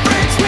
Brings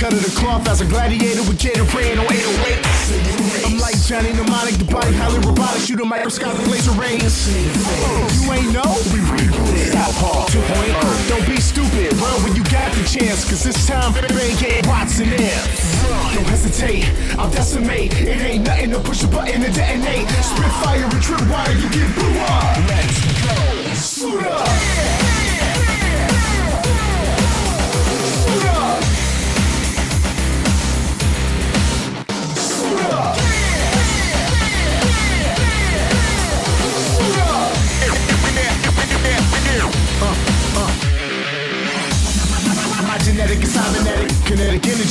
cut of the cloth as a gladiator with Gatorade on 808. I'm like Johnny Mnemonic, the body highly robotic, shoot a microscopic laser rays. You ain't know? We rebooted. Southpaw 2.0. Don't be stupid, run when you got the chance, cause this time they get Watson in. Don't hesitate, I'll decimate. It ain't nothing to push a button and detonate. Spit fire and trip wire, you get blew up. Let's go. Suit up.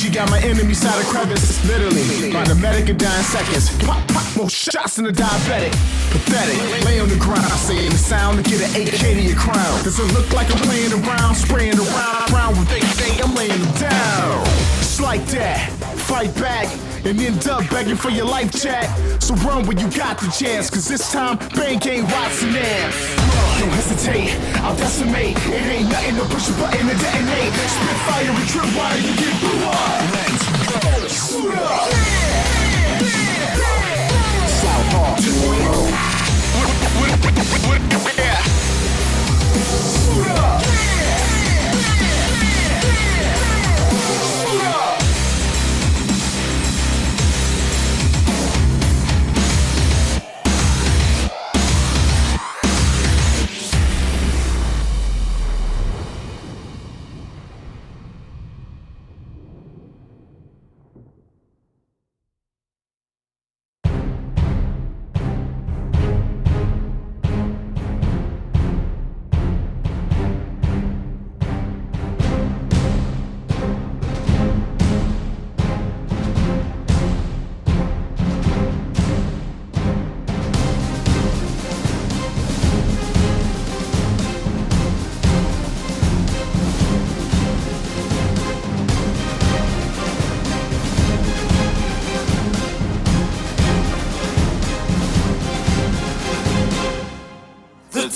She got my enemy side of crevice, literally. By the medic in 9 seconds. Pop, pop, more shots than a diabetic. Pathetic. Lay on the ground, saying the sound to get an 8K to your crown. Does it look like I'm playing around, spraying around with they say I'm laying them down? Just like that, fight back, and end up begging for your life, chat. So run when you got the chance, cause this time, Bank ain't Watson ass. Don't hesitate, I'll decimate. It ain't nothing to push a button to detonate. Spit fire and trip water, you get blew up. Let's go, shoot up. South Hall 2.0. Shoot up. Shoot up.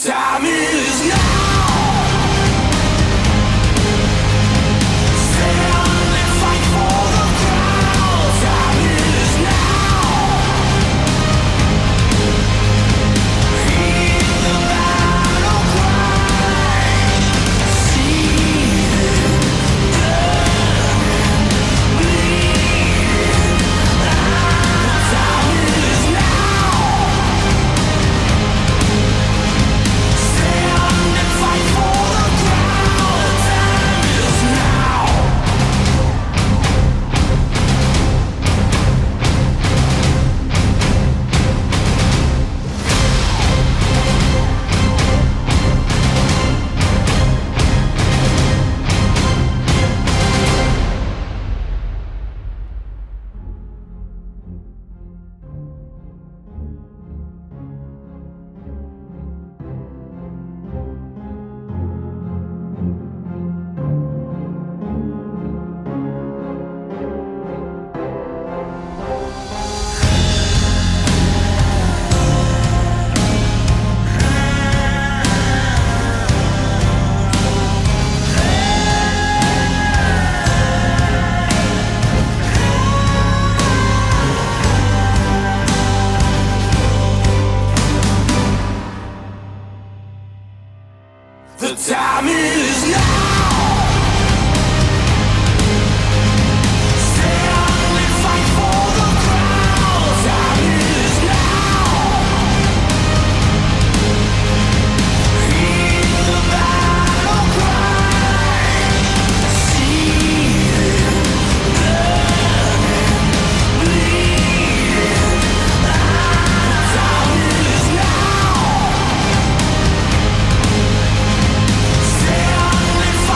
Time is now. Stand and fight for the crown. Time is now. Hear the battle cry. Seething, burning, bleeding. Time is now. Stand and fight for the crown. Time is now. The time is now. Stand and fight for the crown. Time is now. Hear the battle cry. Seething, burning, bleeding. Time is now. Stand and fight.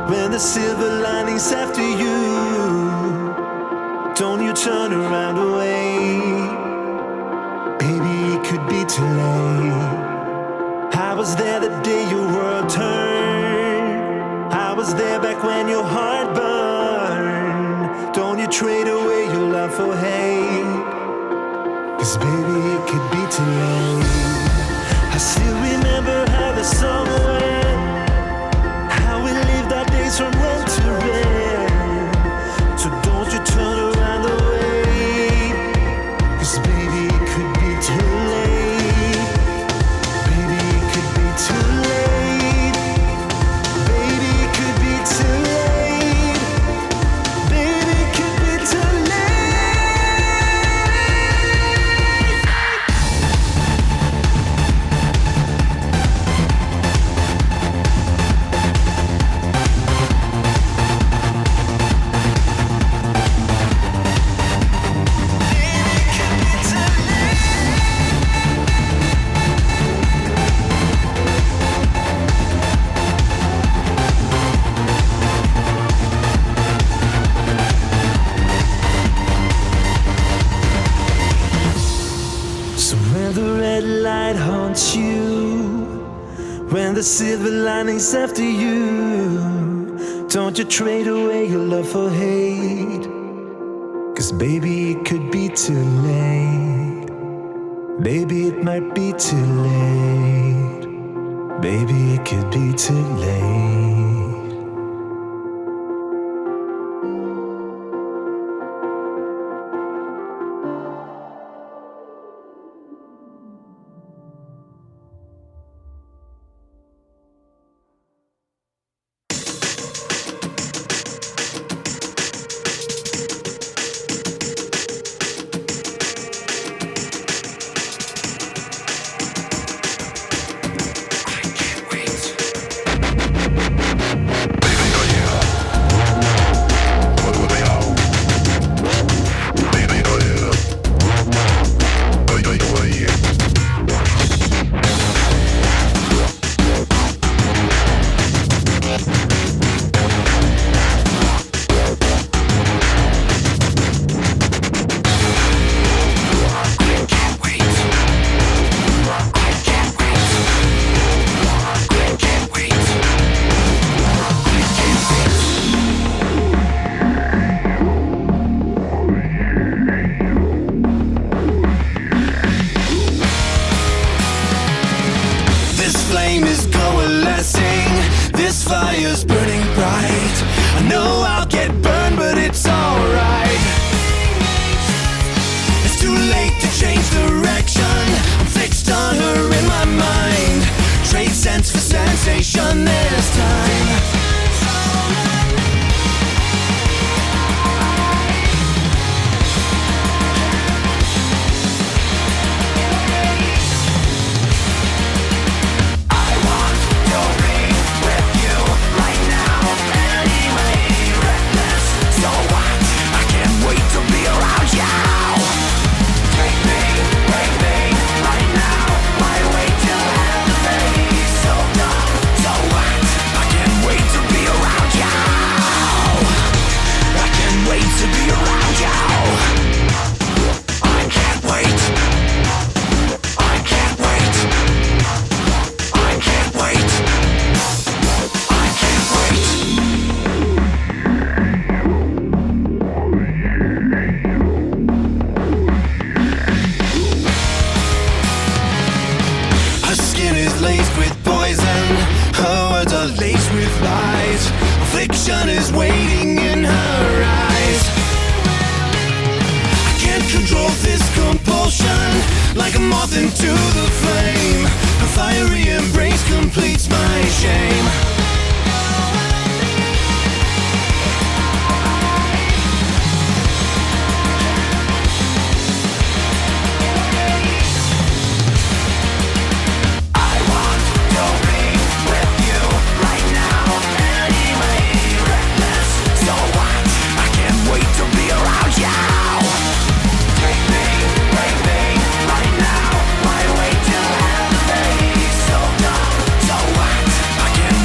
when the silver lining's after you, don't you turn around away. Baby, it could be too late. I was there the day your world turned. I was there back when your heart burned. Don't you trade away your love for hate, 'cause baby, it could be too late. I still remember how the song went, how we lived our days from red to red. So don't you turn around the way, 'cause baby, it could be too late. Baby, it could be too late. Baby, it could be too late. Baby, it could be too late. When the silver lining's after you, don't you trade away your love for hate, 'cause baby, it could be too late. Baby, it might be too late. Baby, it could be too late.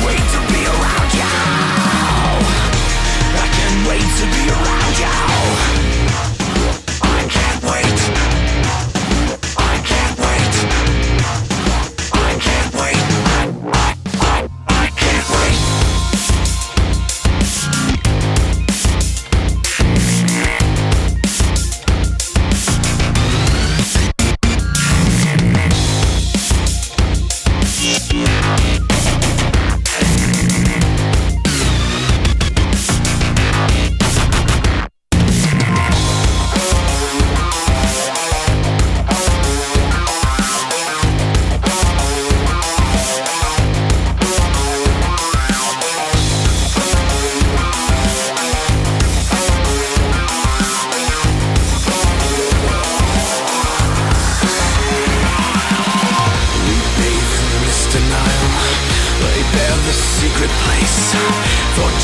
Wait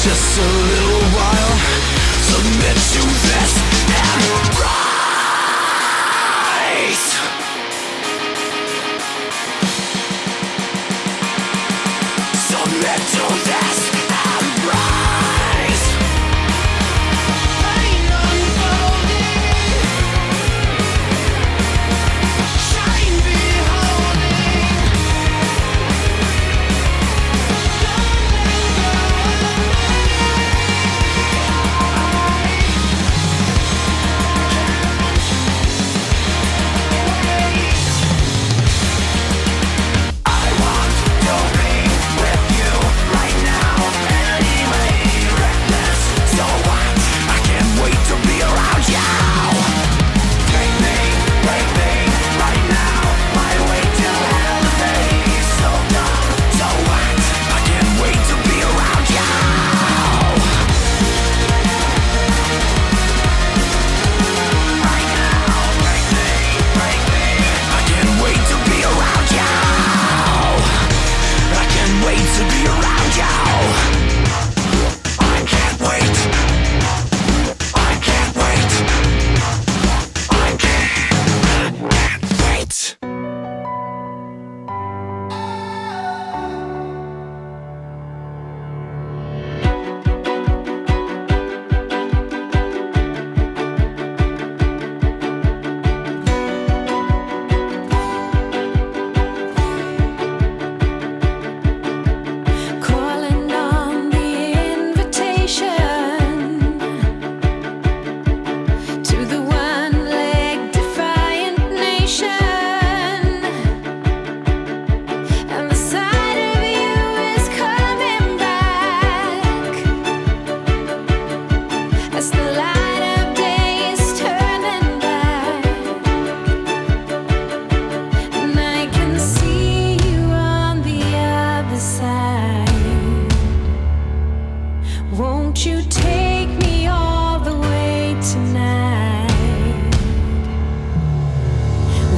Just a little while, submit to this and rise. Submit to this and rise. Pain unfolding, shine beholding. Don't let go of I want to be with you right now. Anyway, reckless. So what? I can't wait to be around you. Take me right now. My way to hell is so dumb. So what? I can't wait to be around you. Right now, break me. I can't wait to be around you. I can't wait to be around you. I can't wait. I can't wait. I can't wait. Calling on the invitation to the one-leg defiant nation, and the sight of you is coming back as the light of day is turning back, and I can see you on the other side. Won't you take me all the way tonight?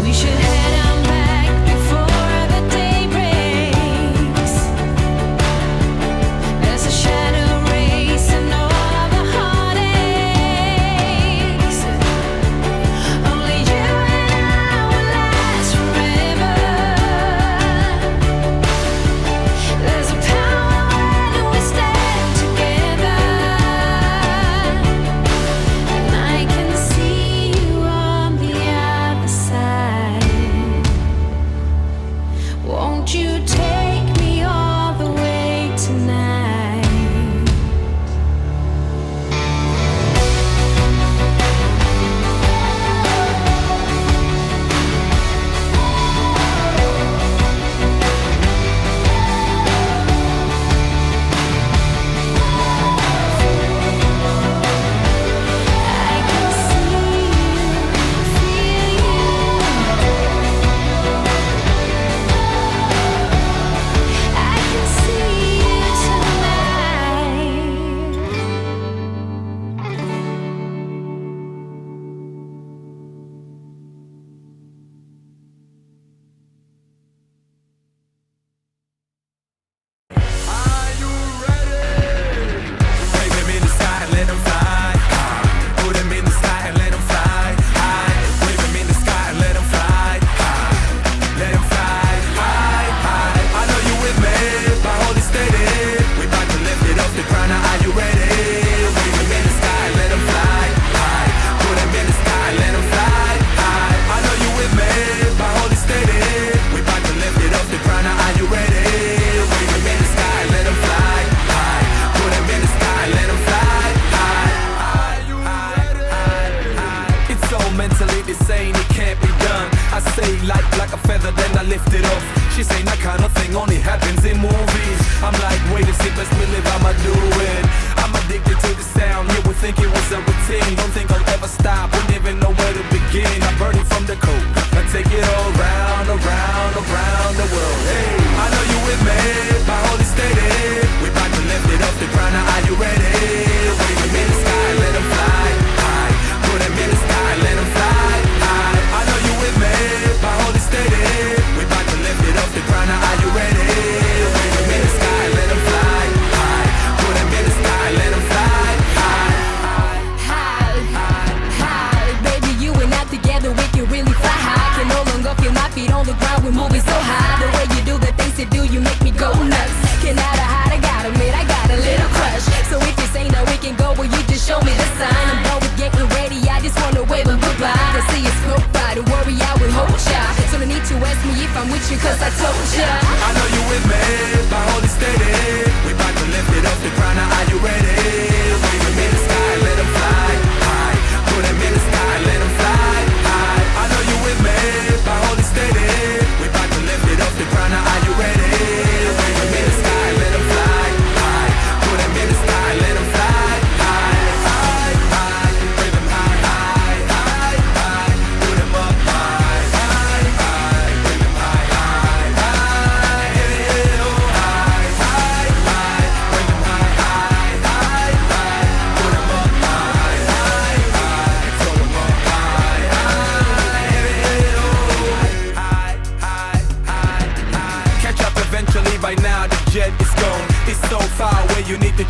We should head on back before the day breaks, as a shadow race and all the heartaches. Only you and I will last forever. There's a power when we stand together, and I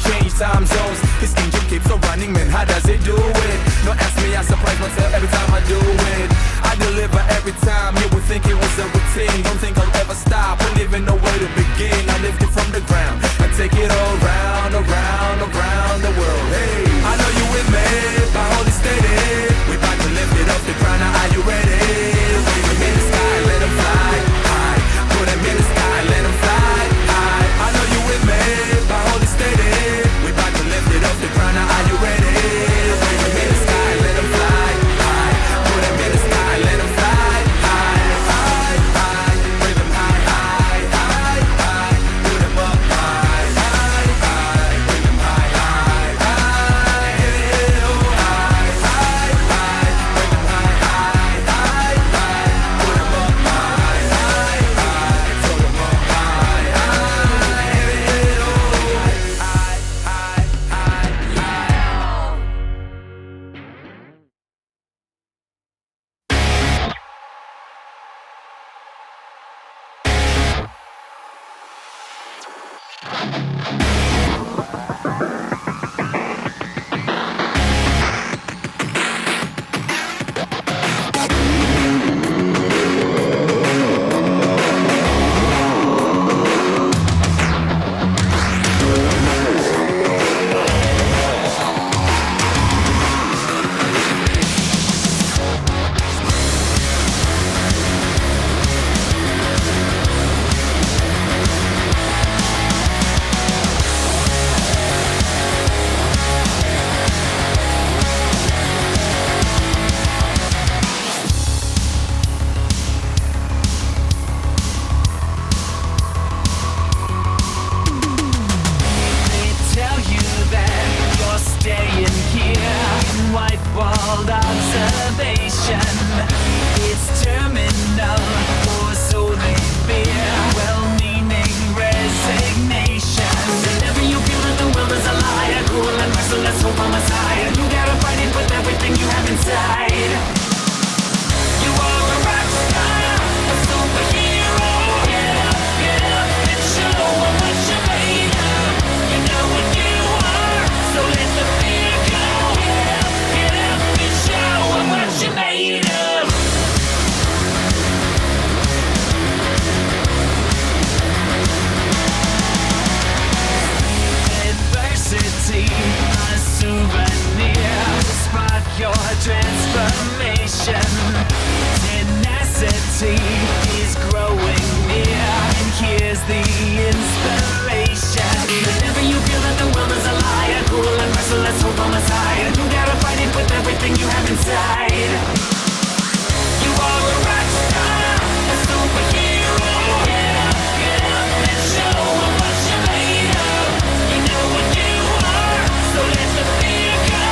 change time zones. This engine keeps on running, man, how does it do it? Don't ask me, I surprise myself every time I do it. I deliver every time, you would think it was a routine. Don't think I'll ever stop, don't even know where to begin. I lift it from the ground, I take it all round, around, around the world. Hey, I know you with me, my holy steady. We about to lift it off the ground, now are you ready? Wave them in the sky, let them fly high. Put them in the sky, let them fly high. I know you with me, my holy steady. We about to lift it off the ground, now are you ready? Wave them in the sky, let them fly high. Put them in the sky, let them fly high, high, high. Wave them high, high, high, high. Put them up high, high, high. Wave them high, high, high. Yeah, oh, high, high, high. Wave them high, high, high, high. Put them up high, high, high. Throw them up high, high. Yeah, oh, high, high, high, high. They tell you that you're staying here in white-walled observation. It's terminal or solely fear, well-meaning resignation. Whenever you feel that the world is a liar, cool and merciless, hope on my side. You gotta fight it with everything you have inside. You are a rock star, a superhero. Get up and show 'em what you're made of. You know what you are, so let the fear go. Get up and show 'em what you're made of. Adversity, a souvenir. Spot your transformation. Tenacity is growing near, and here's the inspiration. Whenever you feel that the world is a liar, cool and merciless, hope on my side. You gotta fight it with everything you have inside. You are a rock star, a superhero. Get up and show 'em what you're made of. You know what you are, so let the fear go.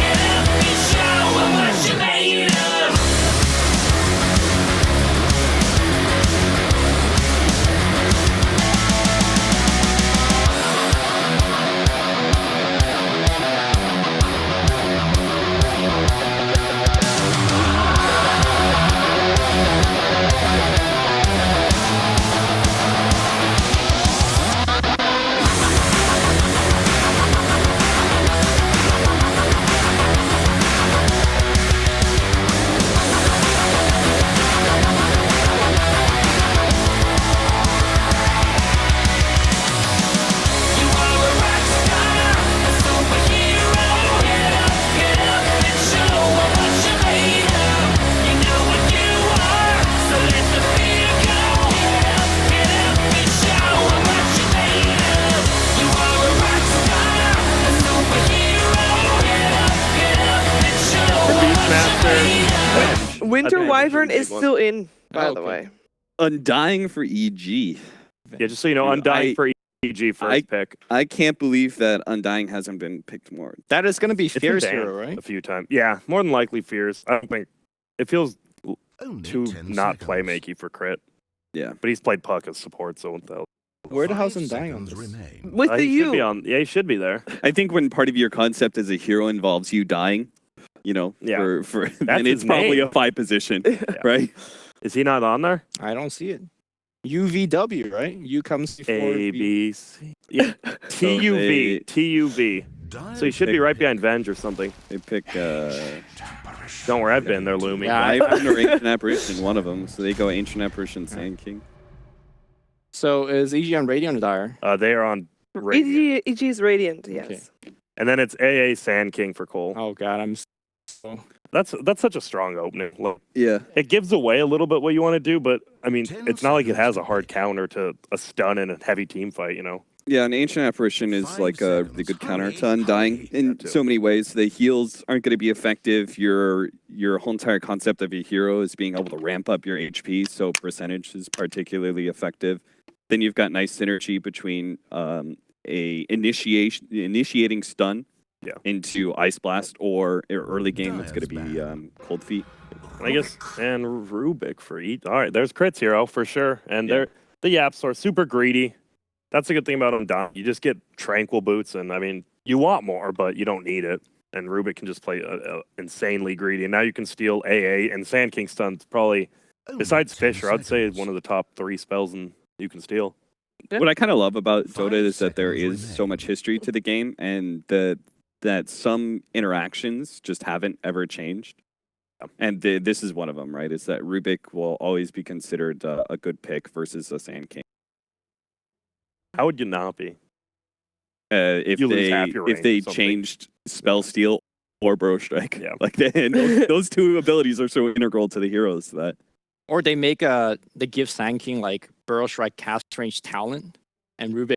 Get up and show 'em what you're made of. You are a rock star, a superhero. Get up and show 'em what you're made of. You know what you are, so let the fear go. Get up and show 'em what you're made of. You are a rock star, a superhero. Get up and show 'em what you're made of. Winter think Wyvern it's is one. still in, by Oh, the okay. way. Undying for EG. Yeah, just so you know, Undying for EG first pick. I can't believe that Undying hasn't been picked more. That is going to be It's been Fierce banned Hero, right? a few times. Yeah, more than likely Fears. I don't think it feels Only too 10 not seconds. playmakey for crit. Yeah. But he's played Puck as support, so what the hell? Where the hell's 5 Undying on seconds this? remain. With the He should be U. on. Yeah, he should be there. I think when part of your concept as a hero involves you dying, you know, Yeah. for That's then it's his probably name. a 5 position, right? Is he not on there? I don't see it. UVW, right? U comes before A, V. B, C. Yeah. TUV. TUV. So you should be right behind Venge or something. They pick. Don't worry, I've been there, Loomy. Yeah, I've been an Ancient Apparition, one of them. So they go Ancient Apparition, Sand King. So is EG on Radiant or Dire? They are on Radiant. EG is Radiant, yes. Okay. And then it's AA Sand King for Cole. Oh god, I'm so... That's such a strong opening. Look, Yeah. it gives away a little bit what you want to do, but I mean, it's not like it has a hard counter to a stun in a heavy team fight, you know? Yeah, an Ancient Apparition is like a really good counter to Undying in so many ways. The heals aren't going to be effective. Your whole entire concept of your hero is being able to ramp up your HP, so percentage is particularly effective. Then you've got nice synergy between initiating stun into Ice Blast, or early game it's going to be Cold Feet. I guess, and Rubik for eat. All right, there's crits hero for sure, and they're the Yaps are super greedy. That's a good thing about Undying. You just get tranquil boots, and I mean, you want more, but you don't need it. And Rubik can just play insanely greedy. And now you can steal AA, and Sand King stun's probably, besides Fisher, I'd say one of the top 3 spells you can steal. What I kind of love about Dota is that there is so much history to the game, and that some interactions just haven't ever changed. And this is one of them, right? Is that Rubik will always be considered a good pick versus a Sand King. How would you not be? If they changed Spell Steal or Burrow Strike, like those 2 abilities are so integral to the heroes that. Or they give Sand King like Burrow Strike cast range talent, and Rubik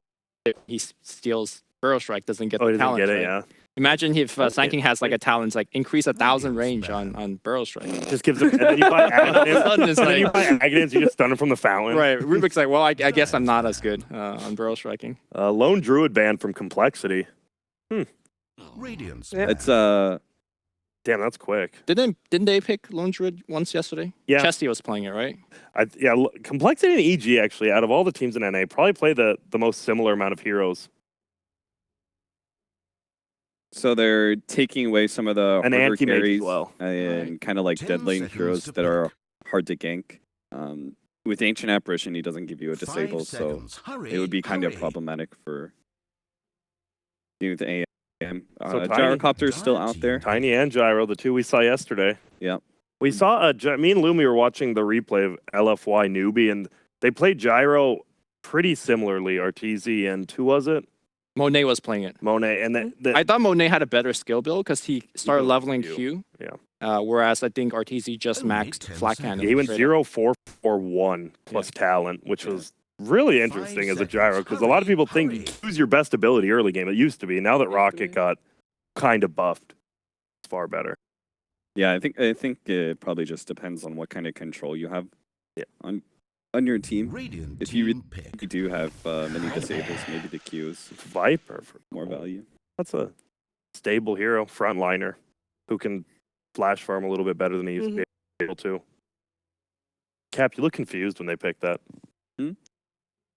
he steals Burrow Strike, doesn't get the talent. Get it, right? Imagine if Sand King has like a talent like increase 1,000 range on Burrow Strike. Just gives him, and then you buy Aghanim's, you just stun him from the fountain. Right, Rubik's like, well, I guess I'm not as good on Burrow Striking. Lone Druid ban from Complexity. Radiance. It's Damn, that's quick. Didn't they pick Lone Druid once yesterday? Yeah. Chesty was playing it, right? Complexity and EG actually, out of all the teams in NA, probably play the most similar amount of heroes. So they're taking away some of the harder carries well. and kind of like dead lane heroes that are hard to gank. With Ancient Apparition, he doesn't give you a disable, so it would be kind of problematic for with the AM. Gyrocopter's still out there. Tiny and Gyro, the 2 we saw yesterday. Yeah. We saw, me and Lumi were watching the replay of LFY Newbie, and they played Gyro pretty similarly, RTZ, and who was it? Monet was playing it. Monet, and I thought Monet had a better skill build because he started leveling Q. Yeah. Whereas I think RTZ just maxed flat cannon. He went 0-4-4-1 plus talent, which was really interesting as a Gyro, because a lot of people think you use your best ability early game. It used to be. Now that Rocket got kind of buffed, it's far better. Yeah, I think it probably just depends on what kind of control you have on your team. If you do have many disables, maybe the Qs. Viper for more value. That's a stable hero, frontliner, who can flash farm a little bit better than he used to be able to. Cap, you look confused when they picked that.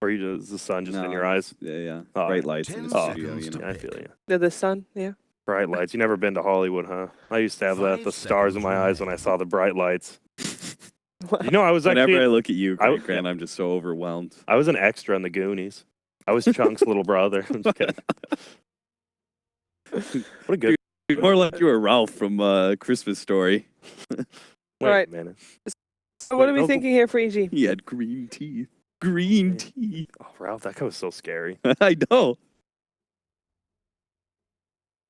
Or is the sun just in your eyes? Yeah. Bright lights in the studio, you know. I feel you. The sun, yeah. Bright lights. You never been to Hollywood, huh? I used to have the stars in my eyes when I saw the bright lights. You know, I was actually... Whenever I look at you, Grant, I'm just so overwhelmed. I was an extra in the Goonies. I was Chunk's little brother. I'm just kidding. What a good... More like you were Ralph from Christmas Story. Wait a minute. So what are we thinking here for EG? He had green teeth. Green teeth. Oh, Ralph, that guy was so scary. I know.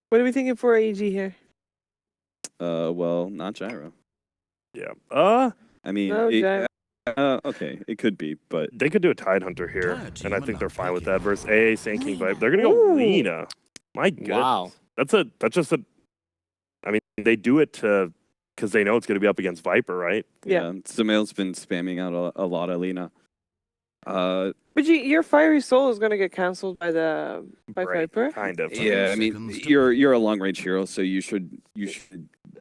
What are we thinking for EG here? Well, not Gyro. Yeah. I mean, okay, it could be, but they could do a Tidehunter here, and I think they're fine with that versus AA Sinking Vibe. They're gonna go Lena. My goodness. Wow. That's just a. I mean, they do it because they know it's gonna be up against Viper, right? Yeah. Samail's been spamming out a lot of Lena. But your Fiery Soul is gonna get cancelled by Viper. Kind of. Yeah, I mean, you're a long range hero, so you should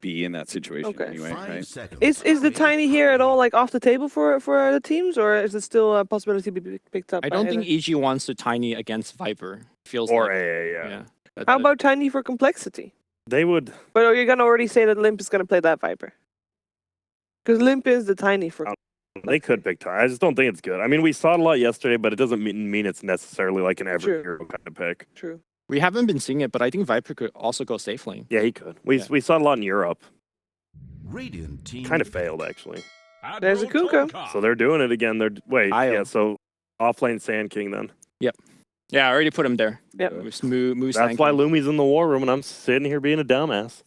be in that situation anyway, right? Is the Tiny here at all like off the table for the teams, or is it still a possibility to be picked up? I don't think EG wants to Tiny against Viper. Feels or like, AA, yeah. How about Tiny for Complexity? They would. But you're gonna already say that Limp is gonna play that Viper, because Limp is the Tiny for. They could pick Ty. I just don't think it's good. I mean, we saw it a lot yesterday, but it doesn't mean it's necessarily like an every True. hero kind of pick. True. We haven't been seeing it, but I think Viper could also go safe lane. Yeah, he could. We saw it a lot in Europe. Radiant team Kind of failed actually. There's a Kunkka. So they're doing it again. Wait, Io. yeah. So offlane Sand King then. Yeah, I already put him there. Yep. With Moo That's why Lumi's in the war room, and I'm sitting here being a dumbass.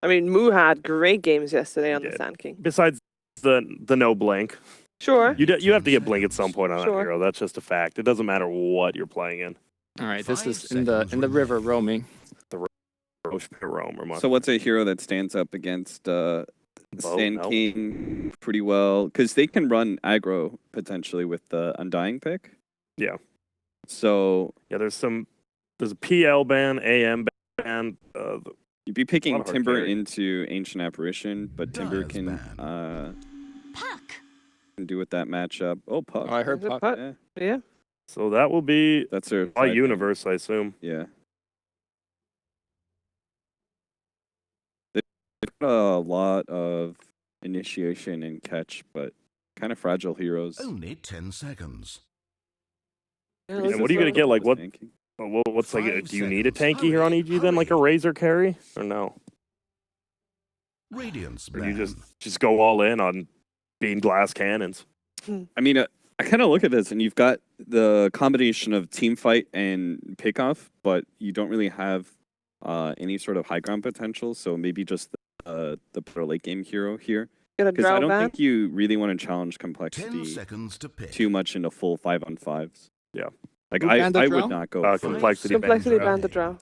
I mean, Moo had great games yesterday on He the did. Sand King. Besides the no blink, Sure. you have to get blink at some point on that Sure. hero. That's just a fact. It doesn't matter what you're playing in. All right, this 5 is in the seconds river roaming. Rome or So what's a hero that stands up against Sand no. King pretty well? Because they can run aggro potentially with the Undying pick. Yeah. So Yeah, there's a PL ban, AM ban. you'd be picking lot of hard Timber carry. into Ancient Apparition, but Timber Dive's can can do with that matchup. Oh, Puck. Oh, I heard There's a Puck. putt. Yeah, Yeah. So that will be that's their a side pick. universe, I assume. Yeah. They've got a lot of initiation and catch, but kind of fragile heroes. Only 10 seconds. Yeah, And this what is are you gonna a- get? Like what? Sand King. What's like? 5 Do you need a seconds. tanky here on EG then, like a Hurry. Razor carry, or no? Radiance Or do you ban. just go all in on being glass cannons? I mean, I kind of look at this, and you've got the combination of team fight and pickoff, but you don't really have any sort of high ground potential. So maybe just the pro late game hero here, Get a because I draw don't ban. think you really want to challenge 10 complexity seconds to pick. too much into full 5-on-5s. Yeah. Like Who I banned the would draw? not go. for Complexity ban. Complexity Draw. ban the draw.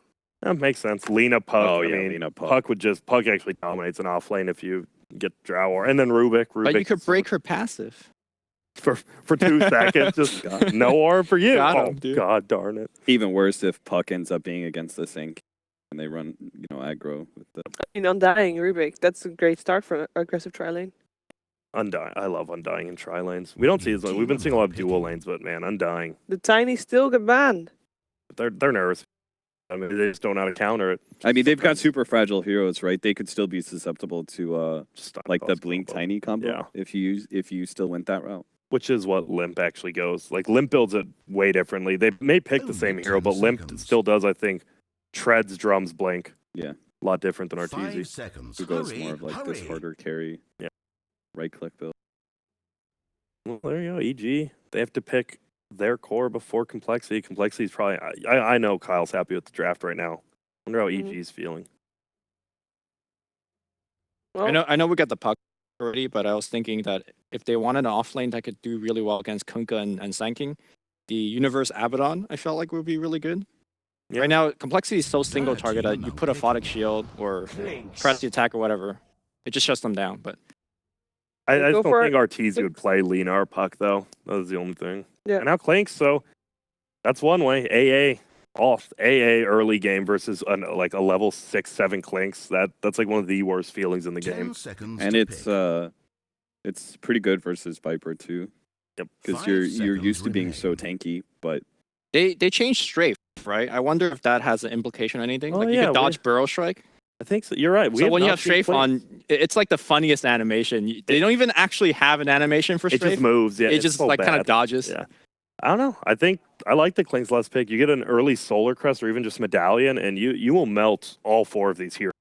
That makes sense. Lena Puck. Oh, I yeah, mean, Lena Puck. Puck actually dominates an off lane if you get Drow or and then Rubik. But you Rubik could break her passive. for 2 seconds. Just no orb for you. Got him, Oh dude. God darn it. Even worse if Puck ends up being against the sink and they run, aggro with the. In Undying, Rubik. That's a great start for aggressive tri lane. Undying. I love Undying in tri lanes. We don't see as we've been seeing a lot of dual lanes, but man, Undying. The Tiny still get banned. They're nervous. I mean, they just don't know how to counter it. I mean, they've got super fragile heroes, right? They could still be susceptible to Just like the those blink combo. tiny combo Yeah. if you still went that route. Which is what Limp actually goes. Like Limp builds it way differently. They may pick the Only same hero, 10 but Limp seconds. still does, I think, treads, drums, blink. Yeah. A lot different than 5 Arteezy. seconds. Who goes Hurry, more of like this hurry. harder carry, Yeah. right click build. Well, there you go. EG. They have to pick their core before complexity. Complexity is probably. I know Kyle's happy with the draft right now. Wonder how Mhm. EG's feeling. Well, I know we got the Puck already, but I was thinking that if they wanted an off lane that could do really well against Kunkka and Sand King, the Universe Abaddon I felt like would be really good. Yeah. Right now, complexity is so single That target that team you put a I'm Photic picking. Shield or press the attack or whatever. It just shuts them down. But I Go just for don't think it. Arteezy would play Lena or Puck though. That was the only thing. Yeah. And now Clanks, so that's one way. AA off AA early game versus like a level 6-7 Clanks. That's like one of the worst feelings in the 10 game. seconds And to it's pretty good versus Viper too, Yep. because 5 you're seconds used to being remain. so tanky, but they changed strafe, right? I wonder if that has an implication or anything. Oh, Like you yeah, could dodge Burrow Strike. I think so. You're right. So when you not have seen strafe Clanks. on, it's like the funniest animation. They don't even actually have an animation for it strafe. just moves. Yeah, it it's just so like kind bad. of dodges. Yeah. I don't know. I think I like the Clanks last pick. You get an early Solar Crest or even just Medallion, and you will melt all 4 of these heroes.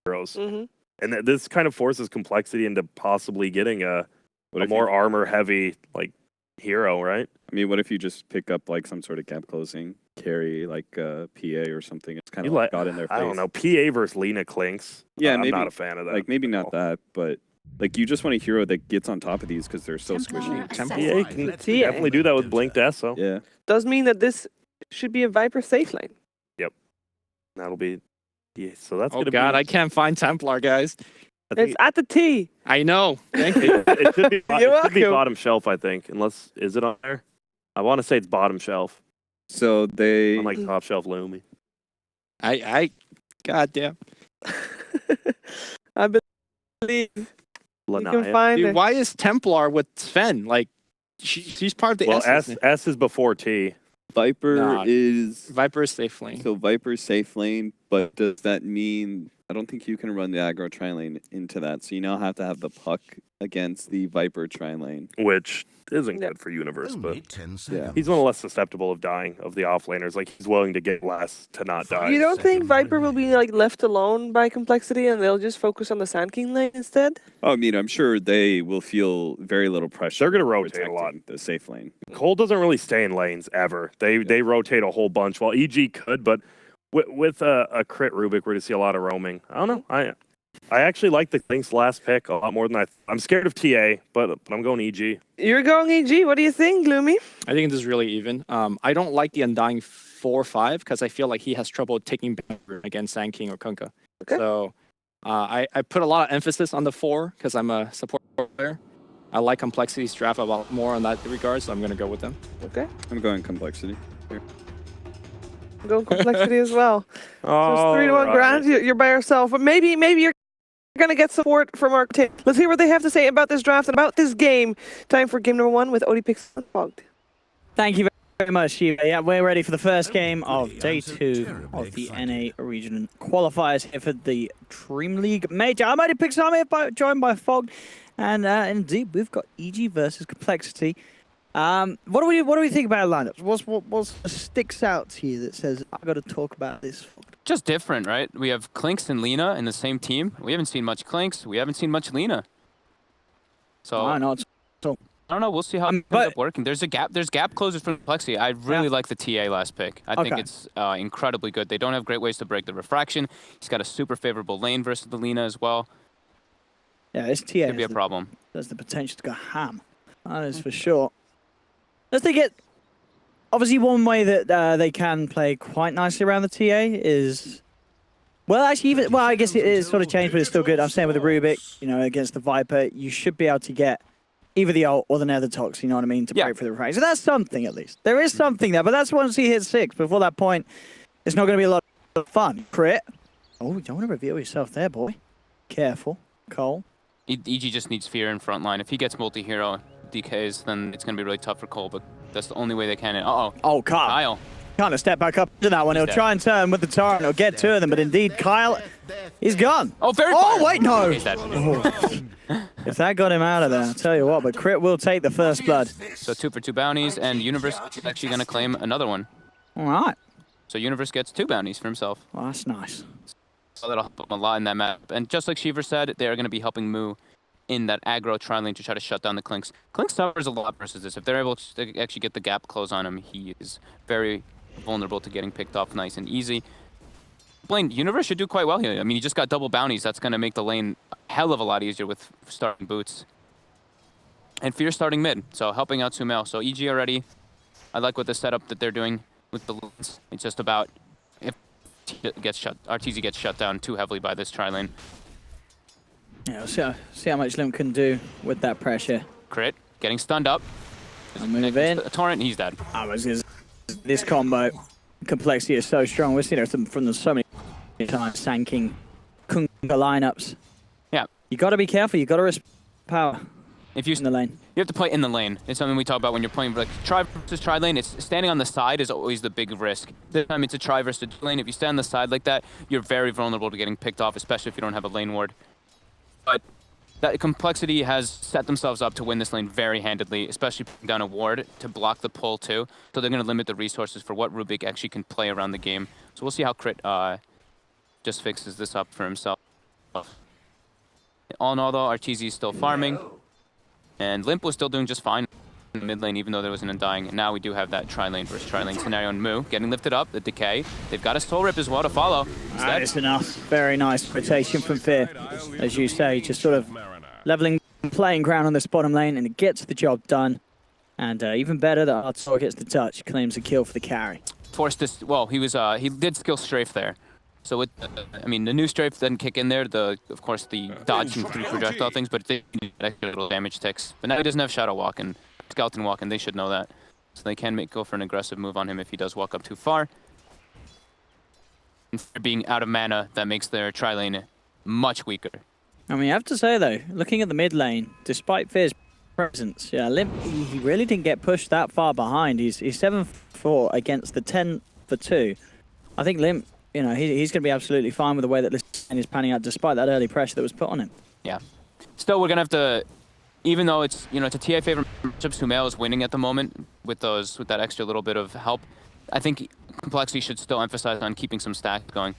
mhm. And this kind of forces complexity into possibly getting a what if more you, armor heavy like hero, right? I mean, what if you just pick up like some sort of gap closing carry, like PA or something? It's kind You of like like got in their face. I don't know. PA versus Lena Clinks. Yeah, I'm maybe not a fan of that. like maybe at not all. that, but like you just want a hero that gets on top of these because they're so squishy. PA Alright, can let's TA. definitely do that with Blinked Esso. Yeah, Does mean that this should be a Viper safe lane. That'll be. Yeah, so that's Oh gonna God, be. I can't find Templar, guys. I think It's at the T. I know. Thank you. it should be. You're It should be welcome. bottom shelf, I think. Unless is it on there? I want to say it's bottom shelf. so they Unlike top shelf Lumi. I God damn. I believe you Lanaya. can find Dude, it. why is Templar with Sven? Like, she's part of the Well, S. S is before T. Viper Nah. is Viper is safe lane. so Viper safe lane, but does that mean I don't think you can run the aggro tri lane into that? So you now have to have the puck against the Viper tri lane, which isn't good for Universe, Only but 10 seconds. he's one of the less susceptible of dying of the offlaners. Like he's willing to get less to not die. You don't think Viper will be like left alone by Complexity and they'll just focus on the Sand King lane instead? I mean, I'm sure they will feel very little pressure. They're going to rotate a lot. protecting the safe lane. Cole doesn't really stay in lanes ever. They rotate a whole bunch. While EG could, but with a crit Rubik, we're going to see a lot of roaming. I don't know. I actually like the Link's last pick a lot more than I'm scared of TA, but I'm going EG. You're going EG. What do you think, Gloomy? I think this is really even. I don't like the Undying 4-5 because I feel like he has trouble taking back against Sand King or Kunkka. Okay. So I put a lot of emphasis on the 4 because I'm a support player. I like Complexity's draft a lot more on that regard, so I'm going to go with them. Okay. I'm going Complexity. Here. I'm going Complexity as well. So it's 3 to 1 Alright. grand. You're by yourself, but maybe you're gonna get support from our team. Let's hear what they have to say about this draft and about this game. Time for game number 1 with ODPix Unfogged. Thank you very much, Shiva. Yeah, we're ready for the first game of day 2 of the NA region qualifiers here for the DreamLeague Major. I'm ODPix, I'm here joined by Fog, and indeed we've got EG versus Complexity. What do we think about our lineups? What sticks out to you that says I've got to talk about this? Just different, right? We have Clinks and Lena in the same team. We haven't seen much Clinks. We haven't seen much Lena. So Why not? I don't know. We'll see how it ends up working. There's gap closers for Complexity. I really like the TA last pick. I think it's incredibly good. They don't have great ways to break the refraction. He's got a super favorable lane versus the Lena as well. Yeah, this TA could be a problem. There's the potential to go ham. That is for sure. Let's take it. Obviously, one way that they can play quite nicely around the TA is, well, actually, I guess it is sort of changed, but it's still good. I'm saying with the Rubik, you know, against the Viper, you should be able to get either the ult or the Nether Tox, you know what I mean, to break through the refraction. So that's something at least. There is something there, but that's once he hits 6. Before that point, it's not going to be a lot of fun. Crit. Oh, you don't want to reveal yourself there, boy. Careful, Cole. EG just needs fear in front line. If he gets multi-hero DKs, then it's going to be really tough for Cole, but that's the only way they can. Oh, Kyle. Kind of step back up to that one. He'll try and turn with the turret. He'll get to them, but indeed, Kyle, he's gone. Oh, very Oh, wait, no. He's dead. If that got him out of there, I'll tell you what, but Crit will take the first blood. So 2 for 2 bounties, and Universe is actually going to claim another one. All right. So Universe gets 2 bounties for himself. Well, that's nice. So that'll help him a lot in that map. And just like Shiver said, they're going to be helping Moo in that aggro tri lane to try to shut down the Clinks. Clinks suffers a lot versus this. If they're able to actually get the gap close on him, he is very vulnerable to getting picked off nice and easy. Blaine, Universe should do quite well here. I mean, he just got double bounties. That's going to make the lane a hell of a lot easier with starting boots. And Fear starting mid, so helping out Sumail. So EG already, I like what the setup that they're doing with the lanes. It's just about if RTZ gets shut down too heavily by this tri lane. Yeah, we'll see how much Lim can do with that pressure. Crit, getting stunned up. I'll move in. A torrent, he's dead. This combo, Complexity is so strong. We've seen it from them so many times. Sand King, Kunkka lineups. Yeah. You got to be careful. You got to respect power. If you in the lane, you have to play in the lane. It's something we talk about when you're playing like tri versus tri lane. It's standing on the side is always the big risk. This time it's a tri versus lane. If you stand on the side like that, you're very vulnerable to getting picked off, especially if you don't have a lane ward. But that Complexity has set themselves up to win this lane very handedly, especially putting down a ward to block the pull too. So they're going to limit the resources for what Rubik actually can play around the game. So we'll see how Crit just fixes this up for himself. All in all though, RTZ is still farming. And Limp was still doing just fine in the mid lane, even though there was an Undying. And now we do have that tri-lane versus tri-lane scenario. And Moo getting lifted up, the Decay. They've got a Soul Rip as well to follow. That is enough. Very nice rotation from Fear. As you say, just sort of leveling playing ground on this bottom lane, and it gets the job done. And even better, that Artsor gets the touch, claims the kill for the carry. Forced this, well, he did skill strafe there. So with, I mean, the new strafe doesn't kick in there. Of course, the dodge and 3 projectile things, but they need extra little damage ticks. But now he doesn't have Shadow Walk and Skeleton Walk, and they should know that. So they can go for an aggressive move on him if he does walk up too far. And for being out of mana, that makes their tri-lane much weaker. I mean, I have to say though, looking at the mid lane, despite Fear's presence, yeah, Limp, he really didn't get pushed that far behind. He's 7-4 against the 10-2. I think Limp you know, he's going to be absolutely fine with the way that this lane is panning out, despite that early pressure that was put on him. Yeah. Still, we're gonna have to, even though it's it's a TA favorite matchup, Sumail is winning at the moment with that extra little bit of help. I think Complexity should still emphasize on keeping some stacks going.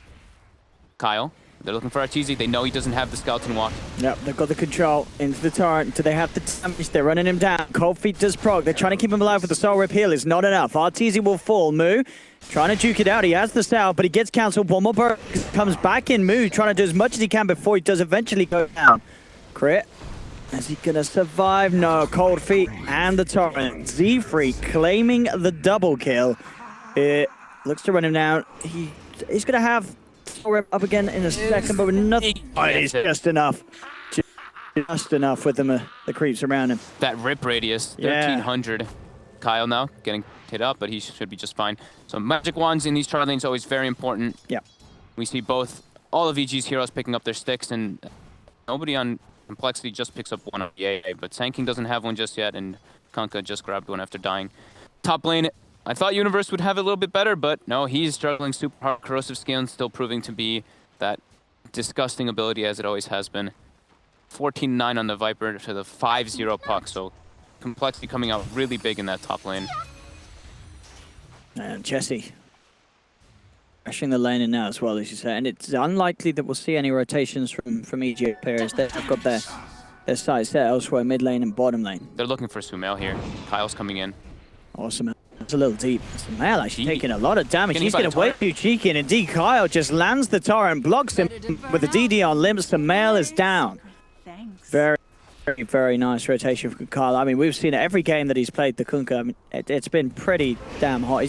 Kyle, they're looking for Arteezy. They know he doesn't have the skeleton walk. Yep, they've got the control into the torrent. Do they have the damage? They're running him down. Cold Feet does proc. They're trying to keep him alive with the Soul Rip heal. Is not enough. Arteezy will fall. Moo trying to juke it out. He has the Sal, but he gets cancelled. One more burst comes back in. Moo trying to do as much as he can before he does eventually go down. Crit. Is he going to survive? No. Cold Feet and the torrent. Z-Freak claiming the double kill. It looks to run him down. He's going to have Soul Rip up again in a second, but with nothing. Oh, it is just enough. Just enough with the creeps around him. That rip radius, 1300. Kyle now getting hit up, but he should be just fine. So magic wands in these tri lanes always very important. Yeah. We see all of EG's heroes picking up their sticks, and nobody on Complexity just picks up one on the AA, but Sanking doesn't have one just yet, and Kunkka just grabbed one after dying. Top lane, I thought Universe would have it a little bit better, but no, he's struggling super hard. Corrosive Skin still proving to be that disgusting ability as it always has been. 14-9 on the Viper to the 5-0 puck, so Complexity coming out really big in that top lane. And Jesse rushing the lane in now as well, as you say, and it's unlikely that we'll see any rotations from EG players. They've got their sights set elsewhere, mid lane and bottom lane. They're looking for Sumail here. Kyle's coming in. Awesome. It's a little deep. Sumail actually taking a lot of damage. He's going to way too cheeky, and indeed Kyle just lands the torrent, blocks him with the DD on limb. Sumail is down. Very, very, very nice rotation from Kyle. I mean, we've seen it every game that he's played the Kunkka. I mean, it's been pretty damn hot.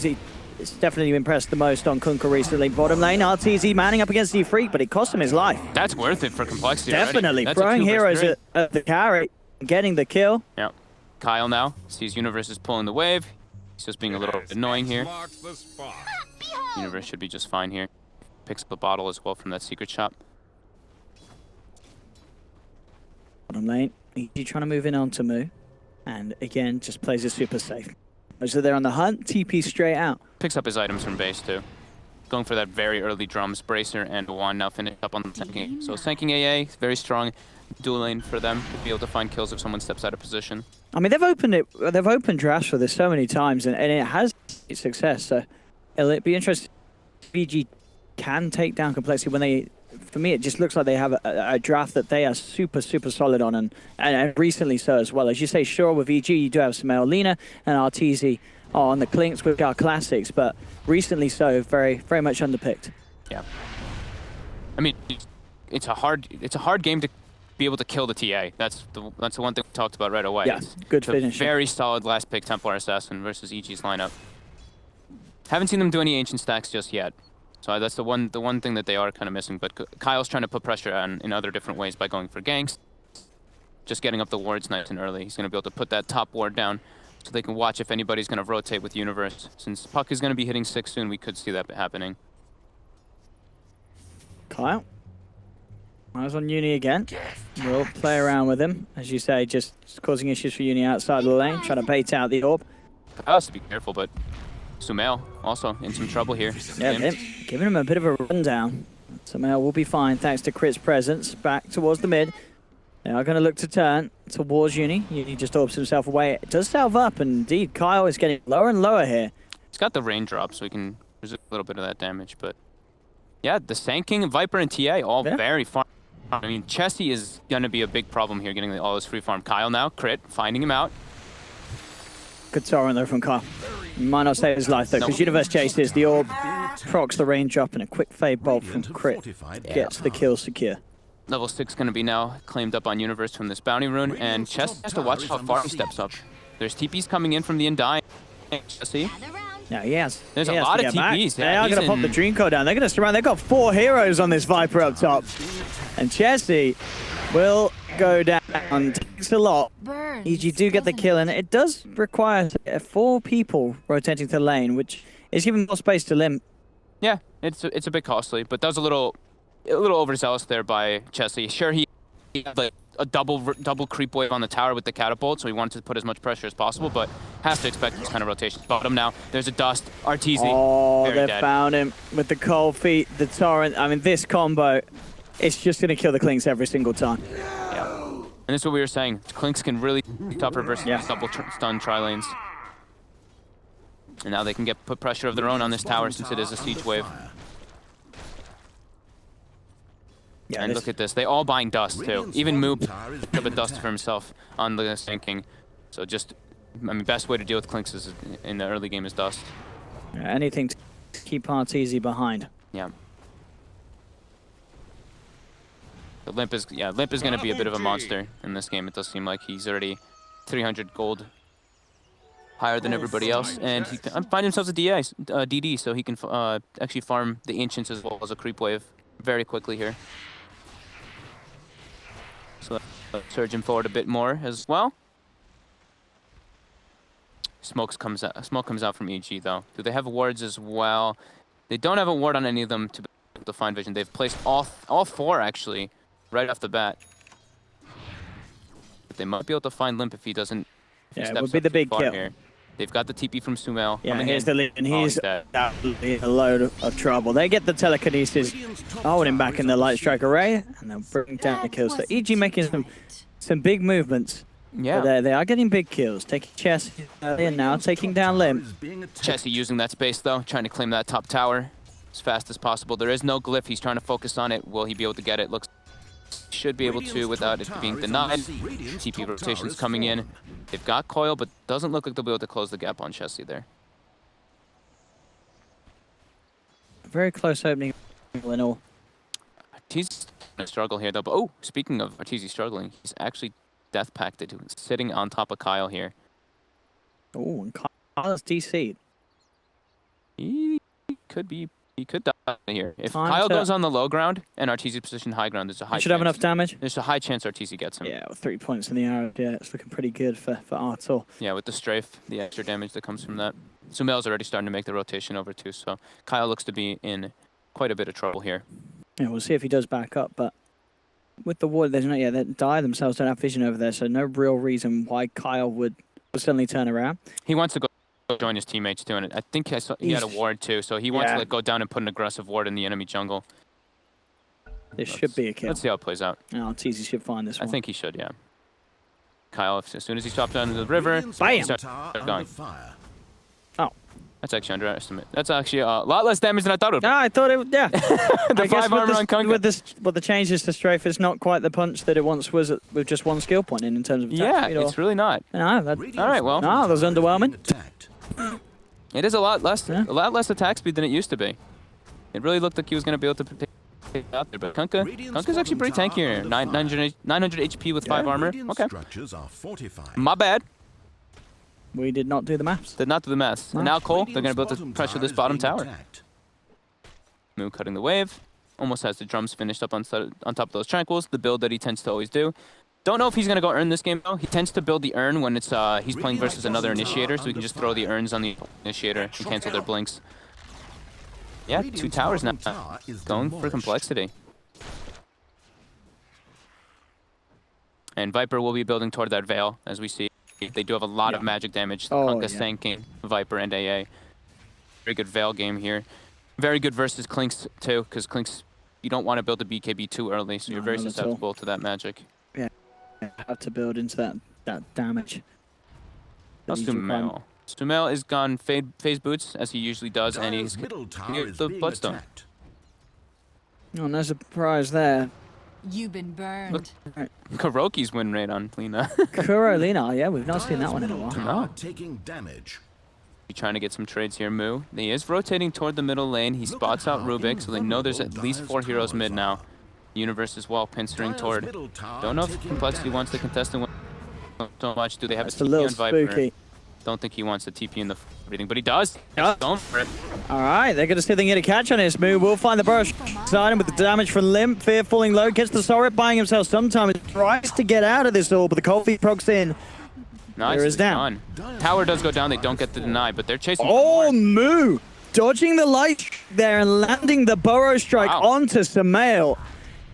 It's definitely impressed the most on Kunkka recently. Bottom lane, RTZ manning up against Z-Freak, but it cost him his life. That's worth it for Complexity. Definitely. Throwing heroes at the carry, getting the kill. Yeah. Kyle now sees Universe is pulling the wave. He's just being a little annoying here. Universe should be just fine here. Picks up a bottle as well from that secret shop. Bottom lane, he's trying to move in onto Moo. And again, just plays it super safe. So they're on the hunt, TP straight out. Picks up his items from base too. Going for that very early drums, Bracer and Wand now finish up on the Sanking. So Sanking AA, very strong dual lane for them to be able to find kills if someone steps out of position. I mean, they've opened drafts for this so many times, and it has success. So it'll be interesting if VG can take down Complexity when they. For me, it just looks like they have a draft that they are super, super solid on, and recently so as well. As you say, sure, with VG, you do have Sumail, Lina, and Arteezy on the Clinks, which are classics, but recently so, very, very much underpicked. Yeah. I mean, it's a hard game to be able to kill the TA. That's the one thing we talked about right away. Yeah, good finish. Very solid last pick Templar Assassin versus EG's lineup. Haven't seen them do any ancient stacks just yet. So that's the one thing that they are kind of missing. But Kyle's trying to put pressure on in other different ways by going for ganks. Just getting up the wards nice and early. He's going to be able to put that top ward down so they can watch if anybody's going to rotate with Universe. Since Puck is going to be hitting 6 soon, we could see that happening. Kyle. Eyes on Uni again. We'll play around with him. As you say, just causing issues for Uni outside of the lane. Trying to bait out the orb. Kyle has to be careful, but Sumail also in some trouble here. Yeah, giving him a bit of a rundown. Sumail will be fine thanks to Crit's presence. Back towards the mid. They are going to look to turn towards Uni. Uni just orbs himself away. It does salve up, and indeed, Kyle is getting lower and lower here. He's got the raindrop, so he can resist a little bit of that damage. But yeah, the Sanking, Viper, and TA all very far. I mean, Chessie is going to be a big problem here, getting all this free farm. Kyle now, Crit, finding him out. Good torrent though from Kyle. Might not save his life though, because Universe chases the orb, procs the raindrop, and a quick fade bolt from Crit gets the kill secure. Level 6 going to be now claimed up on Universe from this bounty rune, and Chess has to watch how far he steps up. There's TPs coming in from the Undying. See? Yeah, yes. There's a lot of TPs. They are going to pop the Dream Code down. They're going to surround. They've got 4 heroes on this Viper up top. And Chessie will go down. Takes a lot. EG do get the kill, and it does require 4 people rotating to the lane, which is giving more space to Lim. Yeah, it's a bit costly, but that was a little overzealous there by Chessie. Sure, he had like a double creep wave on the tower with the catapult, so he wanted to put as much pressure as possible, but has to expect these kind of rotations. Bottom now, there's a dust. Arteezy, Oh, very they dead. found him with the cold feet, the torrent. I mean, this combo, it's just going to kill the Clinks every single time. Yeah. And this is what we were saying. Clinks can really be tougher versus double stun tri-lanes. And now they can put pressure of their own on this tower since it is a siege wave. Yeah, And look at this. They all buying dust, too. Even Moo picked up a dust for himself on the sinking. So just, I mean, best way to deal with Clinks is in the early game is dust. Yeah, anything to keep Arteezy behind. Yeah. The Limp is going to be a bit of a monster in this game. It does seem like he's already 300 gold higher than everybody else, and he can find himself a DD, so he can actually farm the Ancients as well as a creep wave very quickly here. So surge him forward a bit more as well. Smoke comes out from EG though. Do they have wards as well? They don't have a ward on any of them to be able to find vision. They've placed all four actually right off the bat. But they might be able to find Limp if he doesn't. Yeah, it would be the big kill. Here. They've got the TP from Sumail. Yeah, coming here's in. the Limp, and he's dead. in a load of trouble. They get the telekinesis, hold him back in the light strike array, and they'll bring down the kills. So EG making some big movements. Yeah. But they are getting big kills. Taking Chess in now, taking down Limp. Chessie using that space though, trying to claim that top tower as fast as possible. There is no glyph. He's trying to focus on it. Will he be able to get it? Looks should be able to without it being denied. TP rotations coming in. They've got coil, but doesn't look like they'll be able to close the gap on Chessie there. Very close opening in all. Arteezy's gonna struggle here though. But oh, speaking of Arteezy struggling, he's actually death pacted, sitting on top of Kyle here. Oh, and Kyle's DC'd. He could die here. If Time Kyle to- goes on the low ground and Arteezy's positioned high ground, there's a high He should have enough chance. damage. There's a high chance Arteezy gets him. Yeah, with 3 points in the arrow. Yeah, it's looking pretty good for Artur. Yeah, with the strafe, the extra damage that comes from that. Sumail's already starting to make the rotation over too, so Kyle looks to be in quite a bit of trouble here. Yeah, we'll see if he does back up, but with the ward, there's no, yeah, they die themselves, don't have vision over there, so no real reason why Kyle would suddenly turn around. He wants to go join his teammates too, and I think I saw he had a ward too, so he wants to like go down and put an aggressive ward in the enemy jungle. This should be a kill. Let's see how it plays out. Oh, Teasy should find this one. I think he should, yeah. Kyle, as soon as he stops down into the river, Bam! he starts going. Oh. That's actually underestimate. That's actually a lot less damage than I thought it would be. No, I thought it would, yeah. The 5 armor on Kunka. With the changes to strafe, it's not quite the punch that it once was with just one skill point in terms of attack Yeah, speed it's really not. No, All right, well. No, that was underwhelming. It is a lot less attack speed than it used to be. It really looked like he was going to be able to take it out there, but Kunka's actually pretty tanky here. 900 HP with 5 armor. Okay. My bad. We did not do the maths. Did not do the maths. And now Cole, they're going to be able to pressure this bottom tower. Moo cutting the wave. Almost has the drums finished up on top of those tranquils, the build that he tends to always do. Don't know if he's going to go earn this game, though. He tends to build the urn when it's he's playing versus another initiator, so he can just throw the urns on the initiator and cancel their blinks. Yeah, 2 towers now. Going for complexity. And Viper will be building toward that Veil, as we see. They do have a lot of magic damage. Kunka thanking Viper and AA. Very good Veil game here. Very good versus Clinks, too, because Clinks, you don't want to build a BKB too early, so you're very susceptible to that magic. Yeah, have to build into that damage. How's Sumail? Sumail is gone phase boots, as he usually does, and he's the Bloodstone. Oh, no surprise there. You've been burned. Right. Kuroki's win rate on Lina. Kuro Lina, yeah, we've not seen that one in a while. No. Taking damage. He's trying to get some trades here, Moo. He is rotating toward the middle lane. He spots out Rubik, so they know there's at least 4 heroes mid now. Universe as well, pinstering toward. Don't know if Complexity wants to contest and so much. Do they have a TP on Viper? Spooky. Don't think he wants the TP in the everything, but he does. Going for it. All right, they're going to see if they can get a catch on this move. We'll find the burst side him with the damage from Limp. Fear falling low, gets the Sorrel, buying himself some time. He tries to get out of this all, but the cold feet procs in. Nice. There is down. Tower does go down. They don't get the deny, but they're chasing. Oh, Moo! Dodging the light there and landing the burrow strike onto Sumail.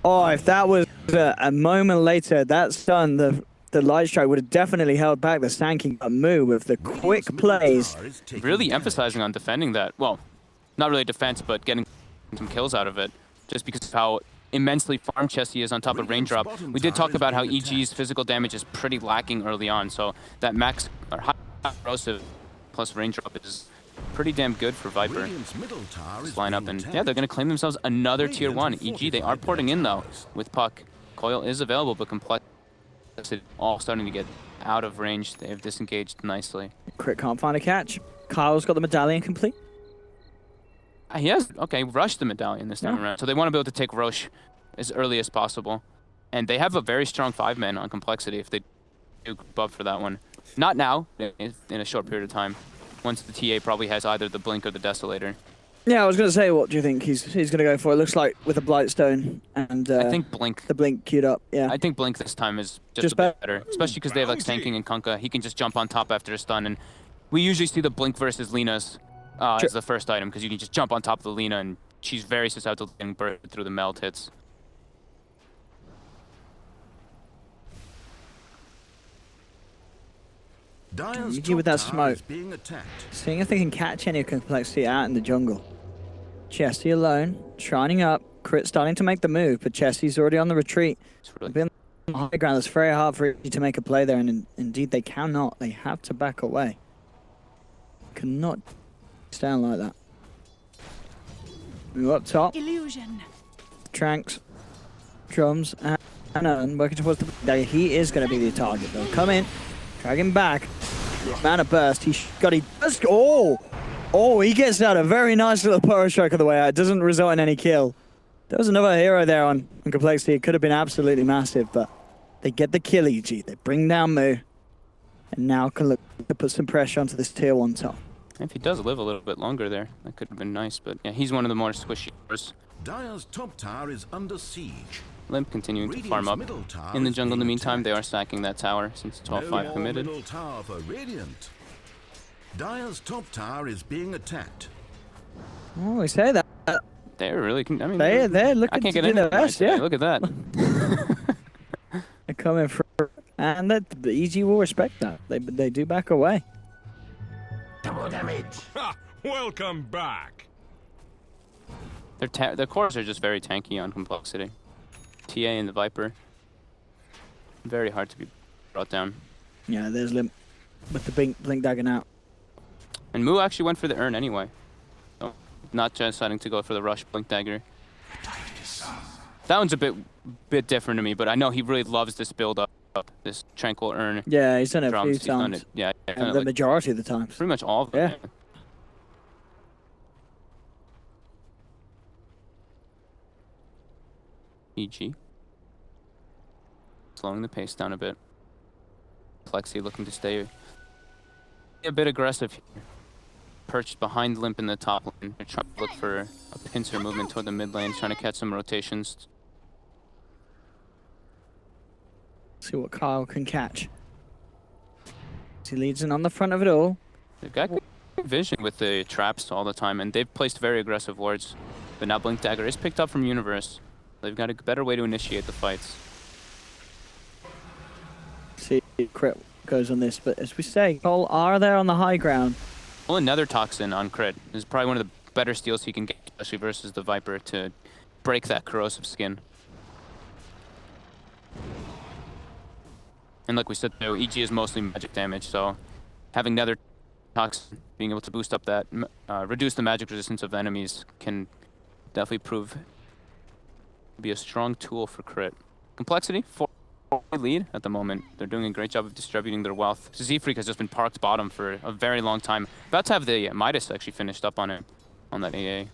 Oh, if that was a moment later, that stun, the light strike would have definitely held back the Sanking, but Moo with the quick plays. Really emphasizing on defending that. Well, not really defense, but getting some kills out of it. Just because of how immensely farm chest he is on top of raindrop. We did talk about how EG's physical damage is pretty lacking early on, so that max or high corrosive plus raindrop is pretty damn good for Viper. Just line up and yeah, they're gonna claim themselves another tier 1. EG, they are porting in though with Puck. Coil is available, but Complexity all starting to get out of range. They have disengaged nicely. Crit can't find a catch. Kyle's got the medallion complete. He has, okay, rushed the medallion this time around. So they want to be able to take Roche as early as possible. And they have a very strong 5-man on Complexity if they do buff for that one. Not now, in a short period of time. Once the TA probably has either the Blink or the Desolator. Yeah, I was going to say, what do you think he's going to go for? It looks like with a Blightstone and I think Blink. The Blink queued up, yeah. I think Blink this time is just a bit better. Especially because they have like Sanking and Kunkka. He can just jump on top after a stun. And we usually see the Blink versus Lina's as the first item, because you can just jump on top of the Lina and she's very susceptible to getting burned through the meld hits. EG with that smoke. Seeing if they can catch any Complexity out in the jungle. Chesty alone, shining up. Crit starting to make the move, but Chesty's already on the retreat. Really on the high ground. It's very hard for EG to make a play there, and indeed they cannot. They have to back away. Cannot stand like that. Move up top. Illusion. Tranks, drums, and working towards the dagger. He is going to be the target though. Come in, drag him back. Mana burst. He does. Oh, he gets out a very nice little power strike on the way out. It doesn't result in any kill. There was another hero there on Complexity. It could have been absolutely massive, but they get the kill. EG. They bring down Moo, and now can look to put some pressure onto this tier 1 top. If he does live a little bit longer there, that could have been nice, but yeah, he's one of the more squishy heroes. Dire's top tower is under siege. Limp continuing to farm up. In the jungle in the meantime, they are stacking that tower since 12-5 committed. Middle tower for Radiant. Dire's top tower is being attacked. Oh, we say that. They're really, I mean, they're looking I can't to get do their best, yeah. Look at that. They're coming for, and the EG will respect that. They do back away. Double damage. Welcome back. Their cores are just very tanky on Complexity. TA and the Viper. Very hard to be brought down. Yeah, there's Limp with the blink dagger out. And Moo actually went for the urn anyway. So not just deciding to go for the rush blink dagger. That one's a bit different to me, but I know he really loves this build up, this tranquil urn. Yeah, he's done it a few He's done times. it, yeah, And the majority of the times. Pretty much all of them. Yeah. EG. Slowing the pace down a bit. Plexi looking to stay a bit aggressive here. Perched behind Limp in the top lane. They're trying to look for a pincer movement toward the mid lane, trying to catch some rotations. See what Kyle can catch. He leads in on the front of it all. They've got good vision with the traps all the time, and they've placed very aggressive wards. But now Blink Dagger is picked up from Universe. They've got a better way to initiate the fights. See, crit goes on this, but as we say, Cole are there on the high ground. Well, another Toxin on crit is probably one of the better steals he can get, especially versus the Viper, to break that corrosive skin. And like we said, though, EG is mostly magic damage, so having another Toxin, being able to boost up that, reduce the magic resistance of enemies can definitely prove to be a strong tool for crit. Complexity, 4 lead at the moment. They're doing a great job of distributing their wealth. Z-Freak has just been parked bottom for a very long time. About to have the Midas actually finished up on him, on that AA.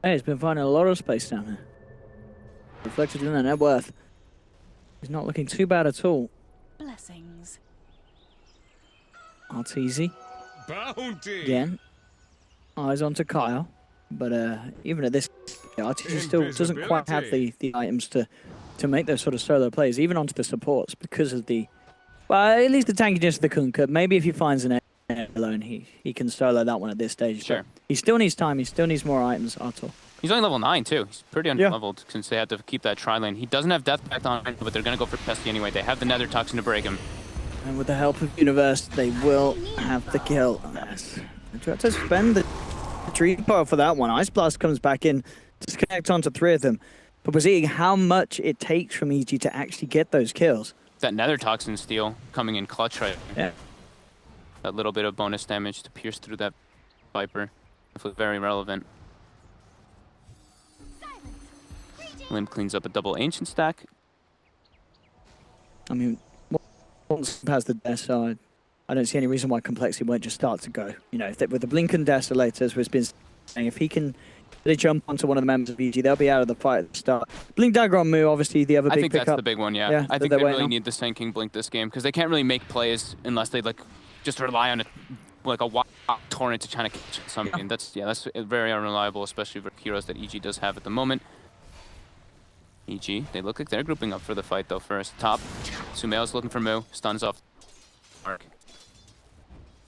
Hey, he's been finding a lot of space down there. Reflected in the net worth. He's not looking too bad at all. Blessings. Arteezy. Bounty. Again. Eyes onto Kyle. But even at this, Arteezy still doesn't quite have the items to make those sort of solo plays, even onto the supports, because of the, well, at least the tankiness of the Kunkka. Maybe if he finds an air alone, he can solo that one at this stage. Sure. But he still needs time. He still needs more items, Artur. He's only level 9 too. He's pretty unleveled since they had to keep that tri-lane. He doesn't have Death Pact on, but they're going to go for Pesty anyway. They have the Nether Toxin to break him. And with the help of Universe, they will have the kill. Yes. They try to spend the Dream Power for that one. Ice Blast comes back in to connect onto 3 of them. But we're seeing how much it takes from EG to actually get those kills. That Nether Toxin steal coming in clutch right now. Yeah. That little bit of bonus damage to pierce through that Viper. It was very relevant. Limb cleans up a double Ancient stack. I mean, once it has the death side, I don't see any reason why Complexity won't just start to go. You know, if they, with the Blinken Desolator, as we've been saying, if he can really jump onto one of the members of EG, they'll be out of the fight at the start. Blink Dagger on Moo, obviously the other big pickup. I think that's the big one, yeah. I think they really need the Sanking Blink this game, because they can't really make plays unless they like just rely on a wild torrent to try to catch something. That's very unreliable, especially for heroes that EG does have at the moment. EG, they look like they're grouping up for the fight though first. Top, Sumail's looking for Moo, stuns off Mark.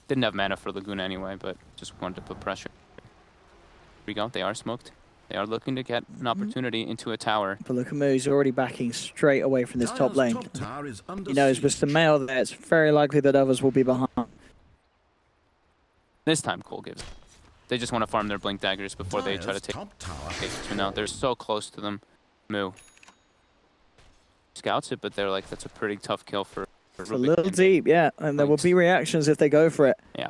Didn't have mana for Laguna anyway, but just wanted to put pressure. Here we go, they are smoked. They are looking to get an opportunity into a tower. But look at Moo, he's already backing straight away from this top lane. He knows with Sumail there, it's very likely that others will be behind. This time Cole gives. They just want to farm their Blink Daggers before they try to take two now. They're so close to them. Moo scouts it, but they're like, that's a pretty tough kill for It's a little deep, yeah, and there will be reactions if they go for it. Yeah.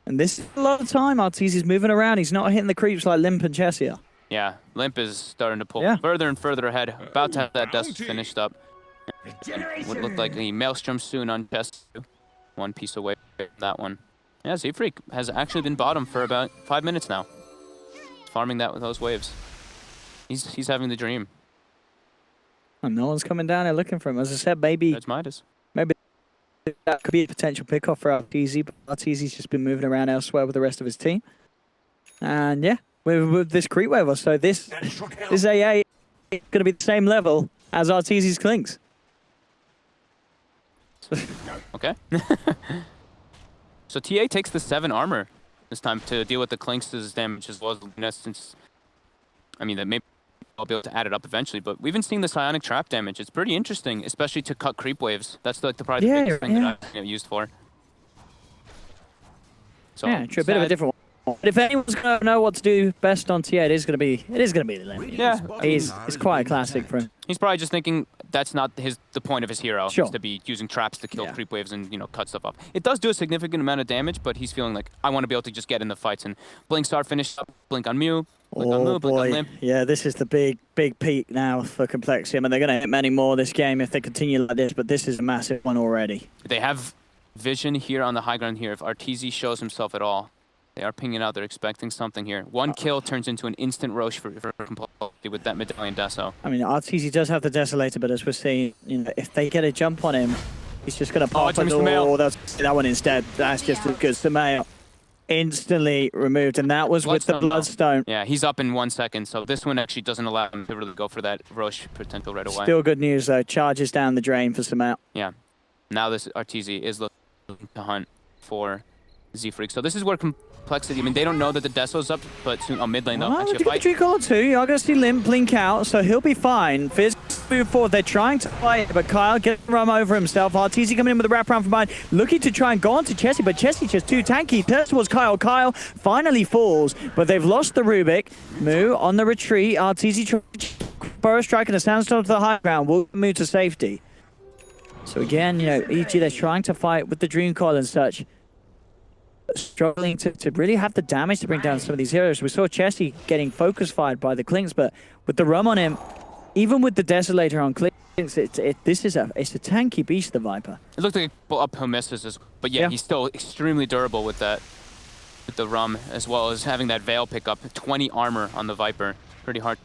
And this is a lot of time. Arteezy's moving around. He's not hitting the creeps like Limp and Chessie are. Yeah, Limp is starting to pull further and further ahead. About to have that dust finished up. Would look like a Maelstrom soon on Chessie. One piece away from that one. Yeah, Z-Freak has actually been bottom for about 5 minutes now. Farming that with those waves. He's having the dream. And no one's coming down there looking for him. As I said, maybe that could be a potential pickoff for Arteezy, but Arteezy's just been moving around elsewhere with the rest of his team. And yeah, with this creep wave, so this AA is going to be the same level as Arteezy's Clinks. Okay. So TA takes the 7 armor this time to deal with the Clinks' damage as well as Lunas, since, I mean, that maybe I'll be able to add it up eventually, but we've been seeing the Psionic Trap damage. It's pretty interesting, especially to cut creep waves. That's like probably the biggest thing that I've used for. So yeah, true, a bit of a different one. But if anyone's going to know what to do best on TA, it is going to be the Limp. Yeah, it's quite a classic for him. He's probably just thinking that's not the point of his hero, Sure. is to be using traps to kill creep waves and cut stuff off. It does do a significant amount of damage, but he's feeling like, I want to be able to just get in the fights. And Blink Star finished up, Blink on Mew, Blink on Moo, Blink on Limp. Yeah, this is the big peak now for Complexity. I mean, they're going to hit many more this game if they continue like this, but this is a massive one already. They have vision here on the high ground here. If Arteezy shows himself at all, they are pinging out. They're expecting something here. One kill turns into an instant Roche for Complexity with that Medallion Deso. I mean, Arteezy does have the Desolator, but as we're seeing, if they get a jump on him, he's just going to pop it. Oh, that's that one instead. That's just as good. Sumail instantly removed, and that was with the Bloodstone. Yeah, he's up in 1 second, so this one actually doesn't allow him to really go for that Roche potential right away. Still good news, though. Charges down the drain for Sumail. Yeah. Now this Arteezy is looking to hunt for Z-Freak. So this is where Complexity, I mean, they don't know that the Deso's up, but soon on mid lane, though. Well, the tree caller too. You're going to see Limp blink out, so he'll be fine. Fizz move forward. They're trying to fight, but Kyle getting run over himself. Arteezy coming in with a wraparound from behind, looking to try and go on to Chessie, but Chessie's just too tanky. Turns towards Kyle. Kyle finally falls, but they've lost the Rubik. Moo on the retreat. Arteezy trying to burrow strike and a sandstorm to the high ground. Will move to safety. So again, EG, they're trying to fight with the Dream Coil and such. Struggling to really have the damage to bring down some of these heroes. We saw Chessie getting focus fired by the Clinks, but with the rum on him, even with the Desolator on Clinks, it's a tanky beast, the Viper. It looked like uphill misses, but yeah, he's still extremely durable with that, with the rum, as well as having that Veil pick up. 20 armor on the Viper, pretty hard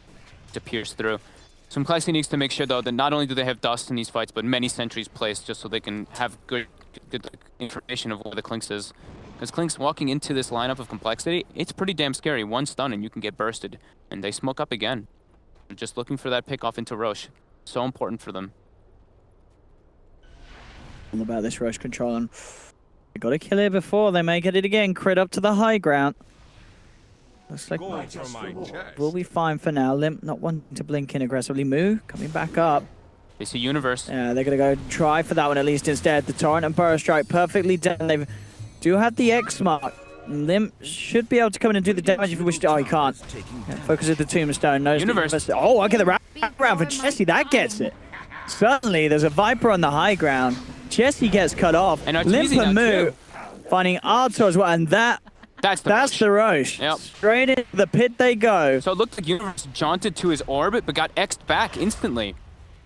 to pierce through. So Complexity needs to make sure, though, that not only do they have dust in these fights, but many sentries placed just so they can have good information of where the Clinks is. Because Clinks walking into this lineup of Complexity, it's pretty damn scary. One stun and you can get bursted. And they smoke up again. They're just looking for that pick off into Roche. So important for them. All about this Roche control. And they got a kill here before. They may get it again. Crit up to the high ground. Looks like Gold from my chest. we'll be fine for now. Limp not wanting to blink in aggressively. Moo coming back up. They see Universe. Yeah, they're going to go try for that one at least instead. The Torrent and Burrow Strike perfectly done. They do have the X mark. Limp should be able to come in and do the damage if he wishes to. Oh, he can't. Yeah, focus at the Tombstone. Knows Universe. Oh, I get the round for Jesse. That gets it. Suddenly, there's a Viper on the high ground. Jesse gets cut off. And Limp Arteezy and now, Moo too. finding Arthur as well. And that's the Roche. Yep. Straight into the pit they go. So it looked like Universe jaunted to his orbit, but got X'd back instantly.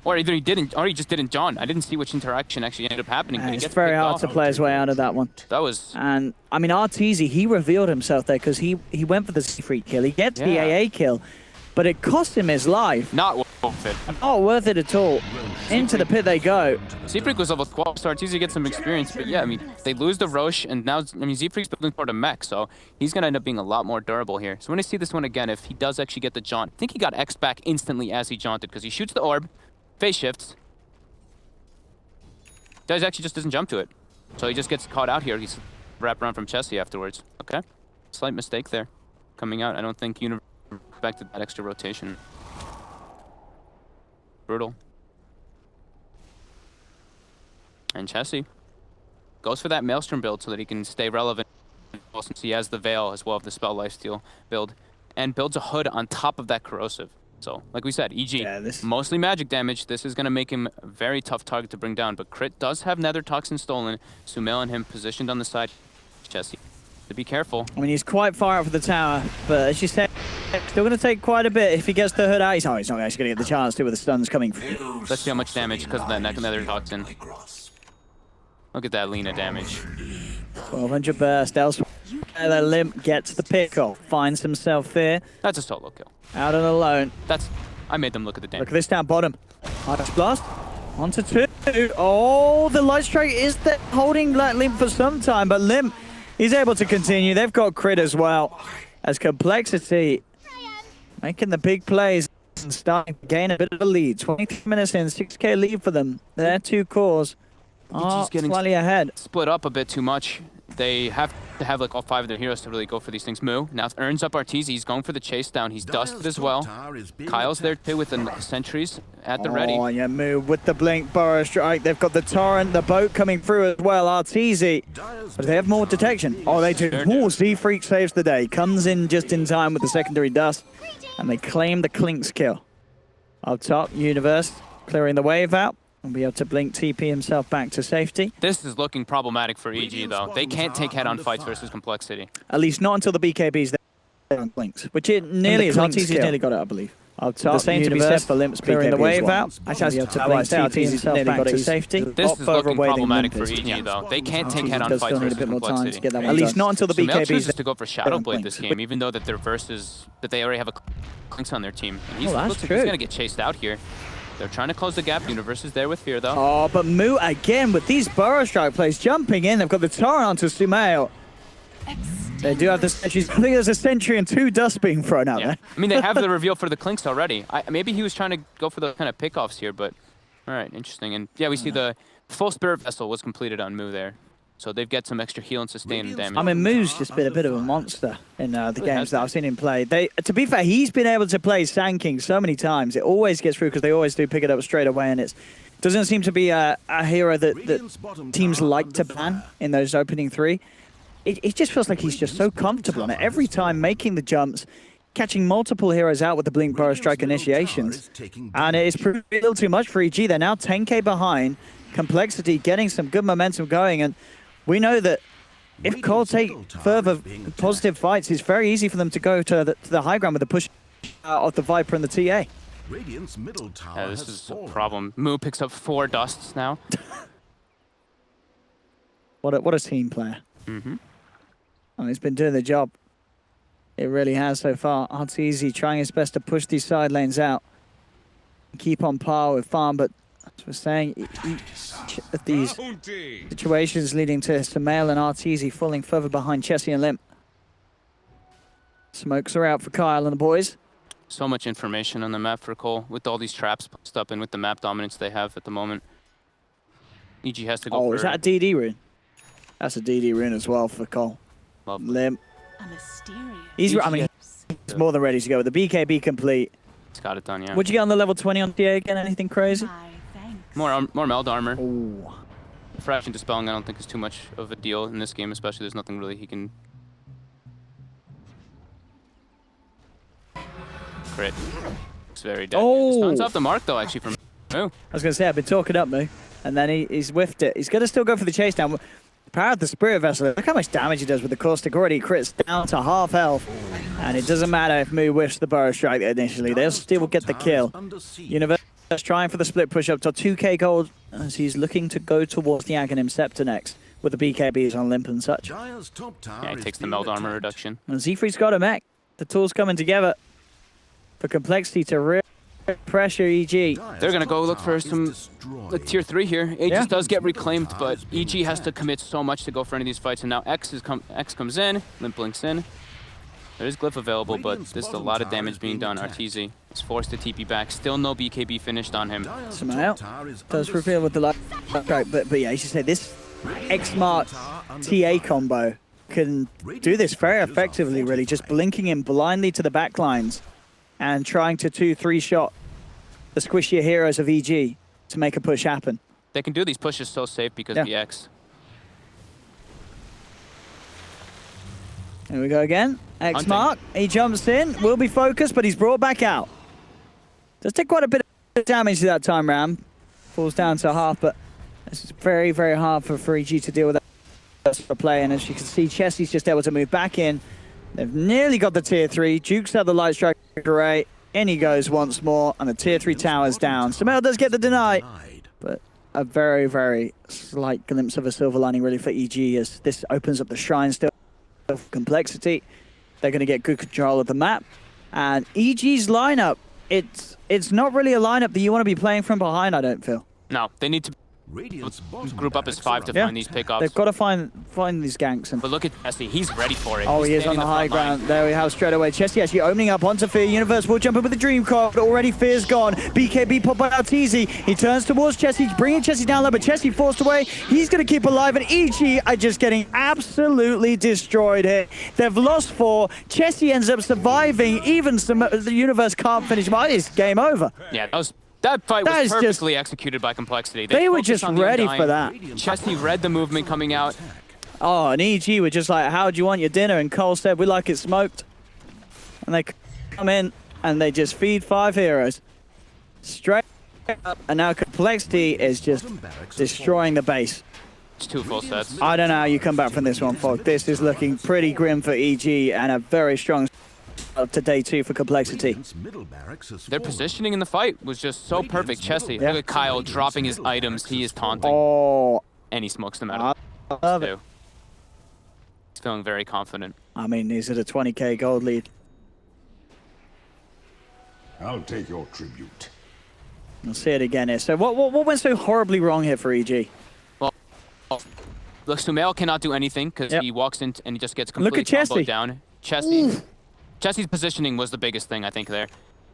Or either he didn't, or he just didn't jaunt. I didn't see which interaction actually ended up happening. But he It's gets very picked hard off. to play his way out of that one. That was... And, I mean, Arteezy, he revealed himself there because he went for the C-Freak kill. He gets the AA kill, but it cost him his life. Not worth it. Not worth it at all. Into the pit they go. Z-Freak was level 12, so Arteezy gets some experience. But yeah, I mean, they lose the Roche, and now, I mean, Z-Freak's building toward a mech, so he's going to end up being a lot more durable here. So when I see this one again, if he does actually get the jaunt, I think he got X back instantly as he jaunted, because he shoots the orb, phase shifts. Guys actually just doesn't jump to it. So he just gets caught out here. He's wrapped around from Chessie afterwards. Okay. Slight mistake there. Coming out. I don't think Universe expected that extra rotation. Brutal. And Chessie goes for that Maelstrom build so that he can stay relevant. Since he has the Veil as well of the Spell Lifesteal build. And builds a hood on top of that Corrosive. So, like we said, EG, mostly magic damage. This is going to make him a very tough target to bring down. But Crit does have Nether Toxin stolen. Sumail and him positioned on the side. Chessie, to be careful. I mean, he's quite far up for the tower, but as you said, still going to take quite a bit if he gets the hood out. He's not actually going to get the chance to with the stuns coming through. Let's see how much damage because of that Nether Toxin. Look at that Lena damage. 1200 burst elsewhere. The Limp gets the pick off, finds himself here. That's a solo kill. Out and alone. I made them look at the damage. Look at this down bottom. Ice Blast. On to 2. Oh, the Light Strike is there holding Limp for some time, but Limp is able to continue. They've got Crit as well. As Complexity making the big plays and starting to gain a bit of a lead. 23 minutes in, 6k lead for them. Their 2 cores are slightly ahead. Split up a bit too much. They have to have like all 5 of their heroes to really go for these things. Moo now earns up Arteezy. He's going for the chase down. He's dusted as well. Kyle's there too with the sentries at the ready. Oh, yeah, Moo with the blink, Burrow Strike. They've got the Torrent, the boat coming through as well. Arteezy. But they have more detection. Oh, they do. More Z-Freak saves the day. Comes in just in time with the secondary dust. And they claim the Clinks kill. Up top, Universe clearing the wave out. And be able to blink TP himself back to safety. This is looking problematic for EG though. They can't take head-on fights versus Complexity. At least not until the BKB's there on Blinks, which it nearly is. Arteezy's nearly got it, I believe. Up top, the same to be said for Limp's clearing the wave out. Actually, able to blink TP himself back to safety. This is looking problematic for EG though. They can't take head-on fights versus Complexity. At least not until the BKB's chooses to go for Shadowblade this game, even though that their versus that they already have a Clinks on their team. And he's looks like he's gonna get chased out here. They're trying to close the gap. Universe is there with Fear, though. Oh, but Moo again with these Burrow Strike plays jumping in. They've got the Torrent onto Sumail. They do have the sentries. I think there's a sentry and 2 dust being thrown out there. I mean, they have the reveal for the Clinks already. Maybe he was trying to go for the kind of pickoffs here, but all right, interesting. And yeah, we see the full Spirit Vessel was completed on Moo there. So they've got some extra heal and sustain damage. I mean, Moo's just been a bit of a monster in the games that I've seen him play. To be fair, he's been able to play Sand King so many times. It always gets through because they always do pick it up straight away, and it doesn't seem to be a hero that teams like to ban in those opening 3. It just feels like he's just so comfortable on it. Every time making the jumps, catching multiple heroes out with the Blink Burrow Strike initiations. And it is pretty a little too much for EG. They're now 10k behind. Complexity getting some good momentum going, and we know that if Cole take further positive fights, it's very easy for them to go to the high ground with the push of the Viper and the TA. Radiant's middle tower yeah, this is a problem. Moo picks up 4 dusts now. What a team player. Mm-hmm. And he's been doing the job. It really has so far. Arteezy trying his best to push these side lanes out. Keep on par with Farm, but as we're saying, each of these situations leading to Sumail and Arteezy falling further behind Chessie and Limp. Smokes are out for Kyle and the boys. So much information on the map for Cole with all these traps posted up and with the map dominance they have at the moment. EG has to go for... Oh, is that a DD rune? That's a DD rune as well for Cole. Lovely. Limp. He's, I mean, He's more than ready to go with the BKB complete. He's got it done, yeah. Would you get on the level 20 on TA again? Anything crazy? More meld armor. Ooh. Fraction dispelling I don't think is too much of a deal in this game, especially there's nothing really he can... Crit. It's very dead. Oh! Stuns off the mark though, actually, from Moo. I was going to say, I've been talking up, Moo. And then he's whiffed it. He's going to still go for the chase down. Power of the Spirit Vessel. Look how much damage he does with the caustic. Already crits down to half health. And it doesn't matter if Moo whiffs the Burrow Strike initially. They'll still get the kill. Universe trying for the split push up to 2k gold as he's looking to go towards the Aghanim Scepter next with the BKBs on limp and such. Yeah, he takes the meld armor reduction. And Zfree's got a mech. The tools coming together for Complexity to really pressure EG. They're going to go look for some tier 3 here. Aegis does get reclaimed, but EG has to commit so much to go for any of these fights. And now X comes in, Limp blinks in. There is Glyph available, but there's a lot of damage being done. Arteezy is forced to TP back. Still no BKB finished on him. Smile does reveal with the light strike, but yeah, you should say this X-Mark TA combo can do this very effectively, really. Just blinking in blindly to the backlines and trying to 2-3 shot the squishier heroes of EG to make a push happen. They can do these pushes so safe because of the X. Here we go again. X-Mark, he jumps in, will be focused, but he's brought back out. Does take quite a bit of damage that time round. Falls down to half, but it's very, very hard for EG to deal with that for play. And as you can see, Chessie's just able to move back in. They've nearly got the tier 3. Jukes out the light strike array. In he goes once more, and the tier 3 tower's down. Samel does get the deny, but a very, very slight glimpse of a silver lining really for EG as this opens up the shrine still of Complexity. They're going to get good control of the map. And EG's lineup, it's not really a lineup that you want to be playing from behind, I don't feel. No, they need to group up as 5 to find these pickups. They've got to find these ganks. But look at Chessie, he's ready for it. Oh, he is on the high ground. There we have straight away. Chessie actually opening up onto Fear. Universe will jump in with the Dream Card, but already Fear's gone. BKB pop by Arteezy. He turns towards Chessie, bringing Chessie down low, but Chessie forced away. He's going to keep alive, and EG are just getting absolutely destroyed here. They've lost 4. Chessie ends up surviving. Even the Universe can't finish him. It's game over. Yeah, that fight was perfectly executed by Complexity. They were just ready for that. Chessie read the movement coming out. Oh, and EG were just like, how do you want your dinner? And Cole said, we like it smoked. And they come in and they just feed 5 heroes. Straight up. And now Complexity is just destroying the base. It's 2 full sets. I don't know how you come back from this one, folk. This is looking pretty grim for EG and a very strong up to day 2 for Complexity. Their positioning in the fight was just so perfect. Chessie, look at Kyle dropping his items. He is taunting. Oh. And he smokes them out. Love it. He's feeling very confident. I mean, he's at a 20k gold lead. I'll take your tribute. We'll see it again here. So what went so horribly wrong here for EG? Well, look, Sumail cannot do anything because he walks in and he just gets completely comboed down. Chessie's positioning was the biggest thing, I think, there.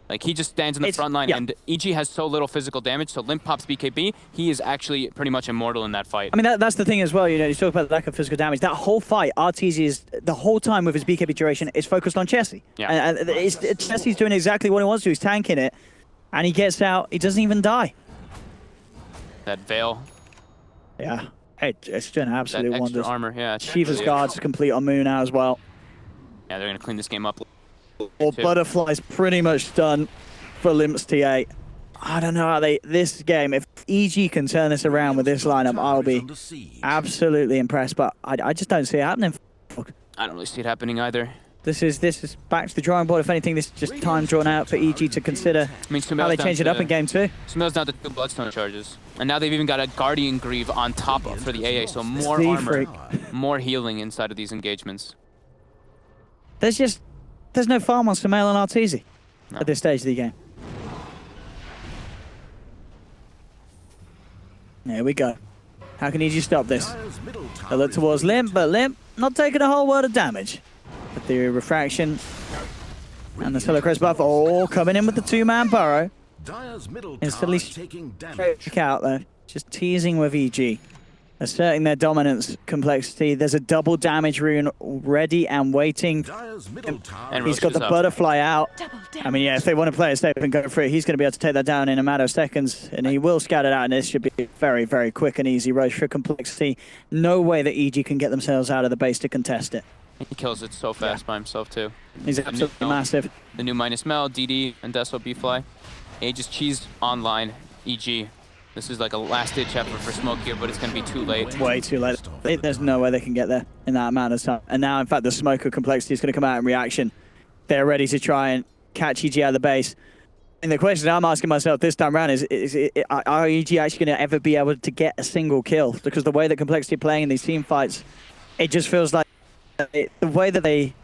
Like, he just stands in the front line, and EG has so little physical damage, so Limp pops BKB. He is actually pretty much immortal in that fight. I mean, that's the thing as well, you know, you talk about the lack of physical damage. That whole fight, Arteezy is, the whole time with his BKB duration, is focused on Chessie. Yeah. And Chessie's doing exactly what he wants to. He's tanking it, and he gets out. He doesn't even die. That Veil. Yeah. Hey, it's doing absolute that extra wonders. Armor, yeah. Shiva's Guard's complete on Moon now as well. Yeah, they're going to clean this game up. Well, Butterfly's pretty much done for Limp's TA. I don't know how this game, if EG can turn this around with this lineup, I'll be absolutely impressed, but I just don't see it happening. I don't really see it happening either. This is back to the drawing board. If anything, this is just time drawn out for EG to consider how they change it up in game 2. Sumail's down to 2 Bloodstone charges. And now they've even got a Guardian Greave on top for the AA, so more armor, more healing inside of these engagements. There's no farm on Sumail and Arteezy at this stage of the game. There we go. How can EG stop this? They look towards Limp, but Limp not taking a whole world of damage. But the refraction and the Solar Crest buff all coming in with the 2-man burrow. Instantly straight out there, just teasing with EG. asserting their dominance. Complexity. There's a double damage rune ready and waiting. Dire's middle tower And He's got Roche the is up. butterfly out. I mean, yeah, if they want to play it safe and go for it, he's going to be able to take that down in a matter of seconds, and he will scout it out, and this should be very, very quick and easy. Roche for Complexity. No way that EG can get themselves out of the base to contest it. He kills it so fast by himself too. He's absolutely massive. The new minus Mel, DD, and Deso B-Fly. Aegis Cheese online, EG. This is like a last-ditch effort for Smoke here, but it's going to be too late. Way too late. There's no way they can get there in that amount of time. And now, in fact, the Smoke of Complexity is going to come out in reaction. They're ready to try and catch EG out of the base. And the question I'm asking myself this time around is are EG actually going to ever be able to get a single kill? Because the way that Complexity are playing in these team fights, it just feels like the way that they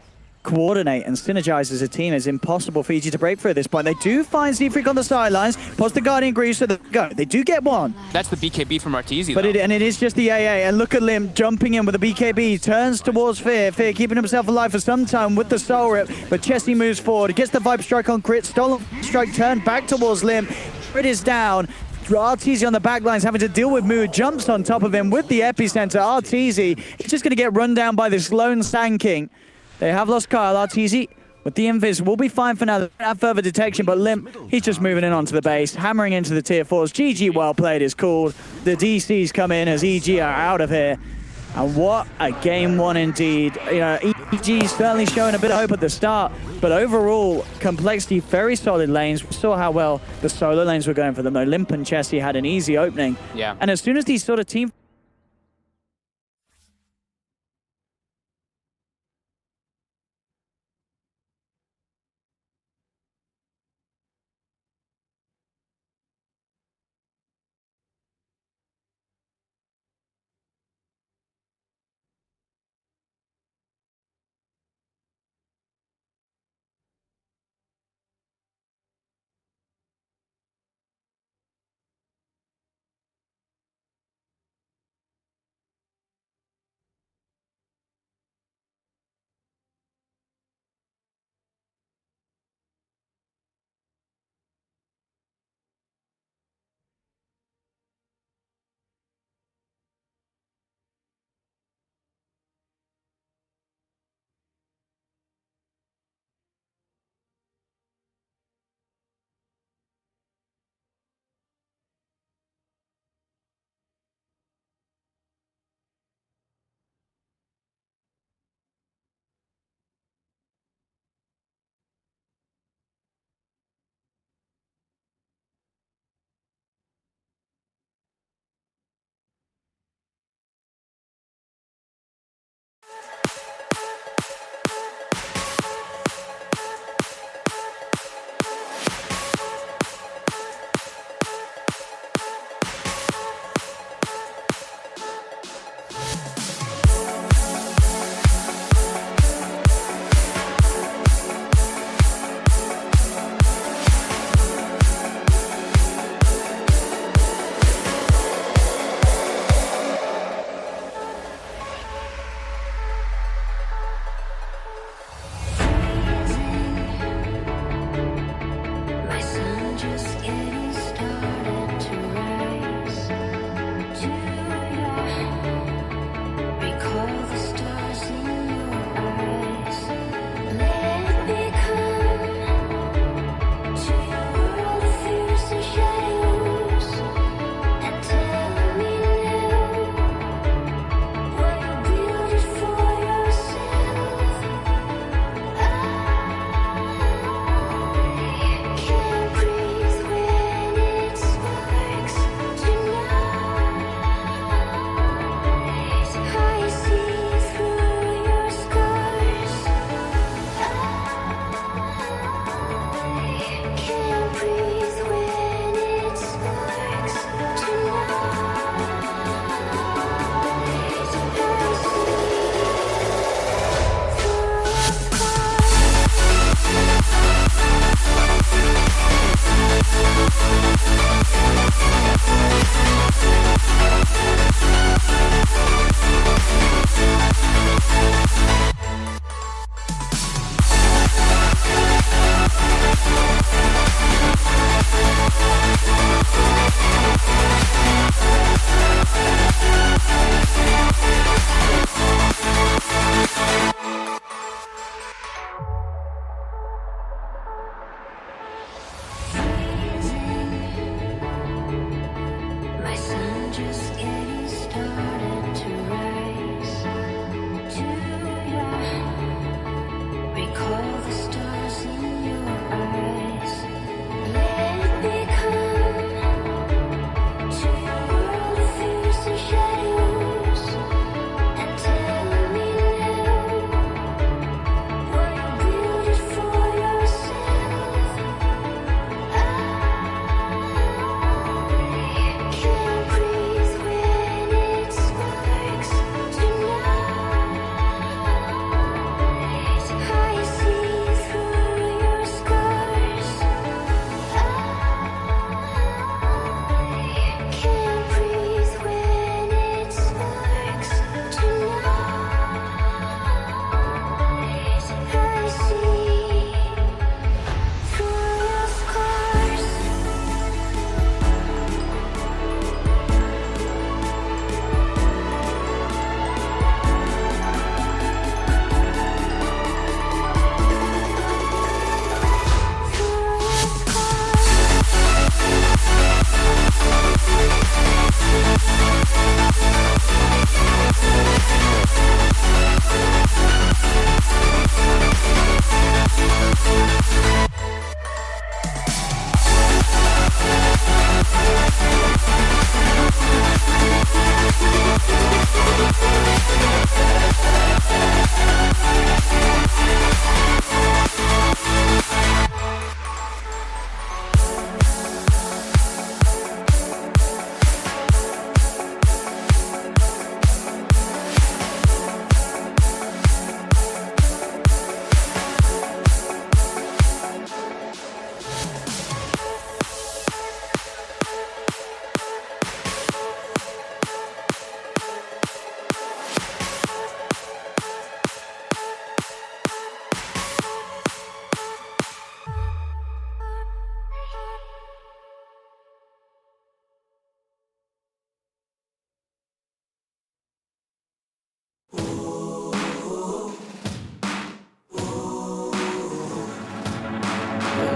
coordinate and synergize as a team is impossible for EG to break through at this point. They do find Z-Freak on the sidelines, post the Guardian Grease, so they go. They do get one. That's the BKB from Arteezy, But it is just the AA, and look at Lim jumping in with a BKB, turns towards Fear. Fear keeping himself alive for some time with the Soul Rip, but Chessie moves forward, gets the Vibe Strike on crit, stolen strike turned back towards Lim. Crit is down. Arteezy on the back lines having to deal with Moo, jumps on top of him with the epicenter. Arteezy is just going to get run down by this lone Sand King. They have lost Kyle. Arteezy with the invis will be fine for now. They don't have further detection, but Lim, he's just moving in onto the base, hammering into the tier 4s. GG well played is called. The DCs come in as EG are out of here. And what a game one indeed. You know, EG certainly showing a bit of hope at the start, but overall, Complexity, very solid lanes. We saw how well the solo lanes were going for them, though. Limp and Chessie had an easy opening. Yeah. And as soon as these sort of team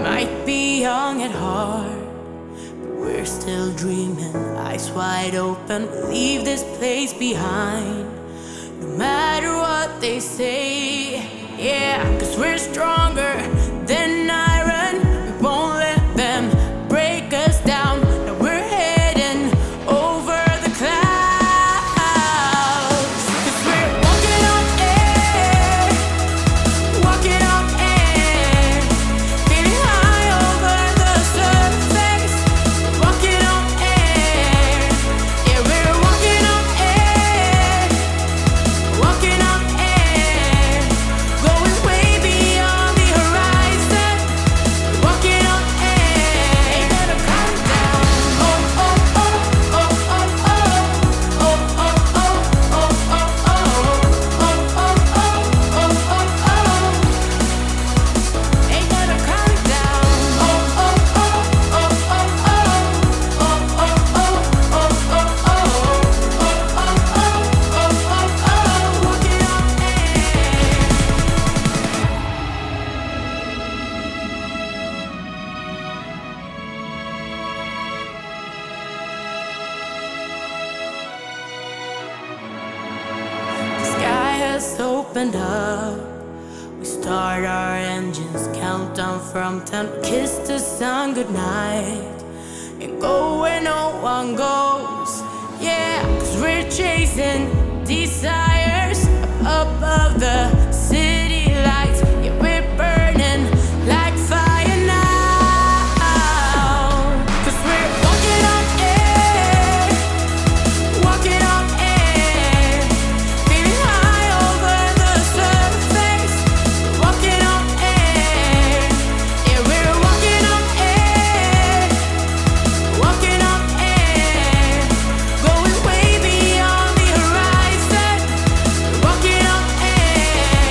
Might be young at heart, but we're still dreaming. Eyes wide open, we leave this place behind. No matter what they say, yeah, 'cause we're stronger than iron. We won't let them break us down. Now we're heading over the clouds. 'Cause we're walking on air, walking on air. Feeling high over the surface, walking on air. Yeah, we're walking on air, walking on air. Going way beyond the horizon, walking on air. Ain't gonna come down. Oh, oh, oh, oh, oh, oh. Oh, oh, oh, oh, oh, oh. Oh, oh, oh, oh, oh, oh. Ain't gonna come down. Oh, oh, oh, oh, oh, oh. Oh, oh, oh, oh, oh, oh. Oh, oh, oh, oh, oh, oh. Walking on The sky has opened up. We start our engines, countdown from 10. Kiss the sun goodnight and go where no one goes. Yeah, 'cause we're chasing desires up above the city lights. Yeah, we're burning like fire now. 'Cause we're walking on air, walking on air. Feeling high over the surface, walking on air. Yeah, we're walking on air, walking on air. Going way beyond the horizon, walking on air.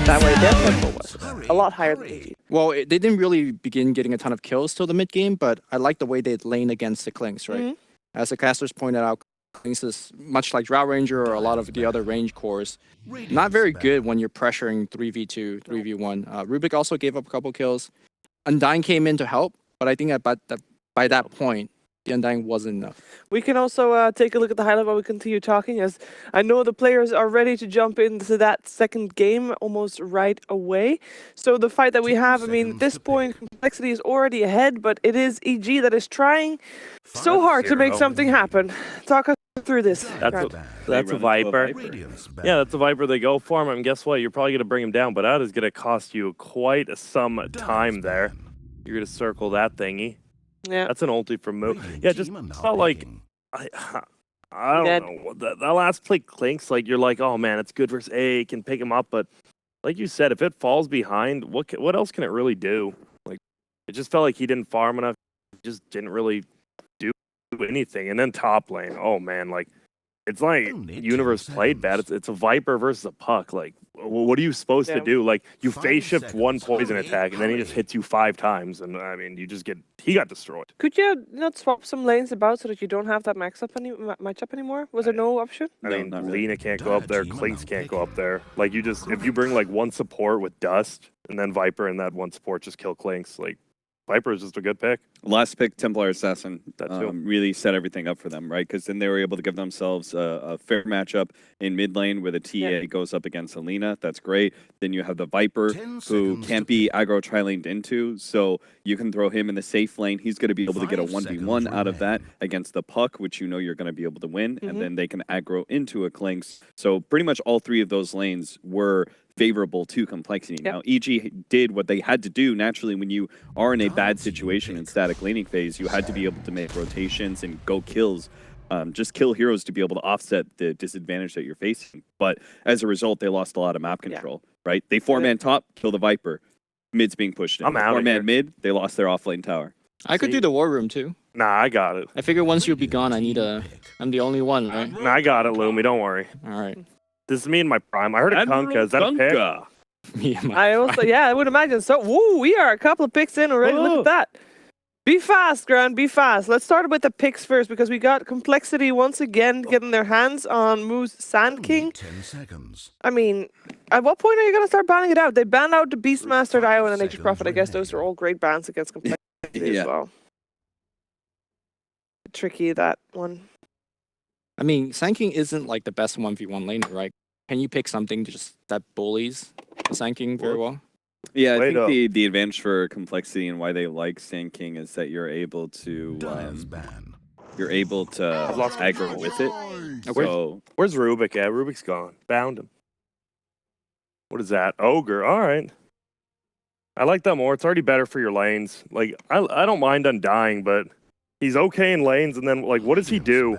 it that way. Their tempo was a lot higher than EG. Well, they didn't really begin getting a ton of kills till the mid game, but I like the way they lane against the Clinks, right? Mhm. As the casters pointed out, Clinks is much like Drought Ranger or a lot of the other range cores, not very good when you're pressuring 3v2, 3v1. Rubik also gave up a couple kills. Undying came in to help, but I think by that point, the Undying wasn't enough. We can also take a look at the highlight while we continue talking, as I know the players are ready to jump into that second game almost right away. So the fight that we have, I mean, at this point, Complexity is already ahead, but it is EG that is trying so hard to make something happen. Talk us through this. That's a Viper. Yeah, that's a Viper. They go for him, and guess what? You're probably going to bring him down, but that is going to cost you quite some time there. You're going to circle that thingy. Yeah. That's an ulti from Moo. Yeah, just felt like I don't know. That last play Clinks, like you're like, oh man, it's good versus A, you can pick him up, but like you said, if it falls behind, what else can it really do? Like it just felt like he didn't farm enough. He just didn't really do anything. And then top lane, oh man, like it's like Universe played bad. It's a Viper versus a Puck. Like, what are you supposed to do? Like, you phase shift one poison attack, and then he just hits you 5 times, and I mean, he got destroyed. Could you not swap some lanes about so that you don't have that matchup anymore? Was there no option? I mean, Lena can't go up there, Clinks can't go up there. Like, if you bring like one support with Dust, and then Viper and that one support just kill Clinks, like, Viper is just a good pick. Last pick, Templar Assassin, That too. really set everything up for them, right? Because then they were able to give themselves a fair matchup in mid lane where the TA goes up against Alina. That's great. Then you have the Viper, who can't be aggro tri-laned into, so you can throw him in the safe lane. He's going to be able to get a 1v1 out of that against the Puck, which you know you're going to be able to win, and then they can aggro into a Clinks. So pretty much all 3 of those lanes were favorable to Complexity. Now, EG did what they had to do naturally when you are in a bad situation in static laning phase. You had to be able to make rotations and go kills, just kill heroes to be able to offset the disadvantage that you're facing. But as a result, they lost a lot of map control, right? They 4-man top, kill the Viper. Mid's being pushed in. I'm out of 4-man here. mid, they lost their offlane tower. I could do the War Room too. Nah, I got it. I figure once you'll be gone, I'm the only one, right? Nah, I got it, Lumi. Don't worry. All right. This is me in my prime. I heard a Kunkka. Is that a pick? I also, I would imagine so. Woo, we are a couple of picks in already. Look at that. Be fast, Grant. Be fast. Let's start with the picks first because we got Complexity once again getting their hands on Moo's Sand King. 10 seconds. I mean, at what point are you going to start banning it out? They banned out the Beastmaster, the Io, and the Nature's Prophet. I guess those are all great bans against Complexity as well. Tricky, that one. I mean, Sand King isn't like the best 1v1 laner, right? Can you pick something that bullies Sand King very well? Yeah, I think the advantage for Complexity and why they like Sand King is that you're able to aggro with it. So Where's Rubik at? Rubik's gone. Bound him. What is that? Ogre. All right. I like that more. It's already better for your lanes. Like I don't mind Undying, but he's okay in lanes, and then like what does he do?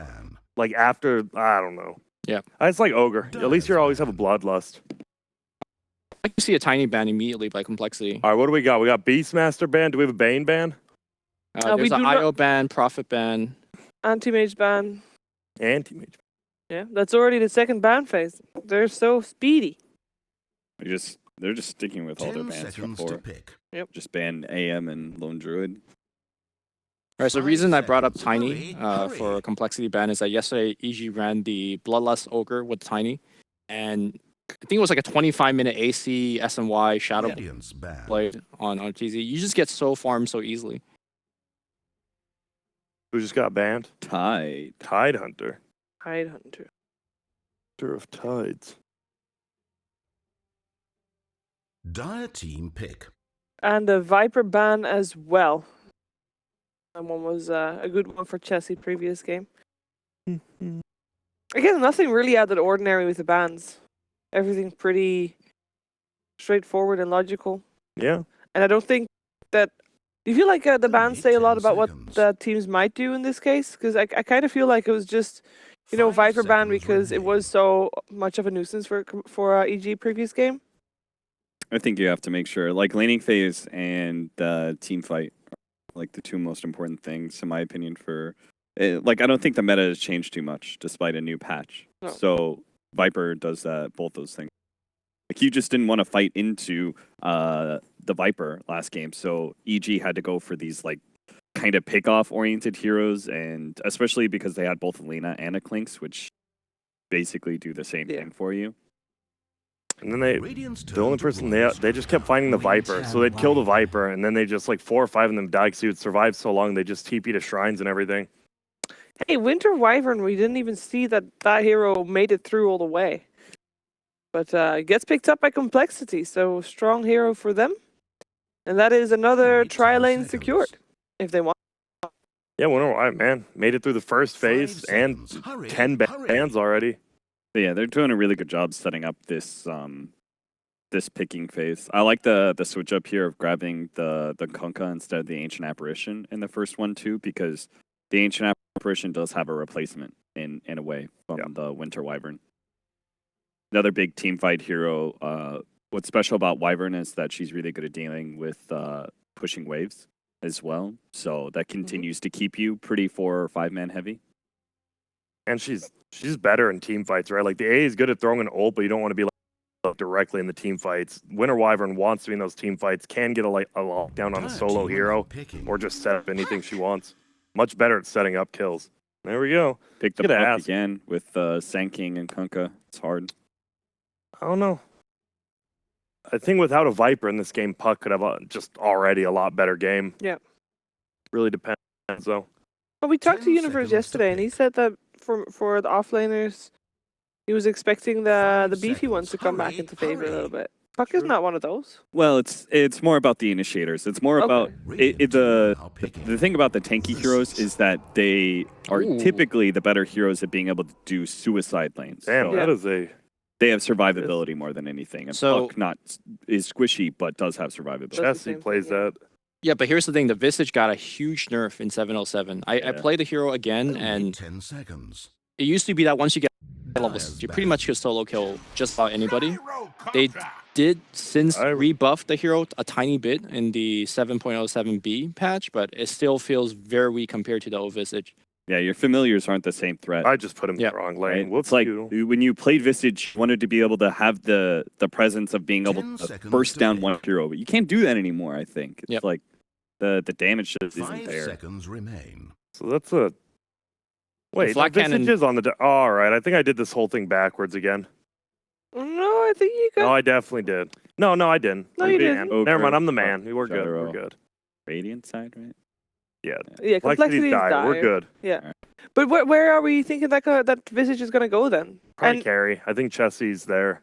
Like after, I don't know. Yeah. It's like Ogre. At least you always have a Bloodlust. I can see a tiny ban immediately by Complexity. All right, what do we got? We got Beastmaster ban. Do we have a Bane ban? There's an IO ban, Prophet ban. Anti-Mage ban. Anti-Mage. Yeah, that's already the second ban phase. They're so speedy. They're just sticking with all their bans from before. Yep. Just ban AM and Lone Druid. All right, so the reason I brought up Tiny for a Complexity ban is that yesterday EG ran the Bloodlust Ogre with Tiny, and I think it was like a 25-minute AC SNY Shadow played on TZ. You just get so farmed so easily. Who just got banned? Tide Hunter. Tide Hunter. Hunter of Tides. Dire team pick. And a Viper ban as well. That one was a good one for Chelsea previous game. Again, nothing really out of the ordinary with the bans. Everything pretty straightforward and logical. Yeah. And I don't think that... Do you feel like the bans say a lot about what the teams might do in this case? Because I kind of feel like it was just, Viper ban because it was so much of a nuisance for EG previous game. I think you have to make sure, like laning phase and team fight, are like the 2 most important things, in my opinion. I don't think the meta has changed too much, despite a new patch. No. So Viper does both those things. Like you just didn't want to fight into the Viper last game, so EG had to go for these like kind of pick-off oriented heroes, and especially because they had both a Lina and a Clinks, which basically do the same thing for you. And then the only person they just kept finding the Viper, so they'd kill the Viper, and then they just like 4 or 5 of them died because he would survive so long. They just TP to shrines and everything. Hey, Winter Wyvern, we didn't even see that hero made it through all the way. But it gets picked up by Complexity, so strong hero for them. And that is another tri-lane secured, if they want. Yeah, man, made it through the first phase and 10 bans already. But yeah, they're doing a really good job setting up this this picking phase. I like the switch up here of grabbing the Kunkka instead of the Ancient Apparition in the first one too, because the Ancient Apparition does have a replacement in a way from the Winter Wyvern. Another big team fight hero. What's special about Wyvern is that she's really good at dealing with pushing waves as well. So that continues to keep you pretty 4 or 5 man heavy. And she's better in team fights, right? Like the A is good at throwing an ult, but you don't want to be like directly in the team fights. Winter Wyvern wants to be in those team fights, can get a lockdown on a solo hero, or just set up anything she wants. Much better at setting up kills. There we go. Pick the puck again with Sanking and Kunkka. It's hard. I don't know. I think without a Viper in this game, Puck could have just already a lot better game. Yeah. Really depends, though. Well, we talked to Universe yesterday, and he said that for the offlaners, he was expecting the beefy ones to come back into favor a little bit. Puck is not one of those. Well, it's more about the initiators. It's more about the thing about the tanky heroes is that they are typically the better heroes at being able to do suicide lanes. Damn, so that is a... They have survivability more than anything. And So- Puck is squishy, but does have survivability. Chessie plays that. Yeah, but here's the thing: the Visage got a huge nerf in 707. I played the hero again, and 10 seconds. it used to be that once you get level, you pretty much could solo kill just about anybody. They did since rebuff the hero a tiny bit in the 7.07B patch, but it still feels very weak compared to the old Visage. Yeah, your familiars aren't the same threat. I just put him in the wrong lane. Right? It's like when you played Visage, you wanted to be able to have the presence of being able to burst down one hero, but you can't do that anymore, I think. It's like the damage just isn't 5 there. seconds remain. So that's a... Wait, Flat Visage cannon- is on the... All right, I think I did this whole thing backwards again. No, I think you got... No, I definitely did. No, I didn't. No, you didn't. Never mind, I'm the man. We're good. We're good. Radiant side, right? Yeah. Yeah, Complexity is dire. We're good. Yeah. But where are we thinking that Visage is going to go then? Probably carry. I think Chessie's there.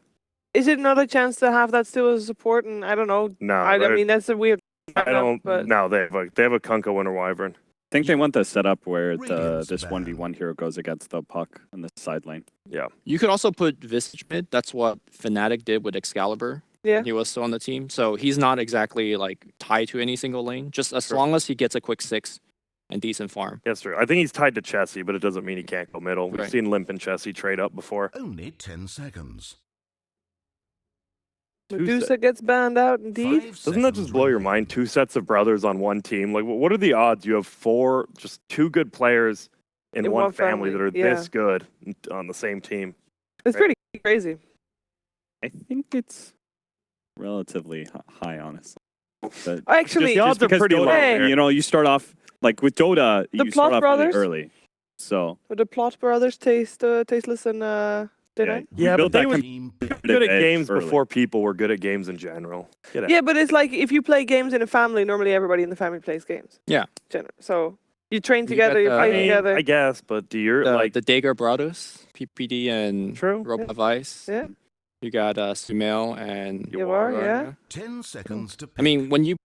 Is it not a chance to have that still as support? And I don't know. No. I mean, that's a weird... I don't... But... No, they have a Kunkka Winter Wyvern. I think they want the setup where this 1v1 hero goes against the Puck in the side lane. Yeah. You could also put Visage mid. That's what Fnatic did with Excalibur. Yeah. He was still on the team. So he's not exactly like tied to any single lane. Just as long as he gets a quick 6 and decent farm. Yes, sir. I think he's tied to Chessie, but it doesn't mean he can't go middle. We've seen Limp and Chessie trade up before. Only 10 seconds. Medusa gets banned out, indeed. Doesn't that just blow your mind? 2 sets of brothers on one team. Like, what are the odds you have 2 good players in one family that are this good on the same team? It's pretty crazy. I think it's relatively high, honestly. But Actually, the odds are pretty low. Hey. You know, you start off like with Dota. The You start Plot off really Brothers? early. So The Plot Brothers tasteless and Yeah, but they were Team good at games early. before people were good at games in general. Get out. Yeah, but it's like if you play games in a family, normally everybody in the family plays games. Yeah. So you train You together, got you the- play I mean, together. I guess, but do you like The Dagger Brothers, PPD and Robot Vice. Yeah. You got Sumail and Yavar, yeah. 10 seconds to pick. I mean, when you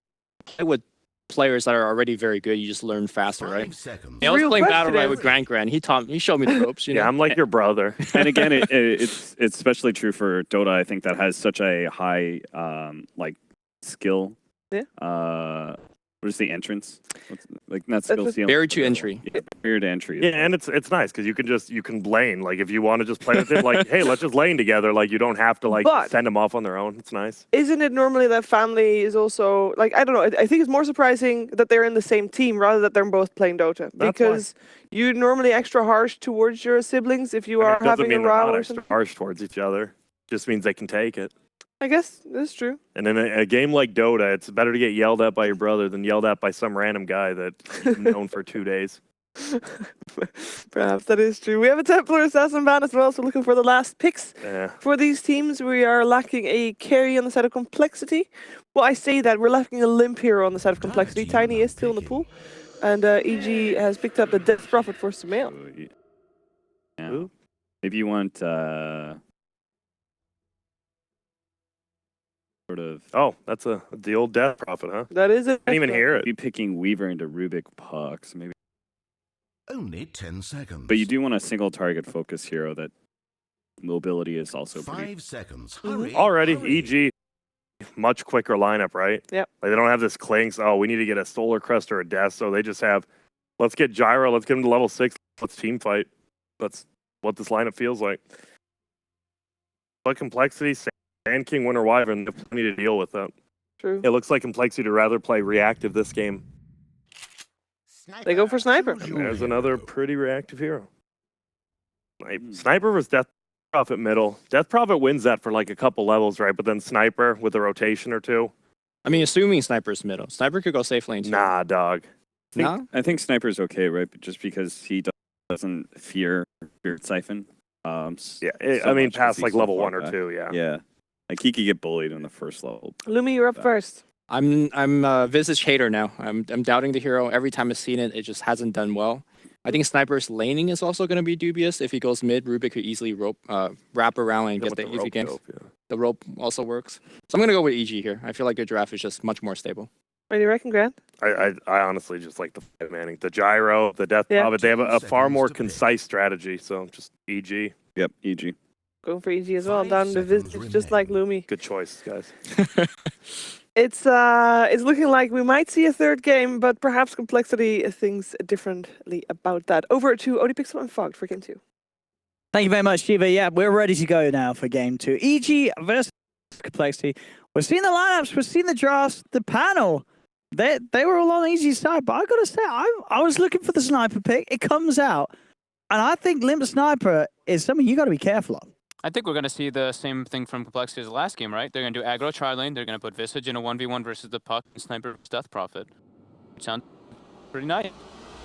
play with players that are already very good, you just learn faster, 5 right? seconds. I was Real playing Battle question Royale is- with Grant. He showed me the ropes. You know? Yeah, I'm like your brother. and again, it's especially true for Dota. I think that has such a high like skill. Yeah. What is the entrance? Like not skill ceiling. Barrier to entry. Yeah, barrier to entry. Yeah, and it's nice because you can lane. Like if you want to just play with it, like hey, let's just lane together. Like you don't have to like But- send them off on their own. It's nice. Isn't it normally that family is also like I don't know? I think it's more surprising that they're in the same team rather that they're both playing Dota because you're normally extra harsh towards your siblings if you I mean, are it doesn't having a mean they're row not or extra something. harsh towards each other. Just means they can take it. I guess that's true. And in a game like Dota, it's better to get yelled at by your brother than yelled at by some random guy that you've known for 2 days. Perhaps that is true. We have a Templar Assassin ban as well, so looking for the last picks Yeah. for these teams. We are lacking a carry on the side of complexity. Well, I say that we're lacking a limp hero on the side of complexity. Tiny is still in the pool, and EG has picked up the Death Prophet for Sumail. Yeah. Maybe you want sort of. Oh, that's the old Death Prophet, huh? That is it. I didn't even hear it. Be picking Weaver into Rubik pucks, maybe. Only 10 seconds. But you do want a single target focus hero that mobility is also 5 seconds. Mm-hmm. Hurry. Already, hurry. EG, much quicker lineup, right? Yep. Like they don't have this clinks. Oh, we need to get a Solar Crest or a Death. So they just have, let's get Gyro. Let's get him to level 6. Let's team fight. That's what this lineup feels like. But complexity, Sand King, Winter Wyvern, they have plenty to deal with that. True. It looks like complexity would rather play reactive this game. They go for Sniper. There's another pretty reactive hero. Sniper versus Death Prophet middle. Death Prophet wins that for like a couple levels, right? But then Sniper with a rotation or two. I mean, assuming Sniper's middle. Sniper could go safe lane too. Nah, dog. No? I think Sniper's okay, right? But just because he doesn't fear Spirit Siphon. Yeah, so I mean, much 'cause past he's like so level far 1 or back. 2, yeah. Yeah. Like he could get bullied on the first level. Lumi, you're up first. I'm a Visage hater now. I'm doubting the hero. Every time I've seen it, it just hasn't done well. I think Sniper's laning is also going to be dubious. If he goes mid, Rubik could easily wrap around and Yeah, get with the easy rope games. dope, yeah. The rope also works. So I'm going to go with EG here. I feel like their draft is just much more stable. What do you reckon, Grant? I honestly just like the five manning. The Gyro, the Death Yeah. Prophet, they have a far more Seconds to pick. concise strategy. So just EG. Yep, EG. Going for EG as well. 5 Down the seconds Visage, just like Lumi. Good choice, guys. It's looking like we might see a third game, but perhaps complexity thinks differently about that. Over to Odie Pixel and Fogged for game 2. Thank you very much, Shiva. Yeah, we're ready to go now for game 2. EG versus complexity. We've seen the lineups, we've seen the drafts, the panel. They were all on EG's side, but I gotta say, I was looking for the Sniper pick. It comes out, and I think Limp Sniper is something you gotta be careful of. I think we're going to see the same thing from Complexity as the last game, right? They're going to do aggro tri-lane. They're going to put Visage in a 1v1 versus the Puck and Sniper versus Death Prophet. Sounds pretty nice.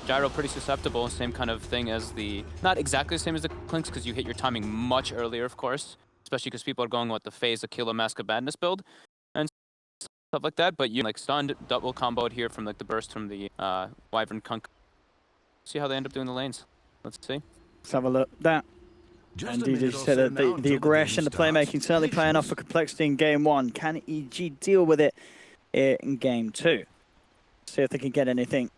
Gyro pretty susceptible, same kind of thing as the... Not exactly the same as the Clinks, because you hit your timing much earlier, of course. Especially because people are going with the Phase Aquila Mask of Madness build and stuff like that. But you like stunned, double comboed here from like the burst from the Wyvern Kunk. See how they end up doing the lanes. Let's see. Let's have a look. That. Just And a DJ minute or said so that now the until aggression, the game playmaking starts. certainly playing off for complexity in game 1. Can EG deal with it in game 2? See if they can get anything.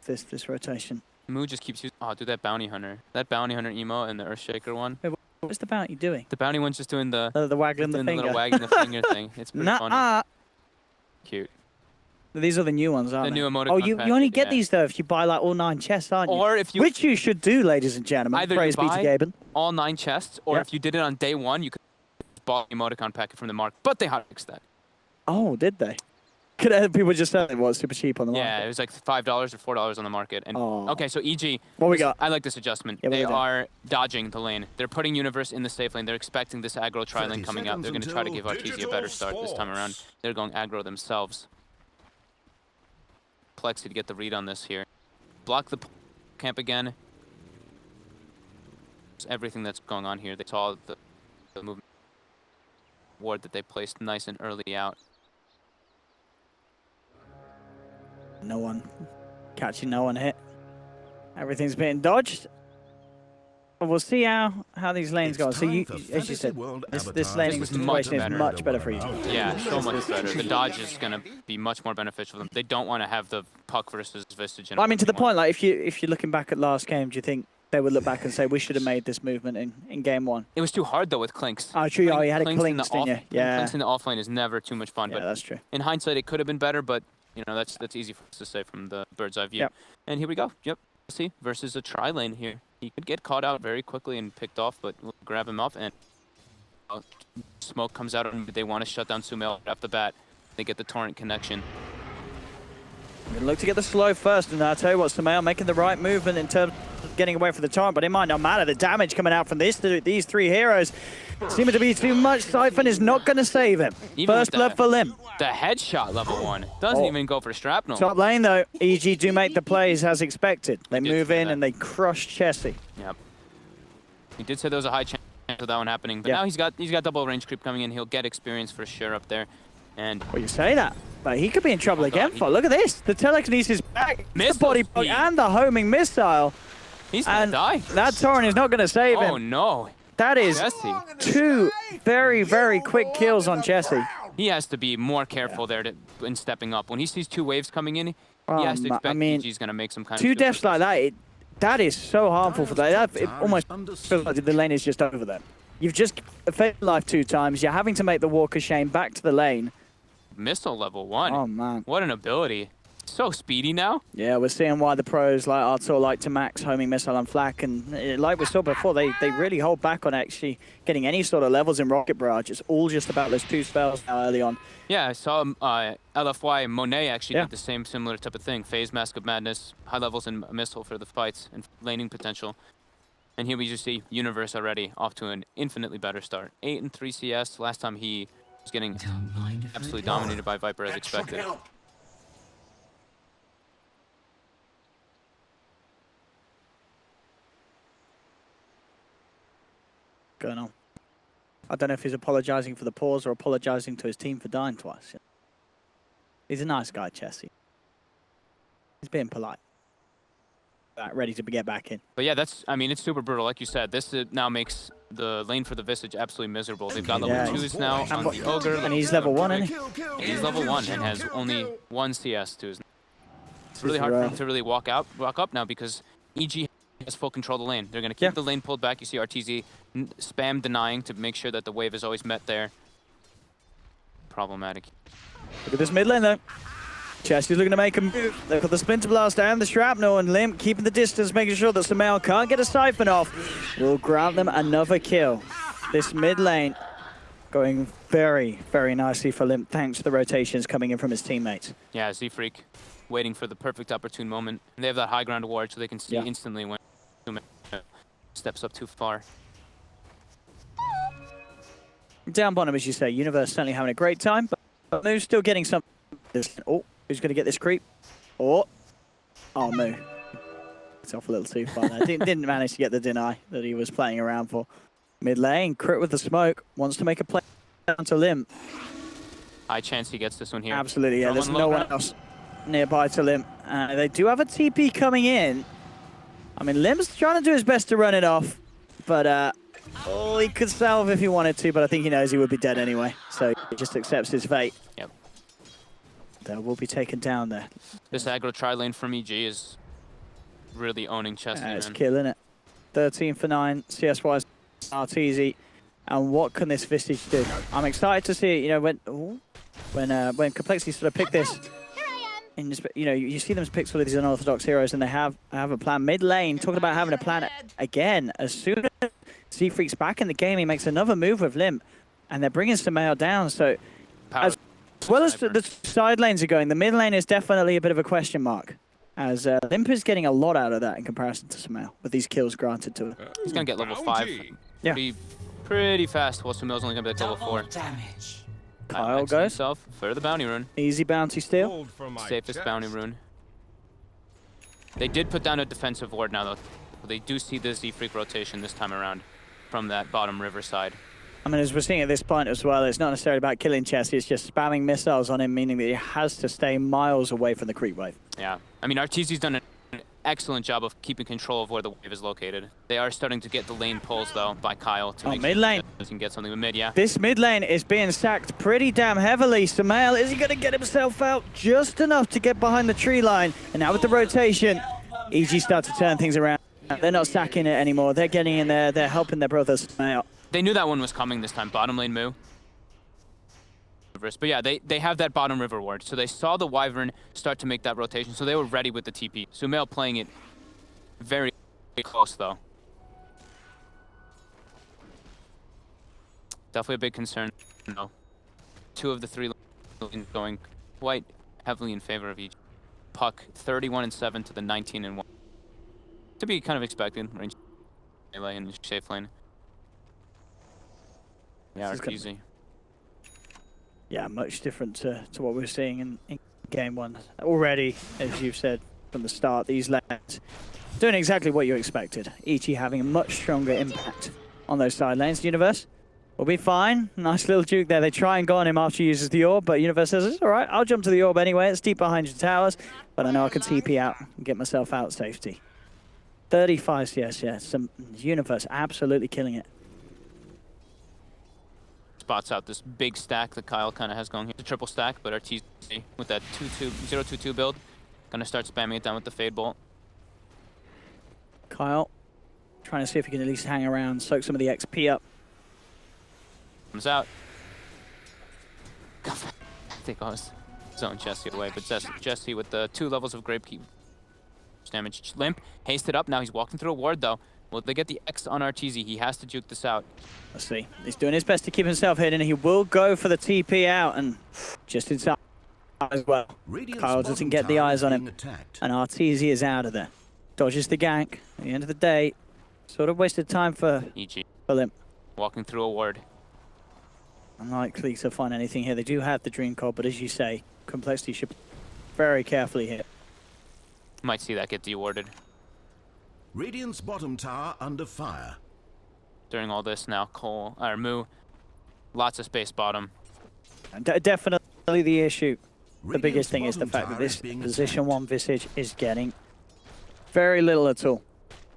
This rotation. Moo just keeps using... Oh, dude, that Bounty Hunter. That Bounty Hunter emo and the Earthshaker one. What's the bounty doing? The Bounty one's just doing the... The waggling the doing finger. little wagging the finger thing. It's pretty funny. Nuh-uh. Cute. These are the new ones, aren't The they? new emoticon Oh, you only package, get yeah. these though if you buy like all 9 chests, aren't you? Or if you... Which you should do, ladies and gentlemen. Either Praise you be to buy Gaben. all 9 chests, or Yeah. if you did it on day 1, you could buy the emoticon packet from the market. But they hotfixed that. Oh, did they? Could people just say it was super cheap on the market? Yeah, it was like $5 or $4 on the market. And Oh. okay, so EG. What we this- got? I like this adjustment. Yeah, what They we got? are dodging the lane. They're putting Universe in the safe lane. They're expecting this aggro tri lane 30 coming out. They're going to try to give seconds Artesia until a better start this time digital around. They're going aggro themselves. Plexi to get the read on this here. Block the camp again. It's everything that's going on here. They saw the movement ward that they placed nice and early out. No one catching, no one hit. Everything's being dodged. But we'll see how these lanes go. So you, as you said, this laning This is much situation is better. much better for you. Yeah, so much better. The dodge is going to be much more beneficial for them. They don't want to have the Puck versus Vistage. In a I mean, to the 1v1. point, like if you're looking back at last game, do you think they would look back and say we should have made this movement in game 1? It was too hard though with Clinks. Oh, true. Oh, you had a Clinks in the Clinks, didn't you? off- Yeah. Clinks in the offlane is never too much fun. Yeah, But that's true. in hindsight, it could have been better. But you know, that's easy for us to say from the bird's eye view. Yep. And here we go. Yep. See, versus a tri lane here. He could get caught out very quickly and picked off, but we'll grab him up and smoke comes out and they want to shut down Sumail right off the bat. They get the torrent connection. Look to get the slow first, and I'll tell you what, Sumail making the right movement in terms getting away from the torrent, but it might not matter. The damage coming out from these three heroes seeming to be too much. Siphon is not going to save him. Even First blood for Limp. The headshot level 1 doesn't even go for shrapnel. Top lane though, EG do make the plays as expected. They move in and they crush Chessie. Yep. He did say there was a high chance of that one happening, but now he's got double range creep coming in. He'll get experience for sure up there. And well, you say that, but he could be in trouble again. Look at this. The telekinesis back, the body block, and the homing missile. He's gonna die. That torrent is not going to save him. Oh no. That is two very, very quick kills on Chessie. He has to be more careful there in stepping up. When he sees 2 waves coming in, he has to expect EG's going to make some kind of 2 deaths like that. That is so harmful for that. It almost feels like the lane is just over them. You've just affected life 2 times. You're having to make the walk of shame back to the lane. Missile level 1. Oh man, what an ability! So speedy now. Yeah, we're seeing why the pros like Artur like to max homing missile and flak, and like we saw before, they really hold back on actually getting any sort of levels in Rocket Barrage. It's all just about those 2 spells now early on. Yeah, I saw LFY Monet actually did the same similar type of thing. Phase Mask of Madness, high levels in missile for the fights and laning potential. And here we just see Universe already off to an infinitely better start. 8 and 3 CS. Last time he was getting absolutely dominated by Viper as expected. Going on. I don't know if he's apologizing for the pause or apologizing to his team for dying twice. He's a nice guy, Chessie. He's being polite. Ready to get back in. But yeah, I mean, it's super brutal. Like you said, this now makes the lane for the Visage absolutely miserable. They've got level 2s now on the Ogre. And he's level 1, isn't he? And he's level 1 and has only 1 CS to his name. It's really hard for him to really walk up now because EG has full control of the lane. They're going to keep the lane pulled back. You see RTZ spam denying to make sure that the wave is always met there. Problematic. Look at this mid lane though. Chessie's looking to make a move. They've got the Splinter Blast and the Shrapnel, and Limp keeping the distance, making sure that Sumail can't get a Siphon off. Will grant them another kill. This mid lane going very, very nicely for Limp, thanks to the rotations coming in from his teammates. Yeah, Z-Freak waiting for the perfect opportune moment. They have that high ground award, so they can see instantly when Sumail steps up too far. Down bottom, as you say, Universe certainly having a great time, but Moo's still getting some. Oh, who's going to get this creep? Oh, Moo. It's off a little too far there. Didn't manage to get the deny that he was playing around for. Mid lane, crit with the smoke, wants to make a play down to Limp. High chance he gets this one here. Absolutely, yeah. There's no one else nearby to Limp. They do have a TP coming in. I mean, Limp's trying to do his best to run it off, but he could salve if he wanted to, but I think he knows he would be dead anyway, so he just accepts his fate. Yep. That will be taken down there. This aggro tri-lane from EG is really owning Chessie. It's killing it. 13 for 9, CS-wise, RTZ. And what can this Visage do? I'm excited to see, you know, when Complexity sort of pick this. You know, you see them pick sort of these unorthodox heroes, and they have a plan. Mid lane, talking about having a plan again. As soon as Z-Freak's back in the game, he makes another move with Limp, and they're bringing Sumail down. So, as well as the side lanes are going, the mid lane is definitely a bit of a question mark, as Limp is getting a lot out of that in comparison to Sumail, with these kills granted to him. He's going to get level 5 pretty fast, while Sumail's only going to be at level 4. Kyle goes himself for the bounty rune. Easy bounty steal. Safest bounty rune. They did put down a defensive ward now, though. They do see the Z-Freak rotation this time around from that bottom river side. I mean, as we're seeing at this point as well, it's not necessarily about killing Chessie, it's just spamming missiles on him, meaning that he has to stay miles away from the creep wave. Yeah. I mean, RTZ's done an excellent job of keeping control of where the wave is located. They are starting to get the lane pulls, though, by Kyle to make mid lane. Sure that he can get something with mid, yeah. This mid lane is being sacked pretty damn heavily. Sumail, is he going to get himself out just enough to get behind the tree line? And now with the rotation, EG start to turn things around. They're not sacking it anymore. They're getting in there. They're helping their brother Sumail. They knew that one was coming this time. Bottom lane Moo. But yeah, they have that bottom river ward. So they saw the Wyvern start to make that rotation. So they were ready with the TP. Sumail playing it very close, though. Definitely a big concern, though. 2 of the 3 lanes going quite heavily in favor of each. Puck 31 and 7 to the 19 and 1. To be kind of expected. Range melee and safe lane. Yeah, it's easy. Yeah, much different to what we're seeing in game one. Already, as you've said from the start, these lanes doing exactly what you expected. EG having a much stronger impact on those side lanes. Universe will be fine. Nice little juke there. They try and go on him after he uses the orb, but Universe says, it's all right, I'll jump to the orb anyway. It's deep behind your towers, but I know I can TP out and get myself out safety. 35 CS, yeah. Some Universe absolutely killing it. Spots out this big stack that Kyle kind of has going here. It's a triple stack, but RTZ with that 0-2-2 build, gonna start spamming it down with the Fade Bolt. Kyle trying to see if he can at least hang around, soak some of the XP up. Comes out. I think I was zone Jesse away, but Jesse with the 2 levels of Grapekeeper damage. Limp, hasted up, now he's walking through a ward though. Will they get the X on RTZ? He has to juke this out. Let's see. He's doing his best to keep himself hidden. He will go for the TP out and just inside as well. Kyle doesn't get the eyes on him. And RTZ is out of there. Dodges the gank. At the end of the day, sort of wasted time for EG. Limp. Walking through a ward. Unlikely to find anything here. They do have the Dream Code, but as you say, Complexity should be very carefully hit. Might see that get dewarded. Radiant's bottom tower under fire. During all this now, Mu, lots of space bottom. Definitely the issue. The biggest thing is the fact that this position 1 Visage is getting very little at all.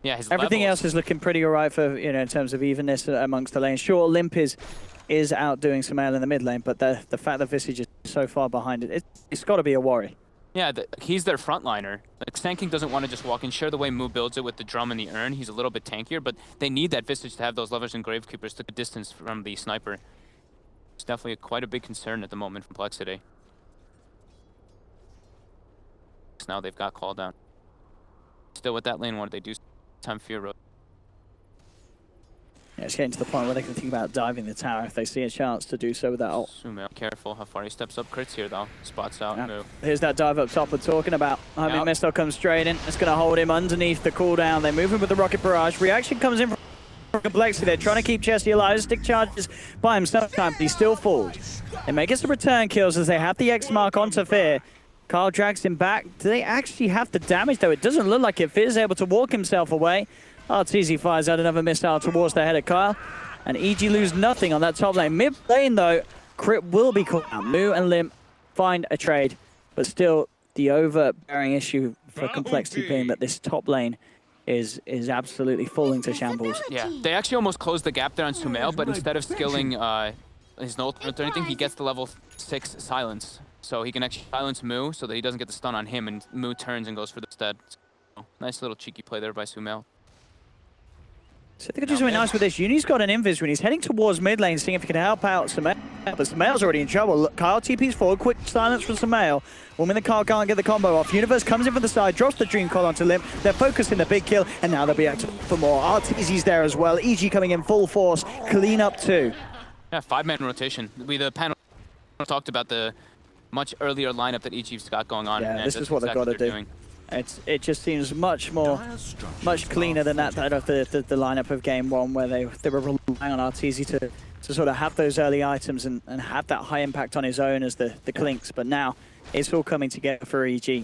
Yeah, his everything else is looking pretty alright for, you know, in terms of evenness amongst the lanes. Sure, Limp is outdoing Sumail in the mid lane, but the fact that Visage is so far behind it's got to be a worry. Yeah, he's their frontliner. Like, Sand King doesn't want to just walk in. Sure, the way Mu builds it with the drum and the urn, he's a little bit tankier, but they need that Visage to have those levers and Gravekeepers to the distance from the sniper. It's definitely quite a big concern at the moment for Complexity. Now they've got call down. Still with that lane, what do they do? Time Fear Road. Yeah, it's getting to the point where they can think about diving the tower if they see a chance to do so with that ult. Sumail, careful how far he steps up. Crits here though. Spots out. Yeah. Mu. Here's that dive up top we're talking about. I mean, Mistral comes straight in. It's going to hold him underneath the cooldown. They move him with the Rocket Barrage. Reaction comes in from Complexity. They're trying to keep Jesse alive. Stick charges by himself, but he still falls. They make it some return kills as they have the X mark onto Fear. Kyle drags him back. Do they actually have the damage though? It doesn't look like it. Fear's able to walk himself away. RTZ fires out another missile towards the head of Kyle. And EG lose nothing on that top lane. Mid lane though, Crit will be caught out. Mu and Limp find a trade, but still the overbearing issue for Complexity being that this top lane is absolutely falling to shambles. Yeah, they actually almost closed the gap there on Sumail, but instead of skilling his ultimate or anything, he gets the level 6 silence. So he can actually silence Mu so that he doesn't get the stun on him, and Mu turns and goes for the stead. So, nice little cheeky play there by Sumail. So they could do something nice with this. Uni's got an invis when he's heading towards mid lane, seeing if he can help out Sumail. But Sumail's already in trouble. Look, Kyle TP's forward, quick silence from Sumail. Woman that Kyle can't get the combo off. Universe comes in from the side, drops the Dream Call onto Limp. They're focusing the big kill, and now they'll be active for more. RTZ's there as well. EG coming in full force. Clean up too. Yeah, 5-man rotation. The panel talked about the much earlier lineup that EG's got going on. Yeah, this is what they've got to do. It just seems much cleaner than that of the lineup of game one, where they were relying on RTZ to sort of have those early items and have that high impact on his own as the Clinks. But now it's all coming together for EG.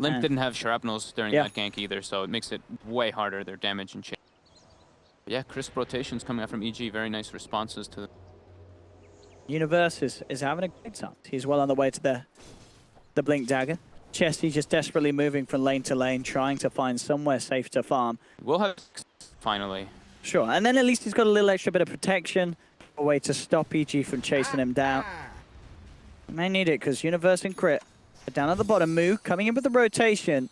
Limp didn't have shrapnels during that gank either, so it makes it way harder, their damage and change. Yeah, crisp rotations coming out from EG. Very nice responses to Universe is having a great time. He's well on the way to the Blink Dagger. Chesty just desperately moving from lane to lane, trying to find somewhere safe to farm. We'll have finally. Sure, and then at least he's got a little extra bit of protection, a way to stop EG from chasing him down. He may need it because Universe and Crit are down at the bottom. Mu coming in with the rotation.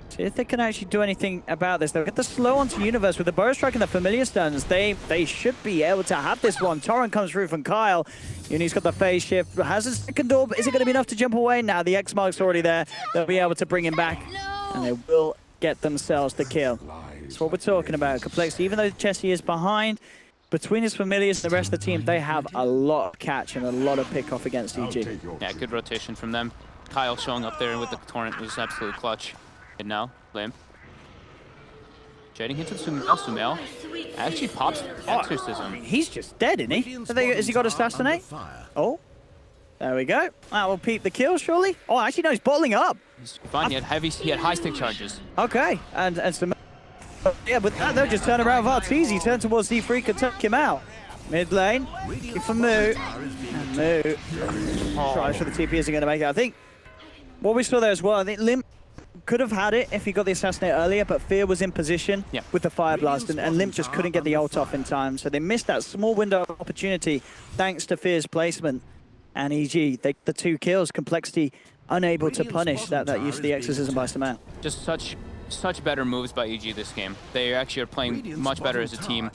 See if they can actually do anything about this. They'll get the slow onto Universe with the Burrow Strike and the Familiar Stuns. They should be able to have this one. Torrent comes through from Kyle. Uni's got the phase shift. Has a second door, but is it going to be enough to jump away? Now the X mark's already there. They'll be able to bring him back, and they will get themselves the kill. That's what we're talking about. Complexity, even though Chessie is behind, between his Familiars and the rest of the team, they have a lot of catch and a lot of pick off against EG. Yeah, good rotation from them. Kyle showing up there with the Torrent was absolutely clutch. And now, Limp. Jading into Sumail. Sumail actually pops Exorcism. He's just dead, isn't he? Has he got Assassinate? Oh, there we go. That will peep the kill, surely. Oh, actually, no, he's bottling up. He's fine. He had high stick charges. Okay, and Sumail. Yeah, but that, they'll just turn around with Arteezy, turn towards Z3, could take him out. Mid lane, looking for Moo. And Moo tries for the TP, isn't going to make it. I think what we saw there as well, I think Limp could have had it if he got the Assassinate earlier, but Fear was in position with the Fire Blast, and Limp just couldn't get the ult off in time. So they missed that small window of opportunity thanks to Fear's placement. And EG, the 2 kills, Complexity unable to punish that use of the Exorcism by Sumail. Just such better moves by EG this game. They actually are playing much better as a team.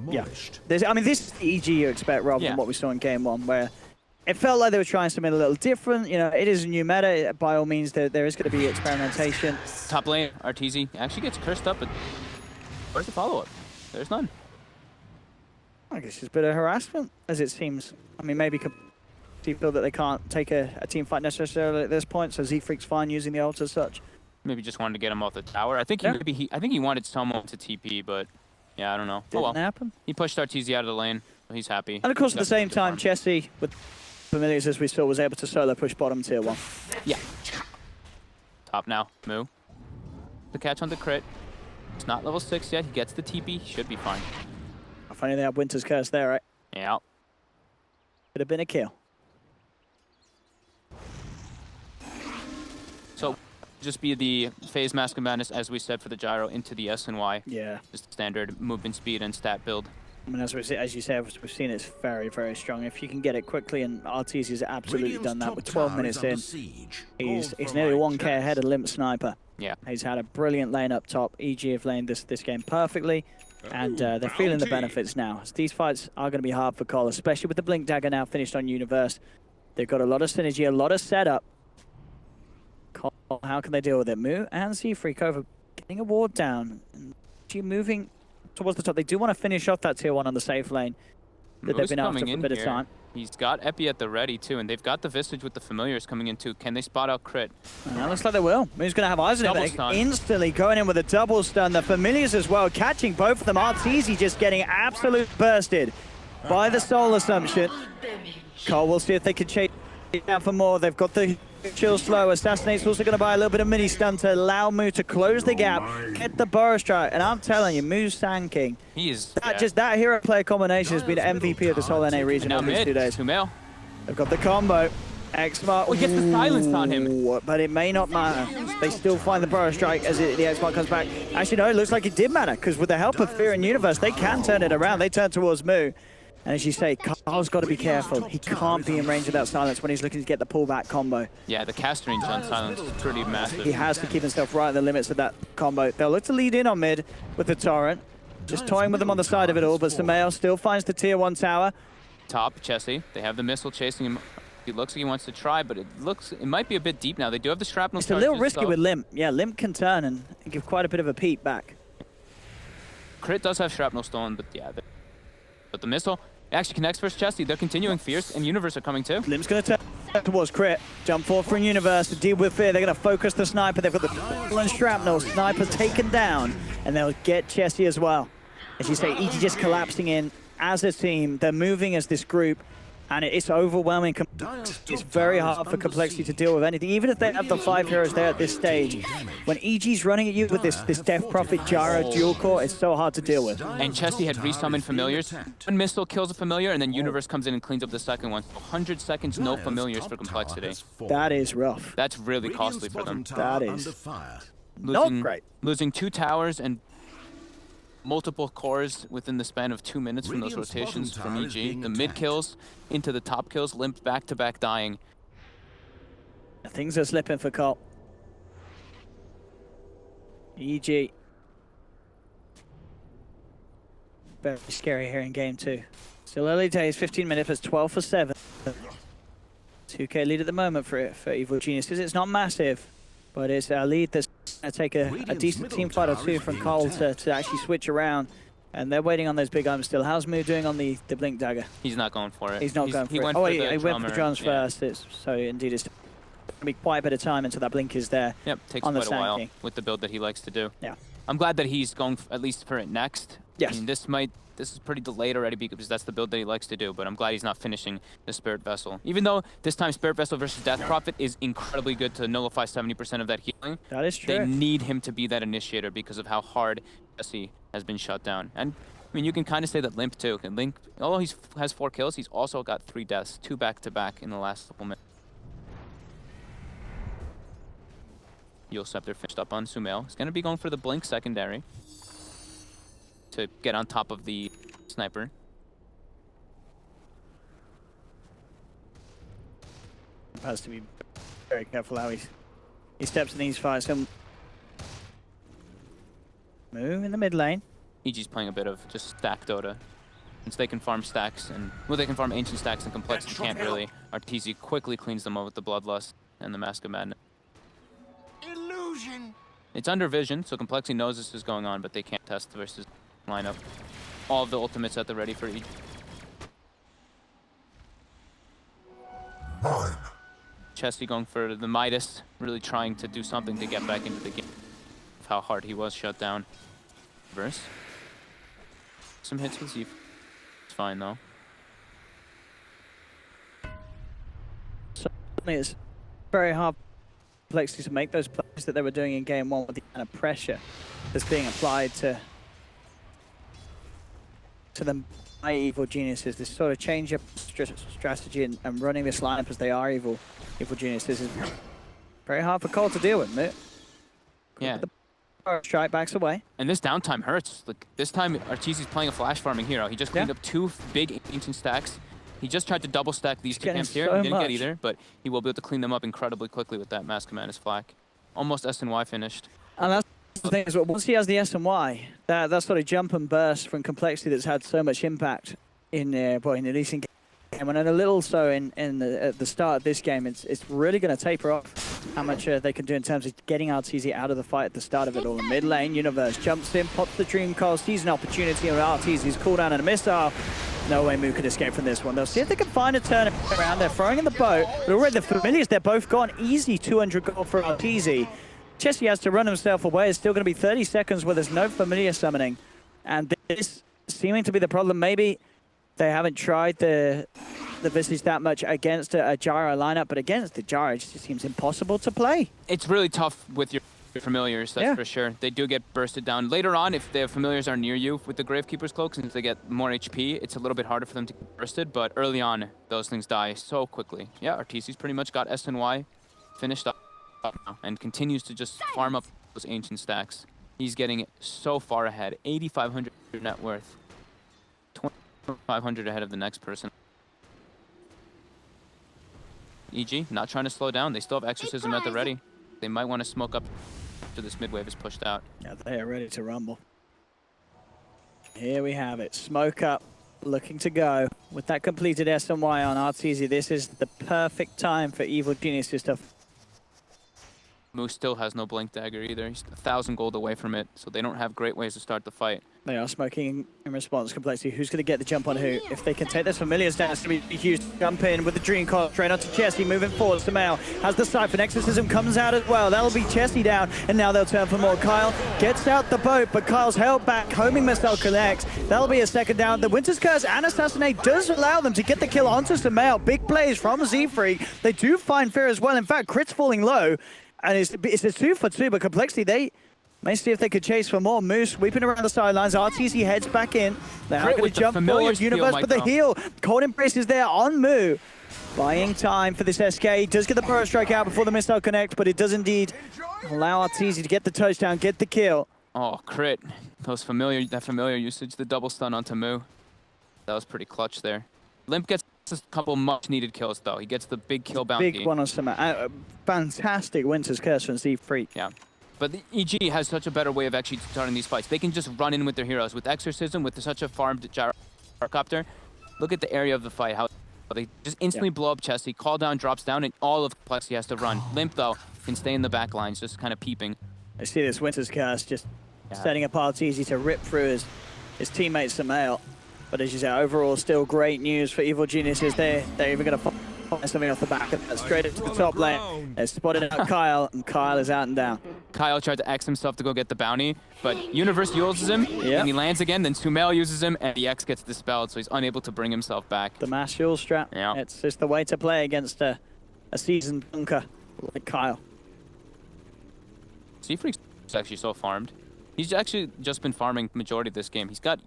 Yeah. I mean, this is the EG you expect rather than what we saw in game 1, where it felt like they were trying something a little different. You know, it is a new meta. By all means, there is going to be experimentation. Top lane, Arteezy actually gets cursed up, but where's the follow-up? There's none. I guess it's a bit of harassment, as it seems. I mean, maybe you feel that they can't take a team fight necessarily at this point, so Z-Freak's fine using the ult as such. Maybe just wanted to get him off the tower. I think I think he wanted someone to TP, but yeah, I don't know. Didn't happen. He pushed Arteezy out of the lane, so he's happy. And of course, at the same time, Chessie, with Familiars as we saw, was able to solo push bottom tier 1. Yeah. Top now, Moo. The catch on the crit. It's not level 6 yet. He gets the TP. Should be fine. Funny they have Winter's Curse there, right? Yeah. Could have been a kill. So, just be the phase Mask of Madness, as we said, for the gyro into the S and Y. Yeah. Just standard movement speed and stat build. I mean, as you say, we've seen it's very, very strong. If you can get it quickly, and Arteezy has absolutely done that with 12 minutes in. He's nearly 1k ahead of Limp Sniper. Yeah. He's had a brilliant lane up top. EG have laned this game perfectly, and they're feeling the benefits now. As these fights are going to be hard for Cole, especially with the Blink Dagger now finished on Universe. They've got a lot of synergy, a lot of setup. Cole, how can they deal with it? Moo and Z-Freak over getting a ward down. And G moving towards the top. They do want to finish off that tier 1 on the safe lane that they've been after for a bit of time. He's got Epi at the ready too, and they've got the Visage with the Familiars coming in too. Can they spot out crit? And that looks like they will. Moo's going to have eyes on it. Instantly going in with a double stun. The Familiars as well, catching both of them. Arteezy just getting absolute bursted by the Soul Assumption. Cole will see if they can chase it down for more. They've got the chill slow. Assassinate's also going to buy a little bit of mini stun to allow Moo to close the gap, get the Burrow Strike, and I'm telling you, Moo's Sand King. He is that hero player combination has been MVP of this whole NA region over these 2 days. Sumail. They've got the combo. X-Mark. Oh, he gets the silence on him. But it may not matter. They still find the Burrow Strike as the X-Mark comes back. Actually, no, it looks like it did matter, because with the help of Fear and Universe, they can turn it around. They turn towards Moo. And as you say, Carl's got to be careful. He can't be in range of that silence when he's looking to get the pullback combo. Yeah, the cast range on silence is pretty massive. He has to keep himself right in the limits of that combo. They'll look to lead in on mid with the Torrent. Just toying with them on the side of it all, but Sumail still finds the tier 1 tower. Top, Chessie. They have the missile chasing him. He looks like he wants to try, but it might be a bit deep now. They do have the shrapnel. It's a little risky with Limp. Yeah, Limp can turn and give quite a bit of a peek back. Crit does have shrapnel stolen, but yeah. But the missile actually connects first Chessie. They're continuing. Fierce and Universe are coming too. Limp's going to turn towards Crit. Jump forward for Universe to deal with Fear. They're going to focus the Sniper. They've got the and Shrapnel. Sniper taken down, and they'll get Chessie as well. As you say, EG just collapsing in as a team. They're moving as this group, and it's overwhelming. It's very hard for Complexity to deal with anything, even if they have the 5 heroes there at this stage. When EG's running at you with this Death Prophet Gyro dual core, it's so hard to deal with. And Chessie had resummoned Familiars. One missile kills a Familiar, and then Universe comes in and cleans up the second one. 100 seconds, no Familiars for Complexity. That is rough. That's really costly for them. That is not great. Losing 2 towers and multiple cores within the span of 2 minutes from those rotations from EG. The mid kills into the top kills, Limp back-to-back dying. Things are slipping for Cole. EG. Very scary here in game 2. Still early days, 15 minutes, it's 12 for 7. 2k lead at the moment for Evil Geniuses. It's not massive, but it's a lead that's going to take a decent team fight or two from Cole to actually switch around. And they're waiting on those big items still. How's Moo doing on the Blink Dagger? He's not going for it. He's not going for it. Oh, he went for the drums first. So indeed, it's going to be quite a bit of time until that Blink is there. Yep, takes on quite the a while with the build that he likes to do. Yeah. I'm glad that he's going at least for it next. Yes. I mean, this is pretty delayed already because that's the build that he likes to do, but I'm glad he's not finishing the Spirit Vessel. Even though this time Spirit Vessel versus Death Prophet is incredibly good to nullify 70% of that healing. That is true. They need him to be that initiator because of how hard Jesse has been shut down. And I mean, you can kind of say that Limp too. And Limp, although he has 4 kills, he's also got 3 deaths, 2 back-to-back in the last couple minutes. Yule Scepter finished up on Sumail. He's going to be going for the Blink secondary to get on top of the sniper. Has to be very careful how he steps in these fights. Move in the mid lane. EG's playing a bit of just stack Dota. Since they can farm stacks and, well, they can farm ancient stacks and complexity can't really. Arteezy quickly cleans them up with the Bloodlust and the Mask of Madness. Illusion. It's under vision, so complexity knows this is going on, but they can't test versus lineup. All of the ultimates at the ready for EG. Chesty going for the Midas, really trying to do something to get back into the game. Of how hard he was shut down. Verse. Some hits with Zeph. It's fine though. Certainly it's very hard for Complexity to make those plays that they were doing in game 1 with the kind of pressure that's being applied to them by Evil Geniuses. This sort of change up strategy and running this lineup as they are Evil Geniuses is very hard for Cole to deal with, mate. Yeah. Strike backs away. And this downtime hurts. Like this time, Arteezy's playing a flash farming hero. He just cleaned up 2 big ancient stacks. He just tried to double stack these 2 camps here. He didn't get either, but he will be able to clean them up incredibly quickly with that Mask of Madness flak. Almost S&Y finished. And that's the thing is, well, once he has the S&Y, that sort of jump and burst from complexity that's had so much impact in at least in game, and a little so at the start of this game, it's really going to taper off how much they can do in terms of getting Arteezy out of the fight at the start of it all. In mid lane, Universe jumps in, pops the Dream Coil, sees an opportunity on Arteezy's cooldown and a missile. No way Moo could escape from this one. They'll see if they can find a turn around. They're throwing in the boat, but already the familiars, they're both gone. Easy 200 gold for Arteezy. Chesty has to run himself away. It's still going to be 30 seconds where there's no familiar summoning. And this seeming to be the problem. Maybe they haven't tried the Visage that much against a Gyro lineup, but against the Gyro, it just seems impossible to play. It's really tough with your familiars, that's for sure. They do get bursted down. Later on, if the familiars are near you with the Gravekeeper's Cloak, since they get more HP, it's a little bit harder for them to get bursted, but early on, those things die so quickly. Yeah, Arteezy's pretty much got S&Y finished up now and continues to just farm up those ancient stacks. He's getting so far ahead. 8,500 net worth. 2,500 ahead of the next person. EG, not trying to slow down. They still have Exorcism at the ready. They might want to smoke up after this mid wave is pushed out. Yeah, they are ready to rumble. Here we have it. Smoke up, looking to go. With that completed S&Y on Arteezy, this is the perfect time for Evil Geniuses to... Moose still has no Blink Dagger either. He's 1,000 gold away from it, so they don't have great ways to start the fight. They are smoking in response. Complexity. Who's going to get the jump on who? If they can take those familiars down, it's going to be huge. Jump in with the Dream Coil. Straight onto Chesty. Moving forward. Sumail has the Siphon. Exorcism comes out as well. That'll be Chesty down. And now they'll turn for more. Kyle gets out the boat, but Kyle's held back. Homing Missile connects. That'll be a second down. The Winter's Curse and Assassinate does allow them to get the kill onto Sumail. Big plays from Z-Freak. They do find Fear as well. In fact, Crit's falling low. And it's a 2-for-2, but Complexity, they may see if they could chase for more. Moose sweeping around the sidelines. Arteezy heads back in. They're not going to jump forward. Universe, but the heal. Cold Embrace is there on Moo. Buying time for this SK. Does get the Burrow Strike out before the missile connect, but it does indeed allow Arteezy to get the touchdown, get the kill. Oh, crit. That familiar usage, the double stun onto Moo. That was pretty clutch there. Limp gets a couple much-needed kills, though. He gets the big kill bounty. Big one on some fantastic Winter's Curse from Z-Freak. Yeah. But the EG has such a better way of actually starting these fights. They can just run in with their heroes. With Exorcism, with such a farmed Gyrocopter, look at the area of the fight, how they just instantly blow up Chesty, call down, drops down, and all of Complexity has to run. Limp, though, can stay in the back lines, just kind of peeping. I see this Winter's Curse just setting up Arteezy to rip through his teammate Sumail. But as you say, overall, still great news for Evil Geniuses. They're even going to find something off the back of that, straight into the top lane. They've spotted out Kyle, and Kyle is out and down. Kyle tried to X himself to go get the bounty, but Universe uses him, Yep. and he lands again, then Sumail uses him, and the X gets dispelled, so he's unable to bring himself back. The mass shield strat. Yeah. It's just the way to play against a seasoned bunker like Kyle. Seafreak's actually so farmed. He's actually just been farming majority of this game. He's got...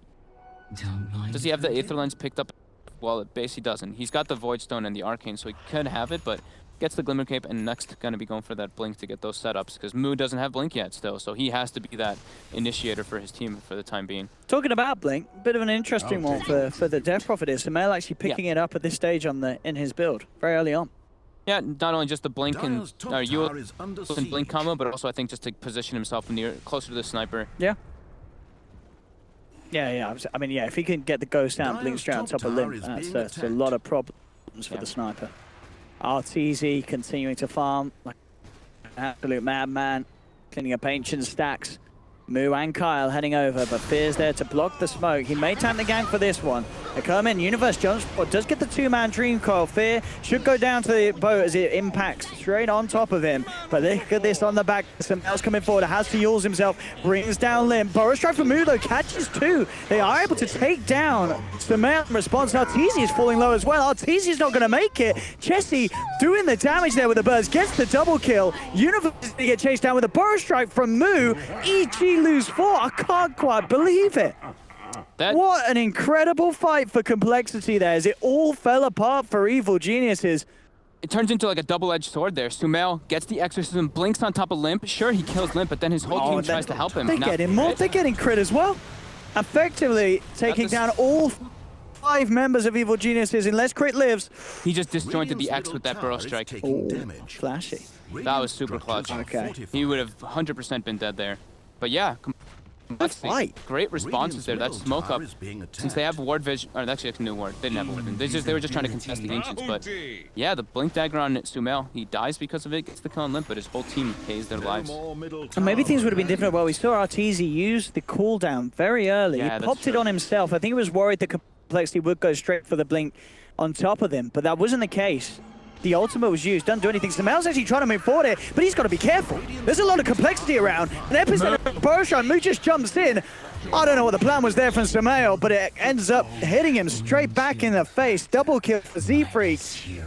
Does he have the Aether Lens picked up? Well, it basically doesn't. He's got the Void Stone and the Arcane, so he could have it, but gets the Glimmer Cape, and next going to be going for that Blink to get those setups, because Moo doesn't have Blink yet still, so he has to be that initiator for his team for the time being. Talking about Blink, bit of an interesting one for the Death Prophet is Sumail actually picking it up at this stage in his build, very early on. Yeah, not only just the Blink and Dire's top tower is under and Blink siege. combo, but also I think just to position himself closer to the sniper. Yeah. Yeah. I mean, yeah, if he can get the Ghost down, Blink straight on top of tower Limp, is that's being a lot of problems for the sniper. RTZ continuing to farm like an absolute madman, cleaning up ancient stacks. Moo and Kyle heading over, but Fear's there to block the smoke. He may time the gank for this one. They come in, Universe jumps, but does get the two-man Dream Coil. Fear should go down to the boat as it impacts straight on top of him. But look at this on the back. Sumail's coming forward, has to use himself, brings down Limp. Burrow strike for Moo though, catches two. They are able to take down Sumail in response. Arteezy is falling low as well. Arteezy's not going to make it. Chessie doing the damage there with the birds, gets the double kill. Universe is going to get chased down with a Burrow strike from Moo. EG lose 4. I can't quite believe it. What an incredible fight for Complexity there, as it all fell apart for Evil Geniuses. It turns into like a double-edged sword there. Sumail gets the exorcism, blinks on top of Limp. Sure, he kills Limp, but then his whole team tries to help him. They're getting more. They're getting crit as well. Effectively taking down all 5 members of Evil Geniuses unless crit lives. He just disjointed the X with that Burrow strike. Flashy. That was super clutch. Okay. He would have 100% been dead there. But yeah, Complexity, great responses there. That smoke up, since they have ward vision, or actually a new ward. They didn't have ward vision. They were just trying to contest the Ancients. But yeah, the Blink Dagger on Sumail, he dies because of it, gets the kill on Limp, but his whole team pays their lives. And maybe things would have been different. Well, we saw Arteezy use the cooldown very early. Yeah, he popped it on himself. I think he was worried that Complexity would go straight for the Blink on top of him, but that wasn't the case. The ultimate was used, doesn't do anything. Sumail's actually trying to move forward here, but he's got to be careful. There's a lot of complexity around. An episode of Burrow, Moo just jumps in. I don't know what the plan was there from Sumail, but it ends up hitting him straight back in the face. Double kill for Z-Freak.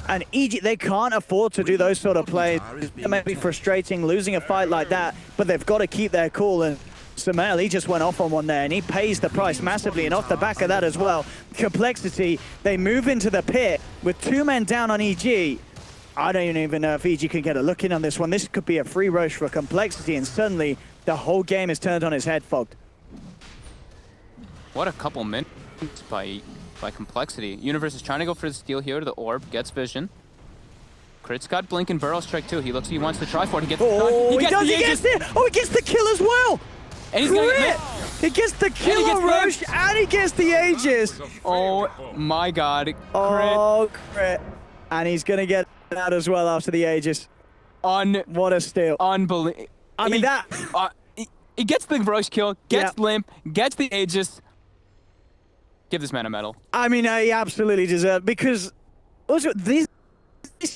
And EG, they can't afford to do those sort of plays. It may be frustrating losing a fight like that, but they've got to keep their cool. And Sumail, he just went off on one there, and he pays the price massively. And off the back of that as well, Complexity, they move into the pit with 2 men down on EG. I don't even know if EG can get a look in on this one. This could be a free rush for Complexity, and suddenly the whole game is turned on its head, Fogged. What a couple minutes by Complexity. Universe is trying to go for the steal here to the orb, gets vision. Crit's got Blink and Burrow strike too. He looks, he wants to try for it. He gets he gets it! Oh, he gets the kill as well! And he's gonna get He gets the kill on Roche, and he gets the Aegis! Oh my god. Oh, crit. And he's gonna get that as well after the Aegis. What a steal. Unbelievable. I mean, that... He gets the Roche kill, gets Limp, gets the Aegis. Give this man a medal. I mean, he absolutely deserved, because also this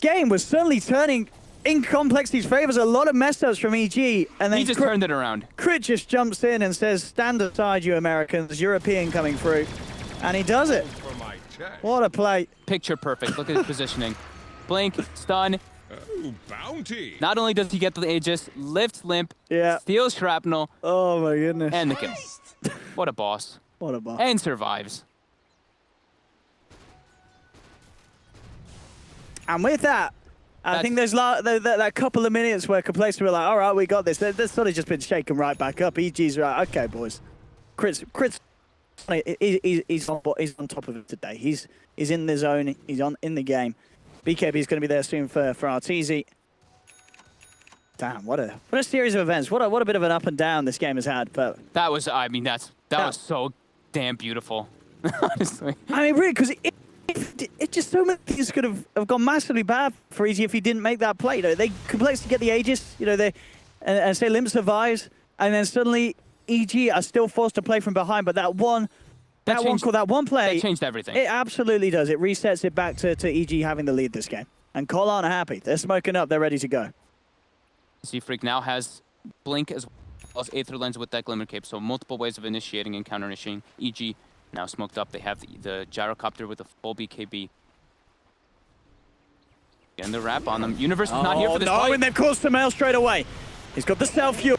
game was certainly turning in Complexity's favors. A lot of mess ups from EG, and then he just turned it around. Crit just jumps in and says, "Stand aside, you Americans. European coming through," and he does it. What a play! Picture perfect. Look at his positioning. Blink, stun. Bounty. Not only does he get the Aegis, lifts Limp, steals Shrapnel. Oh my goodness! And the kill. What a boss. What a boss. And survives. And with that, I think there's that couple of minutes where Complexity were like, all right, we got this. They've sort of just been shaken right back up. EG's right. Okay, boys. Crit's he's on top of it today. He's in the zone. He's in the game. BKB's going to be there soon for Arteezy. Damn, what a series of events. What a bit of an up and down this game has had. But that was, I mean, that was so damn beautiful. Honestly. I mean, really, because it just so many things could have gone massively bad for EG if he didn't make that play. You know, they Complexity get the Aegis, you know, and say Limp survives, and then suddenly EG are still forced to play from behind. But that one play, that changed everything. It absolutely does. It resets it back to EG having the lead this game. And Col aren't happy. They're smoking up. They're ready to go. Seafreak now has Blink as well as Aether Lens with that Glimmer Cape. So multiple ways of initiating and counter-initiating. EG now smoked up. They have the Gyrocopter with a full BKB. Getting the wrap on them. Universe was not here for this fight. And they've caused the mail straight away. He's got the self-fuel.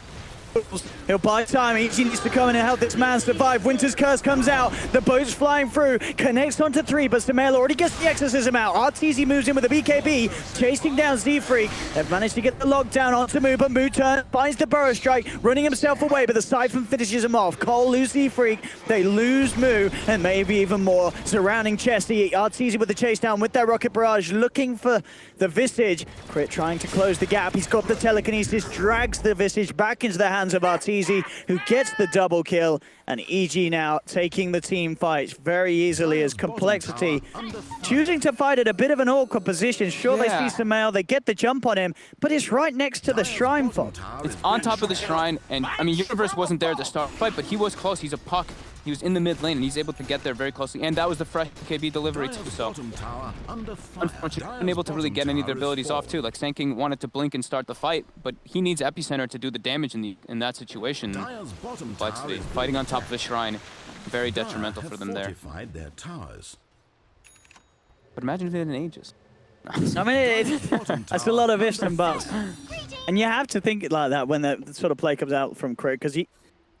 He'll buy time. EG needs to come in and help this man survive. Winter's Curse comes out. The boat's flying through. Connects onto 3, but Samael already gets the exorcism out. Arteezy moves in with a BKB, chasing down Z-Freak. They've managed to get the lockdown onto Moo, but Moo finds the Burrow Strike, running himself away, but the Siphon finishes him off. Cole lose Z-Freak. They lose Moo, and maybe even more. Surrounding Chesty. Arteezy with the chase down with that Rocket Barrage, looking for the Visage. Crit trying to close the gap. He's got the telekinesis, drags the Visage back into the hands of Arteezy, who gets the double kill, and EG now taking the team fight very easily as Complexity choosing to fight at a bit of an awkward position. Sure, they see Samael, they get the jump on him, but it's right next to the Shrine Fob. It's on top of the Shrine, and I mean, Universe wasn't there to start the fight, but he was close. He's a puck. He was in the mid lane, and he's able to get there very closely, and that was the fresh KB delivery too, so unfortunately unable to really get any of their abilities off too. Like Sanking wanted to blink and start the fight, but he needs Epicenter to do the damage in that situation. Complexity fighting on top of the Shrine, very detrimental for them there. But imagine if they had an Aegis. I mean, that's a lot of ifs and buts. And you have to think it like that when the sort of play comes out from Crit, because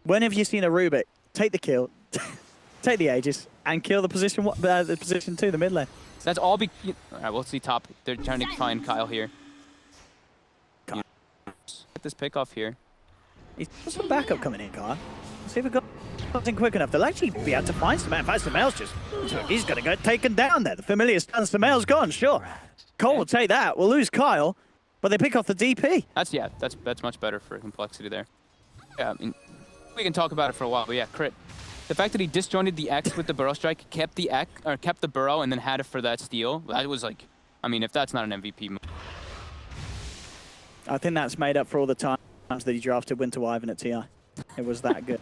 when have you seen a Rubik take the kill, take the Aegis, and kill the position 2, the mid lane? That's all Alright, we'll see top. They're trying to find Kyle here. Get this pick off here. He's got some backup coming in, Kyle. Let's see if we got something quick enough. They'll actually be able to find Samael. In fact, Samael's he's going to get taken down there. The familiar stun, Samael's gone, sure. Cole will take that. We'll lose Kyle, but they pick off the DP. That's much better for Complexity there. Yeah, I mean, we can talk about it for a while, but yeah, Crit. The fact that he disjointed the X with the Burrow Strike, kept the Burrow, and then had it for that steal, that was like, I mean, if that's not an MVP move. I think that's made up for all the times that he drafted Winter Wyvern at TI. It was that good.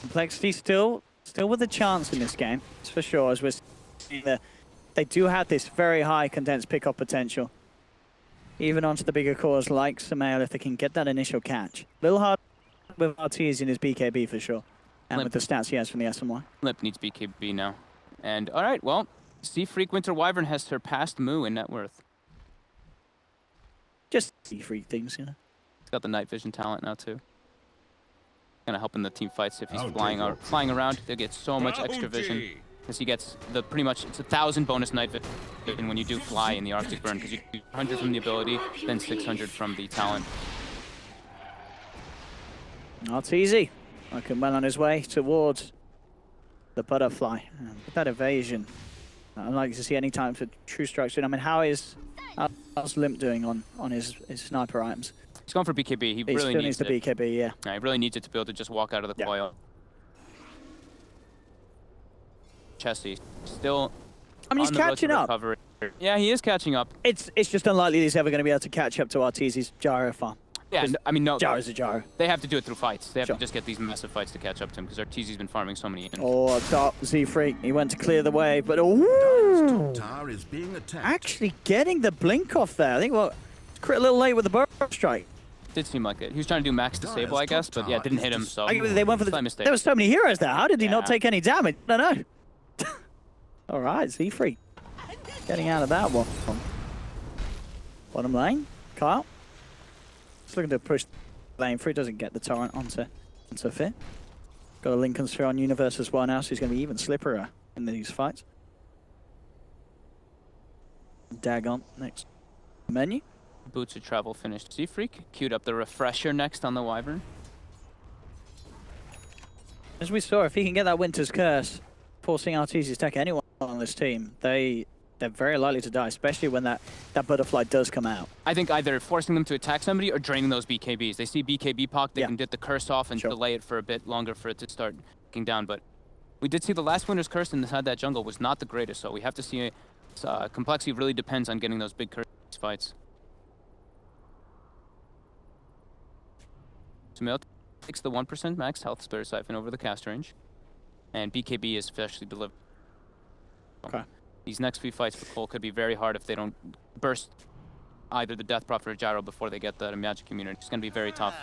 Complexity still with a chance in this game, that's for sure, as we're seeing they do have this very high condensed pickup potential. Even onto the bigger cores like Samael, if they can get that initial catch. A little hard with Arteezy in his BKB for sure. And with the stats he has from the SMY. Limp needs BKB now. And alright, well, Z-Freak Winter Wyvern has surpassed Moo in net worth. Just Z-Freak things, you know. He's got the night vision talent now too. Gonna help in the team fights if he's flying around. They'll get so much extra vision. Because he gets pretty much, it's 1,000 bonus night vision when you do fly in the Arctic Burn, because you do 100 from the ability, then 600 from the talent. Not easy. Working well on his way towards the butterfly. With that evasion, I'd like to see any time for true strikes. I mean, how's Limp doing on his sniper items? He's going for BKB. He really needs the BKB, yeah. He really needs it to be able to just walk out of the coil. Chesty still. I mean, he's catching up. Yeah, he is catching up. It's just unlikely he's ever going to be able to catch up to Arteezy's gyro farm. Yeah, I mean, no. Gyro's a gyro. They have to do it through fights. They have to just get these massive fights to catch up to him, because Arteezy's been farming so many. Oh, top Z-Freak. He went to clear the way, but actually getting the blink off there. I think, Crit a little late with the Burrow Strike. Did seem like it. He was trying to do max disable, I guess, but yeah, it didn't hit him, so they went for the mistake. There were so many heroes there. How did he not take any damage? I don't know. All right, Z-Freak getting out of that one. Bottom lane, Kyle. Just looking to push lane through. Doesn't get the torrent onto Fit. Got a Lincoln Sphere on Universe as well now, so he's going to be even slipperier in these fights. Dagon next menu. Boots of Travel finished. Z-Freak queued up the Refresher next on the Wyvern. As we saw, if he can get that Winter's Curse, forcing Arteezy's tech anyone on this team, they're very likely to die, especially when that butterfly does come out. I think either forcing them to attack somebody or draining those BKBs. They see BKB pock, they can get the curse off and delay it for a bit longer for it to start kicking down. But we did see the last Winter's Curse inside that jungle was not the greatest, so we have to see Complexity really depends on getting those big curse fights. Samael takes the 1% max health Spirit Siphon over the cast range, and BKB is freshly delivered. Okay. These next few fights for Cole could be very hard if they don't burst either the Death Prophet or Gyro before they get the magic community. It's going to be very tough.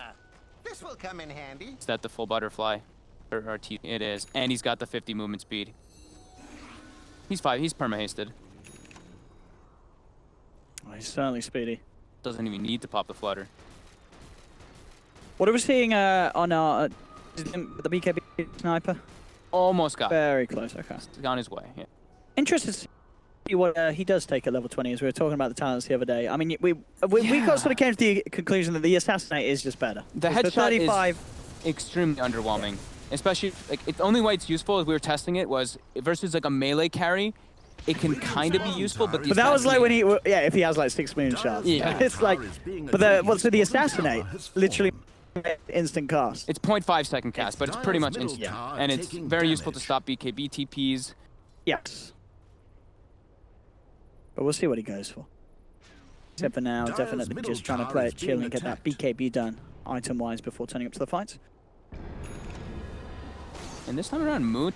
This will come in handy. Is that the full butterfly? Or RT? It is. And he's got the 50 movement speed. He's perma-hasted. Oh, he's certainly speedy. Doesn't even need to pop the flutter. What are we seeing on our the BKB sniper? Almost got. Very close. Okay. He's on his way. Yeah. Interested to see what he does take at level 20, as we were talking about the talents the other day. I mean, we got sort of came to the conclusion that the assassinate is just better. The headshot is extremely underwhelming. Especially, like, the only way it's useful as we were testing it was versus like a melee carry. It can kind of be useful, but that was like when he, if he has like 6 moonshots. Yeah. It's like, but so the assassinate, literally instant cast. It's 0.5 second cast, but it's pretty much instant. Yeah. And it's very useful to stop BKB TPs. Yes. But we'll see what he goes for. Except for now, definitely just trying to play it chill and get that BKB done item-wise before turning up to the fights. And this time around, Moon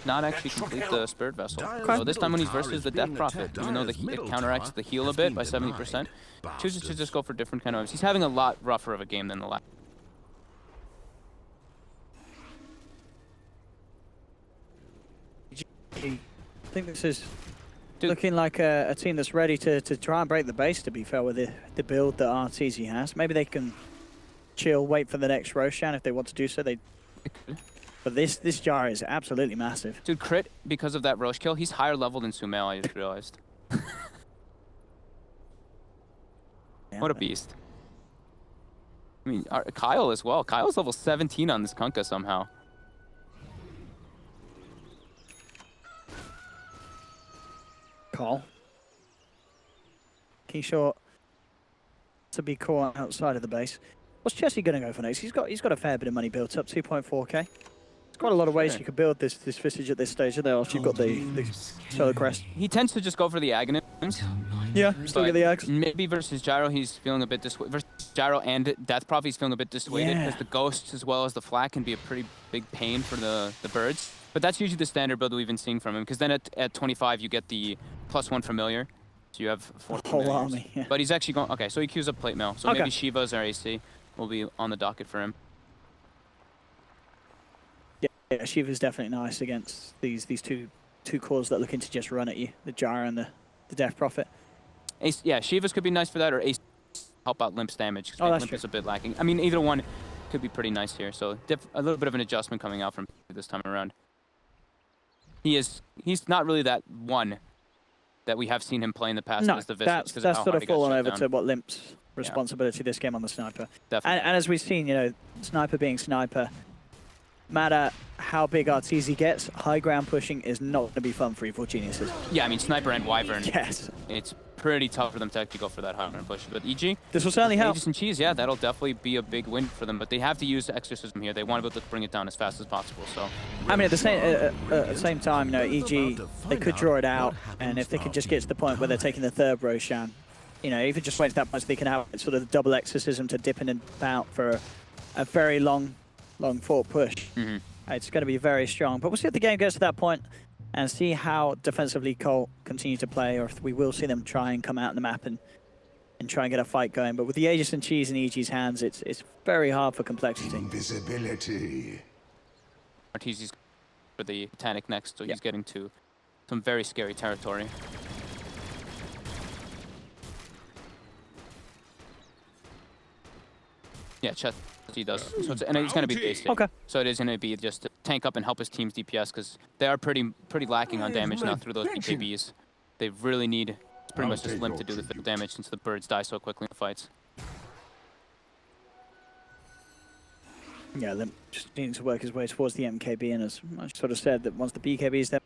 not actually complete the Spirit Vessel. So this time when he's versus the Death Prophet, even though it counteracts the heal a bit by 70%, chooses to just go for different kind of items. He's having a lot rougher of a game than the last. I think this is looking like a team that's ready to try and break the base, to be fair, with the build that RTZ has. Maybe they can chill, wait for the next Roshan if they want to do so. But this jar is absolutely massive. Dude, crit because of that Roche kill. He's higher level than Sumail, I just realized. What a beast. I mean, Kyle as well. Kyle's level 17 on this Kunkka somehow. Call. Key short to be caught outside of the base. What's Chessie going to go for next? He's got a fair bit of money built up, 2.4k. There's quite a lot of ways you could build this Visage at this stage. There, after you've got the Solar Crest. He tends to just go for the Aghanim's. Yeah, still get the Ags. Maybe versus Gyro, he's feeling a bit dissuaded. Versus Gyro and Death Prophet, he's feeling a bit dissuaded because the Ghosts as well as the Flak can be a pretty big pain for the birds. But that's usually the standard build we've been seeing from him, because then at 25 you get the +1 familiar. So you have 4 whole army, yeah. But he's actually going, okay, so he queues up plate mail. So maybe Shiva's or AC will be on the docket for him. Yeah, Shiva's definitely nice against these two cores that are looking to just run at you, the Gyro and the Death Prophet. Ace, yeah, Shiva's could be nice for that, or Ace help out Limp's damage. Oh, that's Limp true. is a bit lacking. I mean, either one could be pretty nice here. So a little bit of an adjustment coming out from this time around. He's not really that one that we have seen him play in the past as the Visage. That's sort of fallen over to what Limp's responsibility this game on the Sniper. Definitely. And as we've seen, you know, Sniper being Sniper, matter how big RTZ gets, high ground pushing is not going to be fun for Evil Geniuses. Yeah, I mean, Sniper and Wyvern. Yes. It's pretty tough for them to actually go for that high ground push. But EG, this will certainly help. Aegis and Cheese, yeah, that'll definitely be a big win for them. But they have to use Exorcism here. They want to be able to bring it down as fast as possible. So, I mean, at the same time, you know, EG, they could draw it out, and if they could just get to the point where they're taking the third Roshan, you know, if it just waits that much, they can have sort of the double Exorcism to dip in and out for a very long fought push. Mm-hmm. It's going to be very strong. But we'll see if the game gets to that point and see how defensively Colt continue to play, or if we will see them try and come out on the map and try and get a fight going. But with the Aegis and Cheese in EG's hands, it's very hard for Complexity. Invisibility. Arteezy's for the Titanic next, so he's getting to some very scary territory. Yeah, he does. So and it's going to be basic. Okay. So it is going to be just to tank up and help his team's DPS, because they are pretty lacking on damage now through those BKBs. They really need pretty much just Limp to do the full damage since the birds die so quickly in the fights. Yeah, Limp just needs to work his way towards the MKB, and as I sort of said, that once the BKB is there,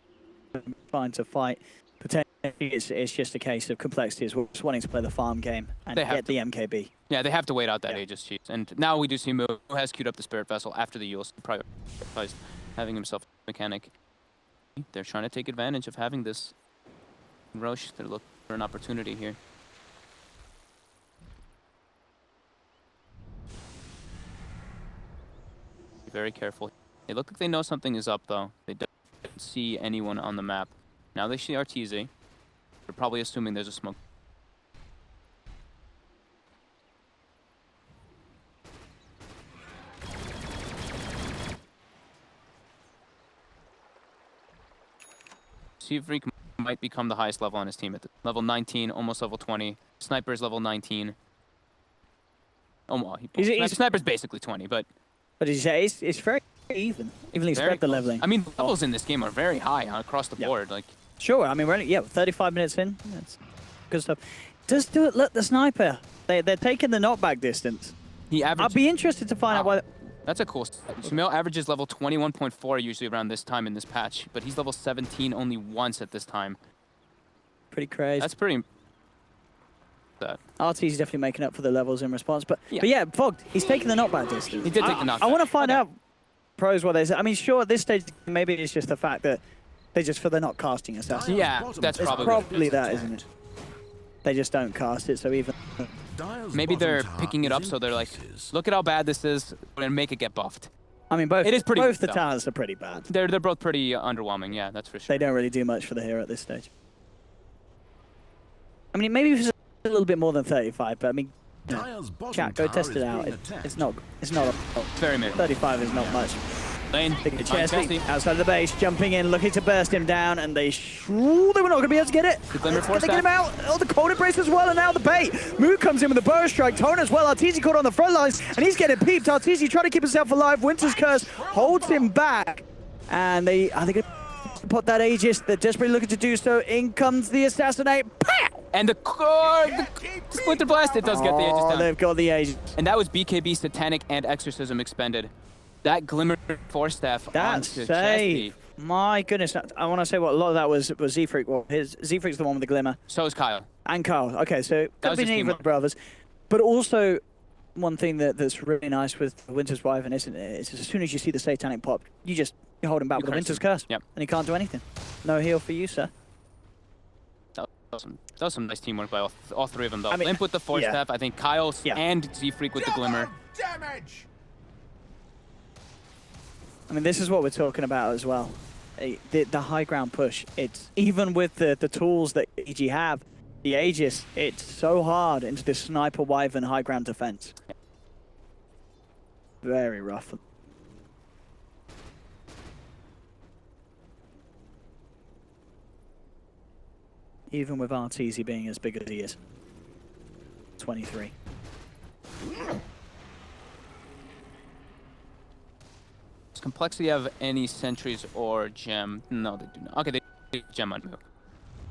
fine to fight. Potentially, it's just a case of Complexity as well, just wanting to play the farm game and get the MKB. Yeah, they have to wait out that Aegis Cheese. And now we do see Moo, who has queued up the Spirit Vessel after the Yule, prioritized having himself a mechanic. They're trying to take advantage of having this Roche. They're looking for an opportunity here. Be very careful. They look like they know something is up, though. They don't see anyone on the map. Now they see RTZ. They're probably assuming there's a smoke. Seafreak might become the highest level on his team at level 19, almost level 20. Sniper's level 19. Oh, well, Sniper's basically 20, but it's very evenly spread the leveling. I mean, the levels in this game are very high across the board. Like, sure. I mean, we're only 35 minutes in. That's good stuff. Just do it. Look, the sniper. They're taking the knockback distance. I'd be interested to find out why. That's a cool stat. Sumail averages level 21.4 usually around this time in this patch, but he's level 17 only once at this time. Pretty crazy. That's pretty. RT's definitely making up for the levels in response, but yeah, Fogged, he's taking the knockback distance. He did take the knockback. I want to find out pros what they say. I mean, sure, at this stage, maybe it's just the fact that they're not casting assassins. Yeah, that's probably that, isn't it? They just don't cast it, so even... Maybe they're picking it up, so they're like, look at how bad this is, and make it get buffed. I mean, both the talents are pretty bad. They're both pretty underwhelming, yeah, that's for sure. They don't really do much for the hero at this stage. I mean, maybe it's a little bit more than 35, but I mean, chat, go test it out. It's not very mid. 35 is not much. Lane, Chesty outside of the base, jumping in, looking to burst him down, and they were not going to be able to get it. The Glimmer Force they get him out. Oh, the cold embrace as well, and now the bait. Moo comes in with the burrow strike. Tone as well. Arteezy caught on the front lines, and he's getting peeped. Arteezy trying to keep himself alive. Winter's Curse holds him back, and are they going to put that Aegis? They're desperately looking to do so. In comes the assassinate. Pow! And the Splinter Blast, it does get the Aegis down. They've got the Aegis. And that was BKB, Satanic, and Exorcism expended. That Glimmer Force Staff That's onto safe. My goodness, I want to say what a lot of that was Z-Freak. Well, Z-Freak's the one with the Glimmer. So is Kyle. And Kyle. Okay, so could be neat for the brothers. But also, one thing that's really nice with Winter's Wyvern, isn't it? Is as soon as you see the Satanic pop, you hold him back with the Winter's Curse. Yep. And he can't do anything. No heal for you, sir. That was some nice teamwork by all three of them, though. I mean, Limp with the Force Staff, I think Kyle and Z-Freak with the Glimmer. Damage! I mean, this is what we're talking about as well. The high ground push. It's even with the tools that EG have, the Aegis, it's so hard into this Sniper Wyvern high ground defense. Very rough. Even with Arteezy being as big as he is. 23. Does Complexity have any sentries or gem? No, they do not. Okay, they do gem on Moo.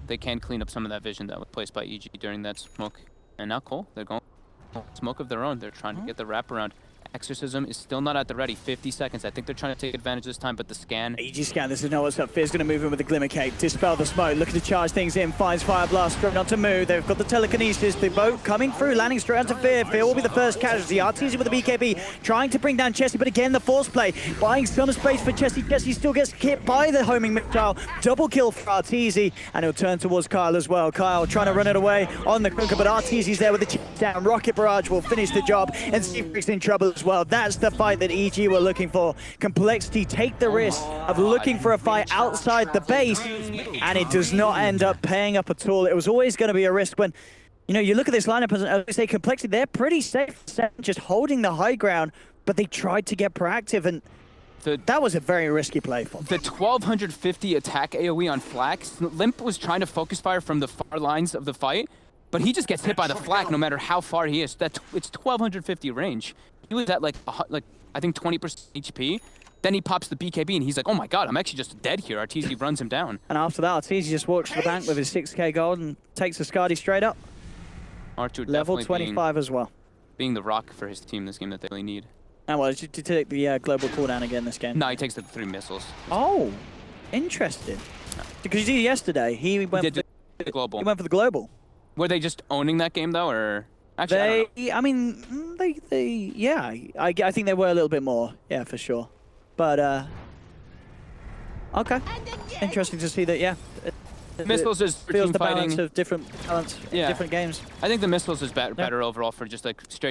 They can clean up some of that vision that was placed by EG during that smoke. And now Cole, they're going smoke of their own. They're trying to get the wraparound. Exorcism is still not at the ready. 50 seconds. I think they're trying to take advantage this time, but the scan. EG scan, this is not what's up. Fear's going to move in with the Glimmer Cape. Dispel the smoke. Looking to charge things in. Finds Fire Blast straight onto Moo. They've got the telekinesis. The boat coming through, landing straight onto Fear. Fear will be the first casualty. Arteezy with the BKB, trying to bring down Chesty, but again, the force play. Buying some space for Chesty. Chesty still gets hit by the homing missile. Double kill for Arteezy, and he'll turn towards Kyle as well. Kyle trying to run it away on the Kunker, but Arteezy's there with the chip down. Rocket Barrage will finish the job, and Seafreak's in trouble as well. That's the fight that EG were looking for. Complexity take the risk of looking for a fight outside the base, and it does not end up paying up at all. It was always going to be a risk when, you look at this lineup, as I say, Complexity, they're pretty safe, just holding the high ground, but they tried to get proactive, and that was a very risky play for them. The 1250 attack AoE on Flax, Limp was trying to focus fire from the far lines of the fight, but he just gets hit by the flak no matter how far he is. It's 1250 range. He was at like I think 20% HP. Then he pops the BKB and he's like, oh my god, I'm actually just dead here. Arteezy runs him down. And after that, Arteezy just walks to the bank with his 6k gold and takes the Skadi straight up. R2 level 25 as well. Being the rock for his team this game that they really need. And well, did you take the global cooldown again this game? No, he takes the 3 missiles. Oh, interesting. No. Because you did yesterday, he went for the global. He went for the global. Were they just owning that game though, or actually? I think they were a little bit more, yeah, for sure. But okay, interesting to see that. Yeah, missiles is feels the fighting. balance of different talents in different games. I think the missiles is better overall for just like straight